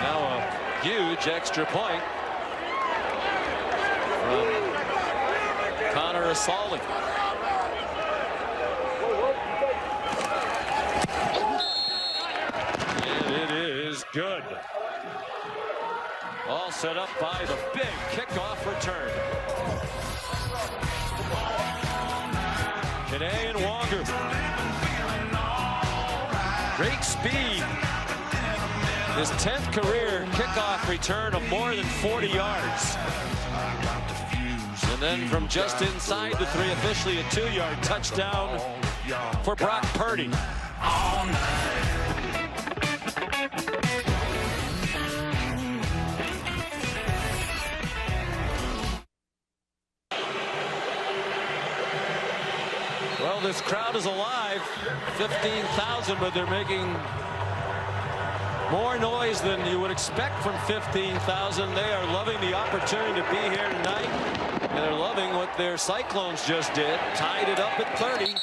Now a huge extra point from Connor Asali. And it is good. All set up by the big kickoff return. Kene and Wonger. Great speed. His 10th career kickoff return of more than 40 yards. And then from just inside the 3, officially a 2-yard touchdown for Brock Purdy. Well, this crowd is alive. 15,000, but they're making more noise than you would expect from 15,000. They are loving the opportunity to be here tonight, and they're loving what their Cyclones just did. Tied it up at 30.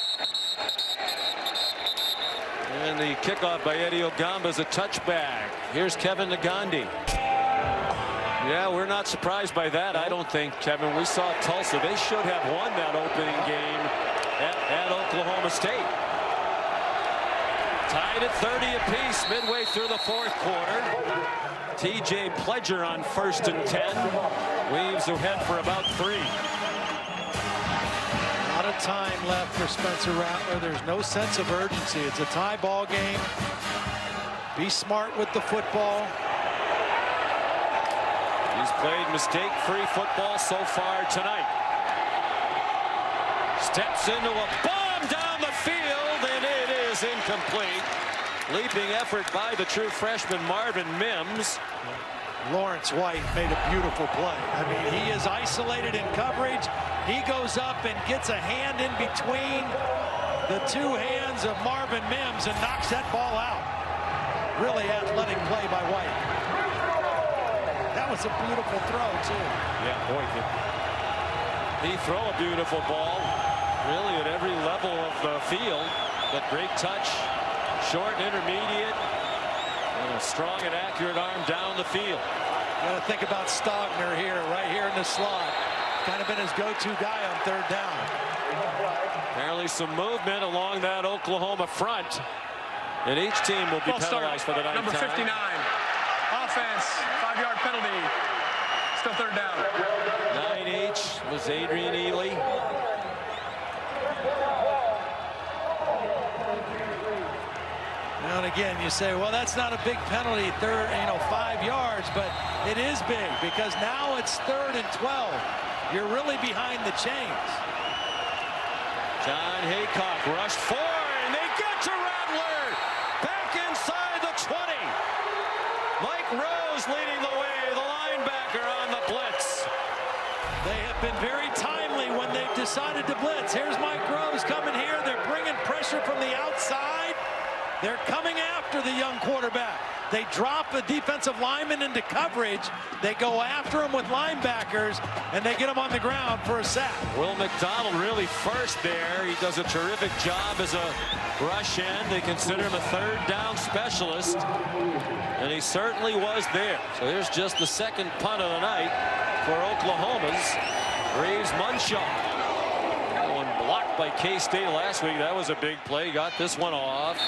And the kickoff by Eddie Ogamba is a touchback. Here's Kevin Nagandi. Yeah, we're not surprised by that, I don't think, Kevin. We saw Tulsa. They should have won that opening game at Oklahoma State. Tied at 30 apiece midway through the 4th quarter. TJ Pledger on 1st and 10. Weaves ahead for about 3. A lot of time left for Spencer Rattler. There's no sense of urgency. It's a tie ball game. Be smart with the football. He's played mistake-free football so far tonight. Steps into a bomb down the field, and it is incomplete. Leaping effort by the true freshman Marvin Mims. Lawrence White made a beautiful play. I mean, he is isolated in coverage. He goes up and gets a hand in between the 2 hands of Marvin Mims and knocks that ball out. Really athletic play by White. That was a beautiful throw, too. Yeah, boy, he throw a beautiful ball, really at every level of the field. But great touch, short and intermediate, and a strong and accurate arm down the field. You got to think about Stogner here, right here in the slot. Kind of been his go-to guy on 3rd down. Apparently some movement along that Oklahoma front. And each team will be penalized for the 9th Number 59. time. Offense, 5-yard penalty. Still third down. 9H was Adrian Ely. And again, you say, well, that's not a big penalty, 5 yards, but it is big because now it's 3rd and 12. You're really behind the chains. John Haycock rushed forward, and they get to Rattler. Back inside the 20. Mike Rose leading the way, the linebacker on the blitz. They have been very timely when they've decided to blitz. Here's Mike Rose coming here. They're bringing pressure from the outside. They're coming after the young quarterback. They drop the defensive lineman into coverage. They go after him with linebackers, and they get him on the ground for a sack. Will McDonald really first there. He does a terrific job as a rush end. They consider him a 3rd down specialist, and he certainly was there. So here's just the second punt of the night for Oklahoma's Reeves Munshaw. That one blocked by K-State last week. That was a big play. Got this one off.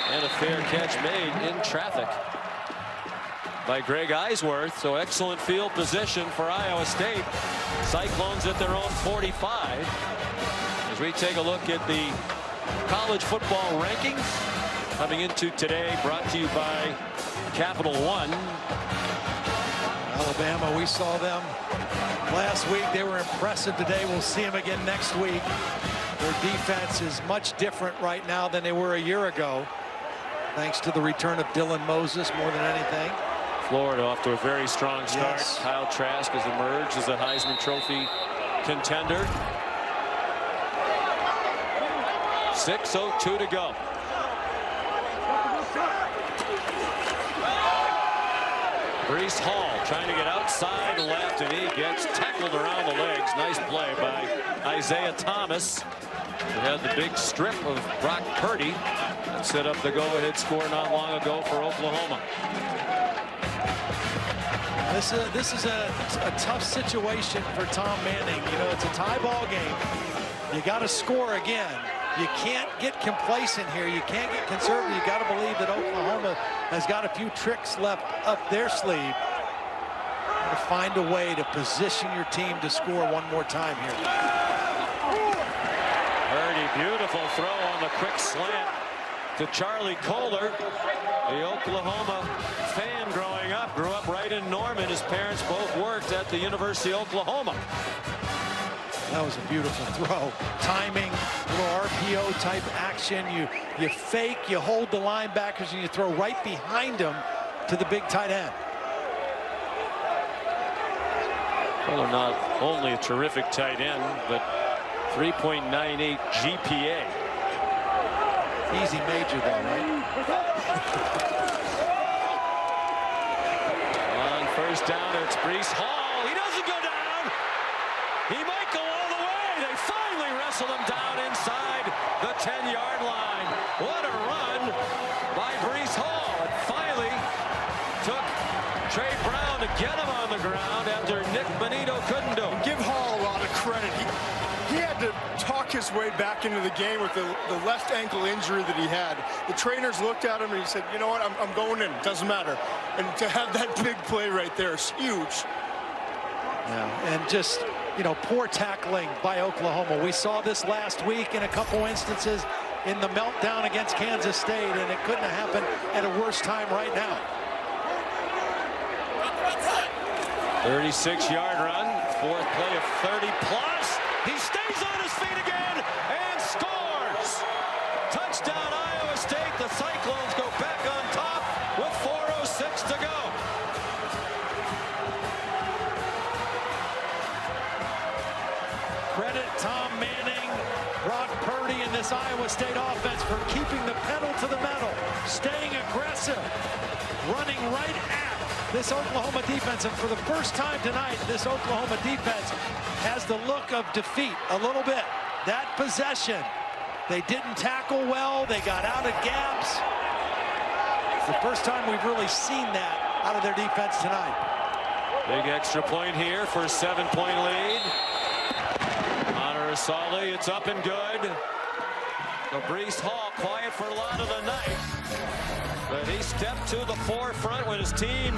And a fair catch made in traffic by Greg Eisworth. So excellent field position for Iowa State. Cyclones at their own 45. As we take a look at the college football rankings coming into today, brought to you by Capital One. Alabama, we saw them last week. They were impressive today. We'll see them again next week. Their defense is much different right now than they were a year ago, thanks to the return of Dylan Moses more than anything. Florida off to a very strong start. Yes. Kyle Trask has emerged as a Heisman Trophy contender. 6:02 to go. Breece Hall trying to get outside left, and he gets tackled around the legs. Nice play by Isaiah Thomas. It had the big strip of Brock Purdy that set up the go-ahead score not long ago for Oklahoma. This is a tough situation for Tom Manning. You know, it's a tie ball game. You got to score again. You can't get complacent here. You can't get conservative. You got to believe that Oklahoma has got a few tricks left up their sleeve to find a way to position your team to score one more time here. Purdy, beautiful throw on the quick slant to Charlie Kohler. The Oklahoma fan growing up, grew up right in Norman. His parents both worked at the University of Oklahoma. That was a beautiful throw. Timing, little RPO type action. You fake, you hold the linebackers, and you throw right behind them to the big tight end. Kohler not only a terrific tight end, but 3.98 GPA. Easy major though, right? On first down, it's Breece Hall. He doesn't go down. He might go all the way. They finally wrestle him down inside the 10-yard line. What a run by Breece Hall. It finally took Trey Brown to get him on the ground after Nick Bonito couldn't do it. Give Hall a lot of credit. He had to talk his way back into the game with the left ankle injury that he had. The trainers looked at him and he said, you know what, I'm going in. Doesn't matter. And to have that big play right there is huge. Yeah, and just, you know, poor tackling by Oklahoma. We saw this last week in a couple instances in the meltdown against Kansas State, and it couldn't have happened at a worse time right now. 36-yard run, fourth play of 30 plus. He stays on his feet again and scores. Touchdown Iowa State. The Cyclones go back on top with 4:06 to go. Credit Tom Manning, Brock Purdy, and this Iowa State offense for keeping the pedal to the metal, staying aggressive, running right at this Oklahoma defense. And for the first time tonight, this Oklahoma defense has the look of defeat a little bit. That possession, they didn't tackle well. They got out of gaps. It's the first time we've really seen that out of their defense tonight. Big extra point here for a 7-point lead. Honor Asali, it's up and good. So Breece Hall quiet for a lot of the night. But he stepped to the forefront when his team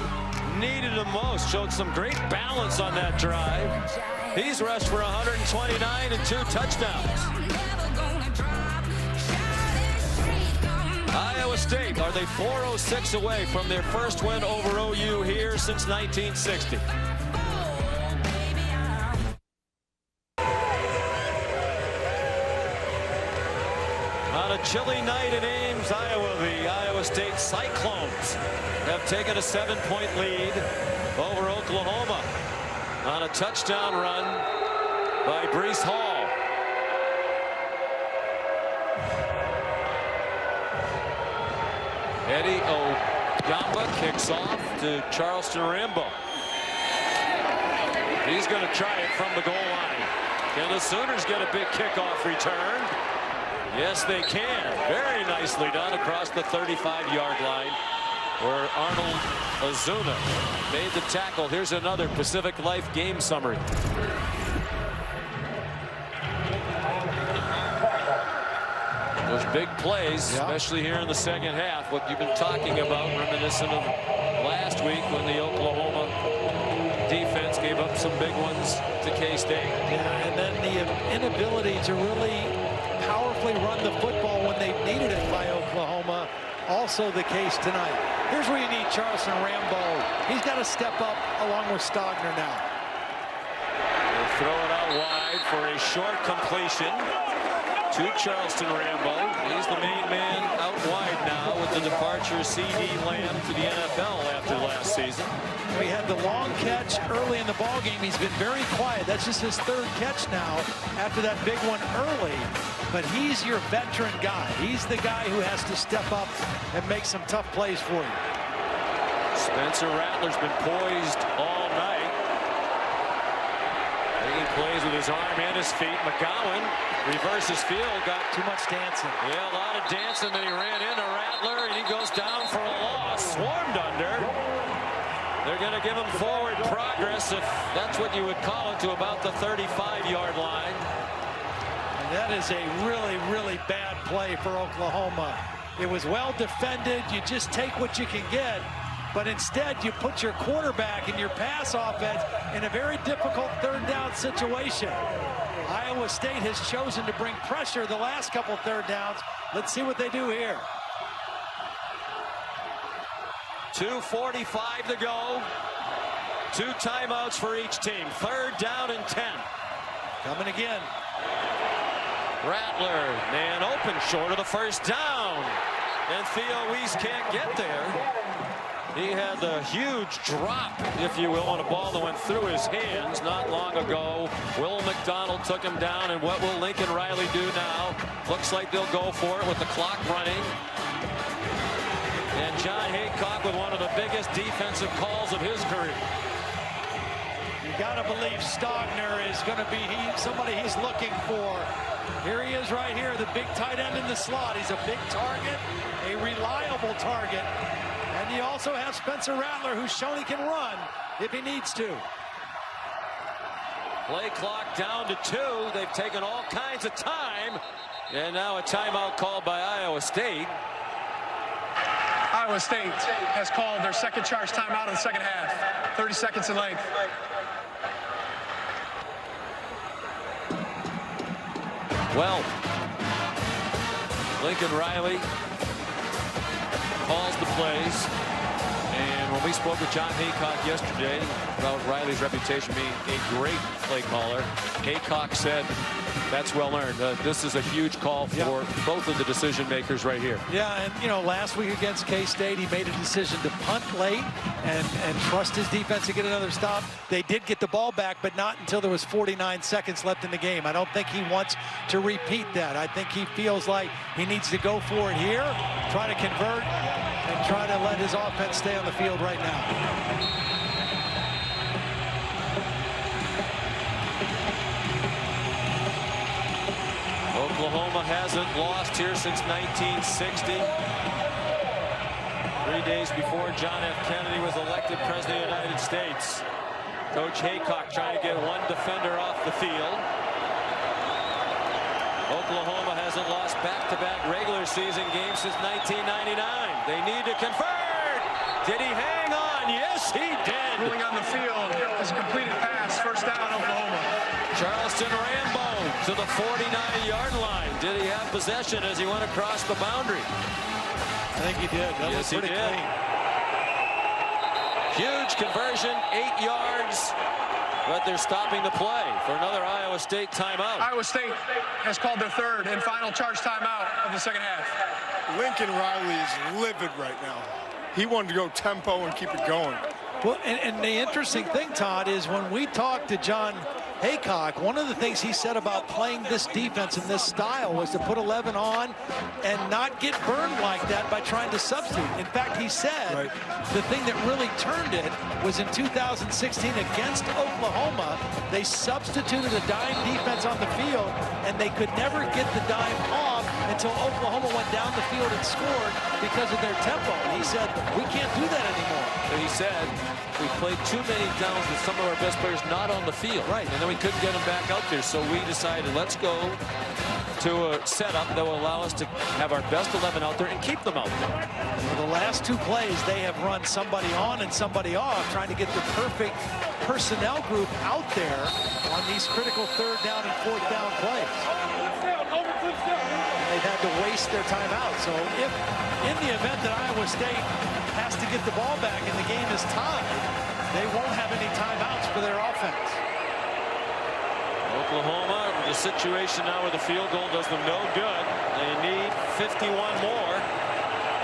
needed him most. Showed some great balance on that drive. He's rushed for 129 and 2 touchdowns. Iowa State, are they 406 away from their first win over OU here since 1960? On a chilly night in Ames, Iowa, the Iowa State Cyclones have taken a 7-point lead over Oklahoma on a touchdown run by Breece Hall. Eddie Oyamba kicks off to Charleston Rambo. He's going to try it from the goal line. Can the Sooners get a big kickoff return? Yes, they can. Very nicely done across the 35-yard line, where Arnold Azuna made the tackle. Here's another Pacific Life game summary. Those big plays, especially here in the second half, what you've been talking about, reminiscent of last week when the Oklahoma defense gave up some big ones to K-State. Yeah, and then the inability to really powerfully run the football when they needed it by Oklahoma, also the case tonight. Here's where you need Charleston Rambo. He's got to step up along with Stogner now. They'll throw it out wide for a short completion to Charleston Rambo. He's the main man out wide now with the departure of C.D. Lamb to the NFL after last season. We had the long catch early in the ball game. He's been very quiet. That's just his third catch now after that big one early. But he's your veteran guy. He's the guy who has to step up and make some tough plays for you. Spencer Rattler's been poised all night. Making plays with his arm and his feet. McGowan reverses field. Got too much dancing. Yeah, a lot of dancing. Then he ran into Rattler and he goes down for a loss. Swarmed under. They're going to give him forward progress, if that's what you would call it, to about the 35-yard line. And that is a really, really bad play for Oklahoma. It was well defended. You just take what you can get. But instead, you put your quarterback and your pass offense in a very difficult third down situation. Iowa State has chosen to bring pressure the last couple third downs. Let's see what they do here. 2:45 to go. 2 timeouts for each team. 3rd down and 10. Coming again. Rattler, man open, short of the first down. And Theo Weiss can't get there. He had the huge drop, if you will, on a ball that went through his hands not long ago. Will McDonald took him down, and what will Lincoln Riley do now? Looks like they'll go for it with the clock running. And John Haycock with one of the biggest defensive calls of his career. You got to believe Stogner is going to be somebody he's looking for. Here he is right here, the big tight end in the slot. He's a big target, a reliable target. And you also have Spencer Rattler, who's shown he can run if he needs to. Play clock down to 2. They've taken all kinds of time. And now a timeout called by Iowa State. Iowa State has called their second charge timeout of the second half. 30 seconds in length. Well, Lincoln Riley calls the plays. And when we spoke with John Haycock yesterday about Riley's reputation being a great play caller, Haycock said that's well earned. This is a huge call for both of the decision makers right here. Yeah, and you know, last week against K-State, he made a decision to punt late and trust his defense to get another stop. They did get the ball back, but not until there was 49 seconds left in the game. I don't think he wants to repeat that. I think he feels like he needs to go for it here, try to convert, and try to let his offense stay on the field right now. Oklahoma hasn't lost here since 1960. 3 days before John F. Kennedy was elected President of the United States. Coach Haycock trying to get one defender off the field. Oklahoma hasn't lost back-to-back regular season games since 1999. They need to convert. Did he hang on? Yes, he did. Ruling on the field is a completed pass. First down, Oklahoma. Charleston Rambo to the 49-yard line. Did he have possession as he went across the boundary? I think he did. That Yes, was pretty he did. clean. Huge conversion, 8 yards, but they're stopping the play for another Iowa State timeout. Iowa State has called their third and final charge timeout of the second half. Lincoln Riley is livid right now. He wanted to go tempo and keep it going. Well, and the interesting thing, Todd, is when we talked to John Haycock, one of the things he said about playing this defense in this style was to put 11 on and not get burned like that by trying to substitute. In fact, he said the thing that really turned it was in 2016 against Oklahoma. They substituted a dime defense on the field, and they could never get the dime off until Oklahoma went down the field and scored because of their tempo. And he said, we can't do that anymore. And he said, we played too many downs with some of our best players not on the field. Right. And then we couldn't get them back out there. So we decided, let's go to a setup that will allow us to have our best 11 out there and keep them out there. For the last two plays, they have run somebody on and somebody off, trying to get the perfect personnel group out there on these critical third down and fourth down plays. They've had to waste their timeout. So if in the event that Iowa State has to get the ball back and the game is tied, they won't have any timeouts for their offense. Oklahoma, the situation now where the field goal does them no good. They need 51 more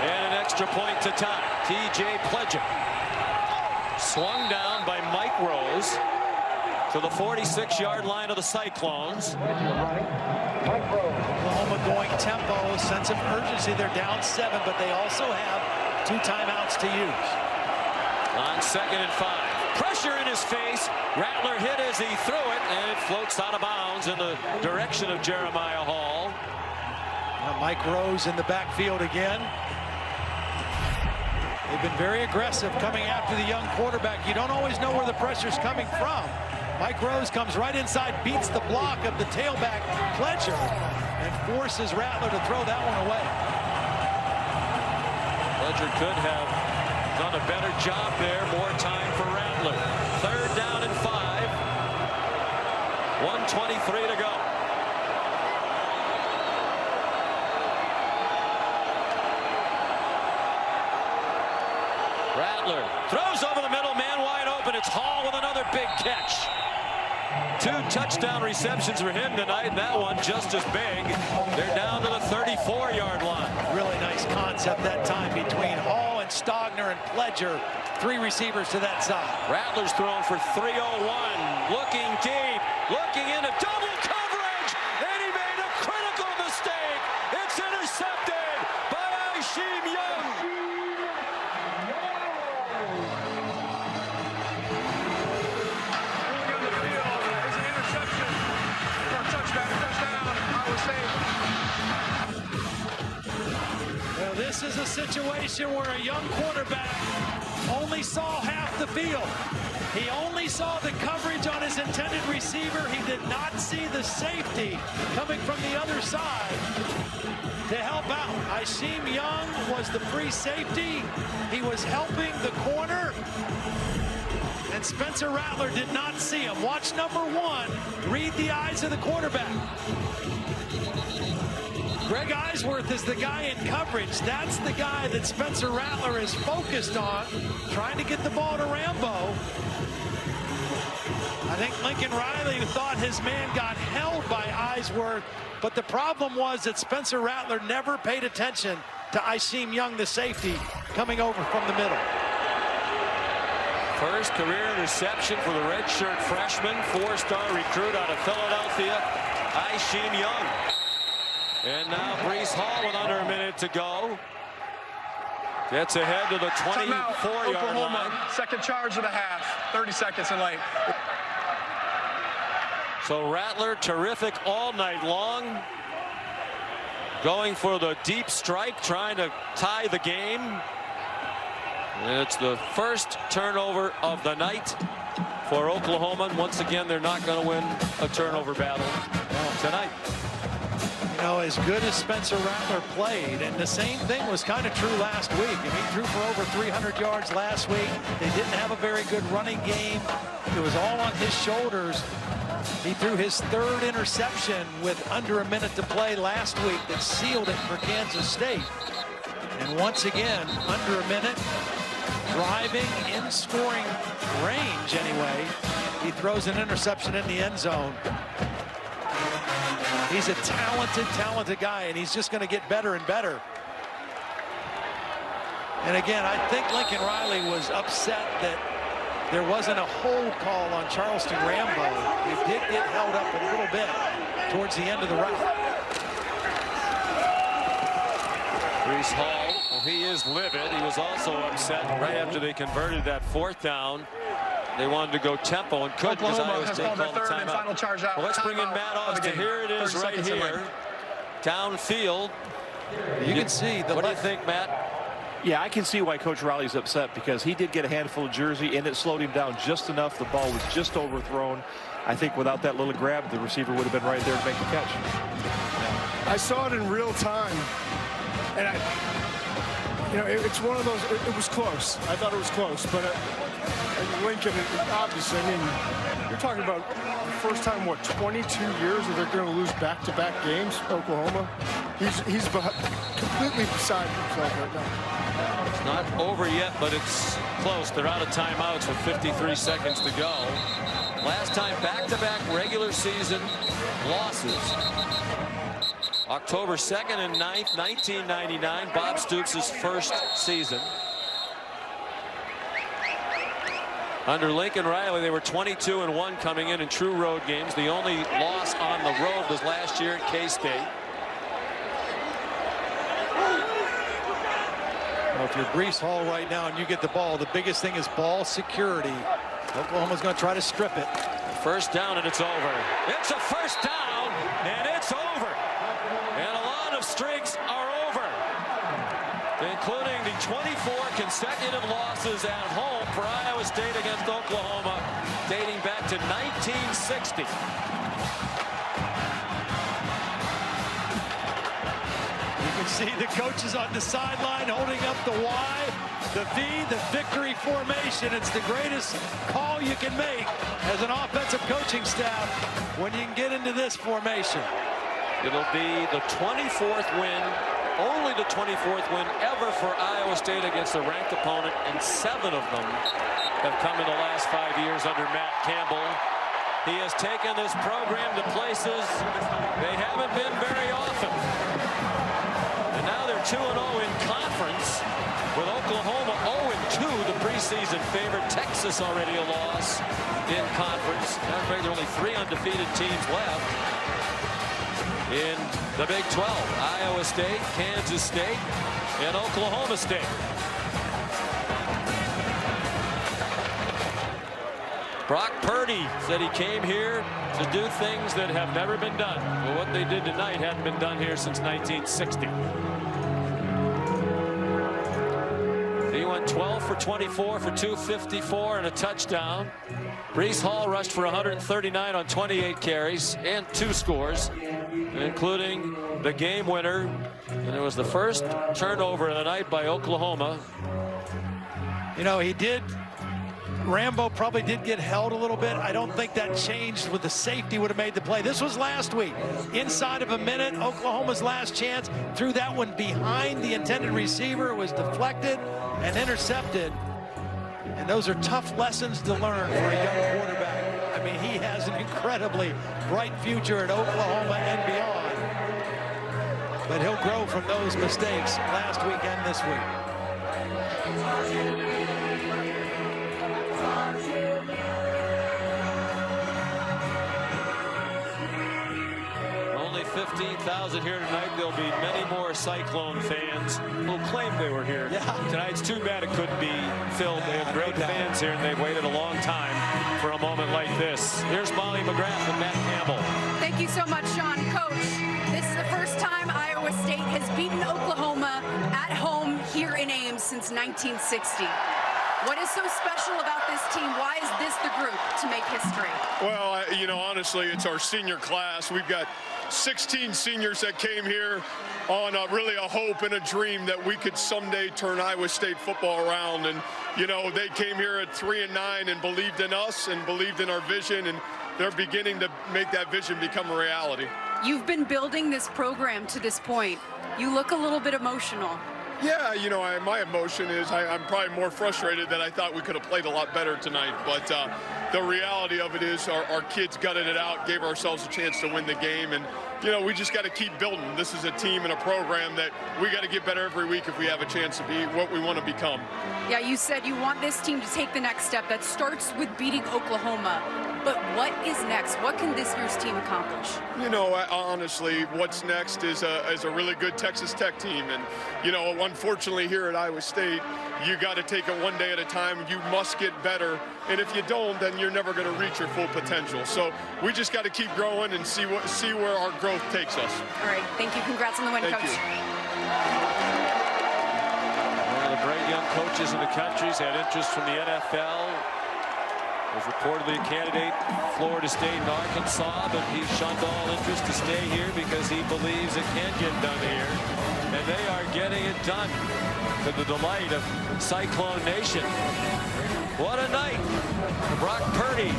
and an extra point to tie. TJ Pledger swung down by Mike Rose to the 46-yard line of the Cyclones. Oklahoma going tempo, sense of urgency. They're down 7, but they also have 2 timeouts to use. On 2nd and 5. Pressure in his face. Rattler hit as he threw it, and it floats out of bounds in the direction of Jeremiah Hall. Mike Rose in the backfield again. They've been very aggressive coming after the young quarterback. You don't always know where the pressure's coming from. Mike Rose comes right inside, beats the block of the tailback Pledger, and forces Rattler to throw that one away. Pledger could have done a better job there. More time for Rattler. 3rd down and 5. 1:23 to go. Rattler throws over the middle, man wide open. It's Hall with another big catch. 2 touchdown receptions for him tonight, and that one just as big. They're down to the 34-yard line. Really nice concept that time between Hall and Stogner and Pledger. 3 receivers to that side. Rattler's thrown for 301. Looking deep, looking into double coverage, and he made a critical mistake. It's intercepted by Aisheem Young. Well, this is a situation where a young quarterback only saw half the field. He only saw the coverage on his intended receiver. He did not see the safety coming from the other side to help out. Aisheem Young was the free safety. He was helping the corner. And Spencer Rattler did not see him. Watch number 1. Read the eyes of the quarterback. Greg Eisworth is the guy in coverage. That's the guy that Spencer Rattler is focused on, trying to get the ball to Rambo. I think Lincoln Riley thought his man got held by Eisworth, but the problem was that Spencer Rattler never paid attention to Aisheem Young, the safety, coming over from the middle. First career interception for the redshirt freshman, 4-star recruit out of Philadelphia, Aisheem Young. And now Breece Hall with under a minute to go. Gets ahead to the 24-yard line. Second charge of the half. 30 seconds and late. So Rattler, terrific all night long. Going for the deep strike, trying to tie the game. And it's the first turnover of the night for Oklahoma. And once again, they're not going to win a turnover battle tonight. You know, as good as Spencer Rattler played, and the same thing was kind of true last week. And he threw for over 300 yards last week. They didn't have a very good running game. It was all on his shoulders. He threw his 3rd interception with under a minute to play last week that sealed it for Kansas State. And once again, under a minute, driving in scoring range anyway, he throws an interception in the end zone. He's a talented guy, and he's just going to get better and better. And again, I think Lincoln Riley was upset that there wasn't a hold call on Charleston Rambo. He did get held up a little bit towards the end of the route. Breece Hall, well, he is livid. He was also upset right after they converted that 4th down. They wanted to go tempo and couldn't because Iowa State called the timeout. Well, let's bring in Matt Austin. Here it is right here. Downfield. You can see the What do you think, Matt? Yeah, I can see why Coach Riley's upset, because he did get a handful of jersey and it slowed him down just enough. The ball was just overthrown. I think without that little grab, the receiver would have been right there to make the catch. I saw it in real time, and it's one of those. It was close. I thought it was close, but Lincoln, obviously, I mean, you're talking about the first time, what, 22 years that they're going to lose back-to-back games, Oklahoma. He's completely beside himself right now. It's not over yet, but it's close. They're out of timeouts with 53 seconds to go. Last time back-to-back regular season losses. October 2nd and 9th, 1999, Bob Stoops' first season. Under Lincoln Riley, they were 22-1 coming in true road games. The only loss on the road was last year at K-State. Well, if you're Breece Hall right now and you get the ball, the biggest thing is ball security. Oklahoma's going to try to strip it. First down, and it's over. It's a first down, and it's over. And a lot of streaks are over, including the 24 consecutive losses at home for Iowa State against Oklahoma, dating back to 1960. You can see the coaches on the sideline holding up the Y, the V, the victory formation. It's the greatest call you can make as an offensive coaching staff when you can get into this formation. It'll be the 24th win, only the 24th win ever for Iowa State against a ranked opponent, and 7 of them have come in the last 5 years under Matt Campbell. He has taken this program to places they haven't been very often. And now they're 2-0 in conference, with Oklahoma 0-2, the preseason favorite. Texas already a loss in conference. Matter of fact, there are only 3 undefeated teams left in the Big 12. Iowa State, Kansas State, and Oklahoma State. Brock Purdy said he came here to do things that have never been done. Well, what they did tonight hadn't been done here since 1960. He went 12 for 24 for 254 and a touchdown. Breece Hall rushed for 139 on 28 carries and 2 scores, including the game winner. And it was the first turnover of the night by Oklahoma. You know, Rambo probably did get held a little bit. I don't think that changed with the safety would have made the play. This was last week. Inside of a minute, Oklahoma's last chance. Threw that one behind the intended receiver. It was deflected and intercepted. And those are tough lessons to learn for a young quarterback. I mean, he has an incredibly bright future at Oklahoma and beyond. But he'll grow from those mistakes last week and this week. Only 15,000 here tonight. There'll be many more Cyclone fans who claim they were here. Yeah. Tonight's too bad it couldn't be filled. They have great fans here, and they've waited a long time for a moment like this. Here's Molly McGrath and Matt Campbell. Thank you so much, Sean. Coach, this is the first time Iowa State has beaten Oklahoma at home here in Ames since 1960. What is so special about this team? Why is this the group? to make history? Well, you know, honestly, it's our senior class. We've got 16 seniors that came here on really a hope and a dream that we could someday turn Iowa State football around. And, you know, they came here at 3-9 and believed in us and believed in our vision, and they're beginning to make that vision become a reality. You've been building this program to this point. You look a little bit emotional. Yeah, you know, my emotion is I'm probably more frustrated that I thought we could have played a lot better tonight. But the reality of it is our kids gutted it out, gave ourselves a chance to win the game. And, you know, we just got to keep building. This is a team and a program that we got to get better every week if we have a chance to be what we want to become. Yeah, you said you want this team to take the next step. That starts with beating Oklahoma. But what is next? What can this year's team accomplish? You know, honestly, what's next is a really good Texas Tech team. And, you know, unfortunately here at Iowa State, you got to take it one day at a time. You must get better. And if you don't, then you're never going to reach your full potential. So we just got to keep growing and see where our growth takes us. All right. Thank you. Congrats on the win, Thank Coach. you. One of the great young coaches in the country has had interest from the NFL. Was reportedly a candidate Florida State and Arkansas, but he shunned all interest to stay here because he believes it can get done here. And they are getting it done to the delight of Cyclone Nation. What a night for Brock Purdy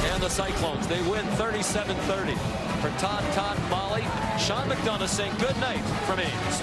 and the Cyclones. They win 37-30. For Todd, Molly, Sean McDonough saying good night from Ames.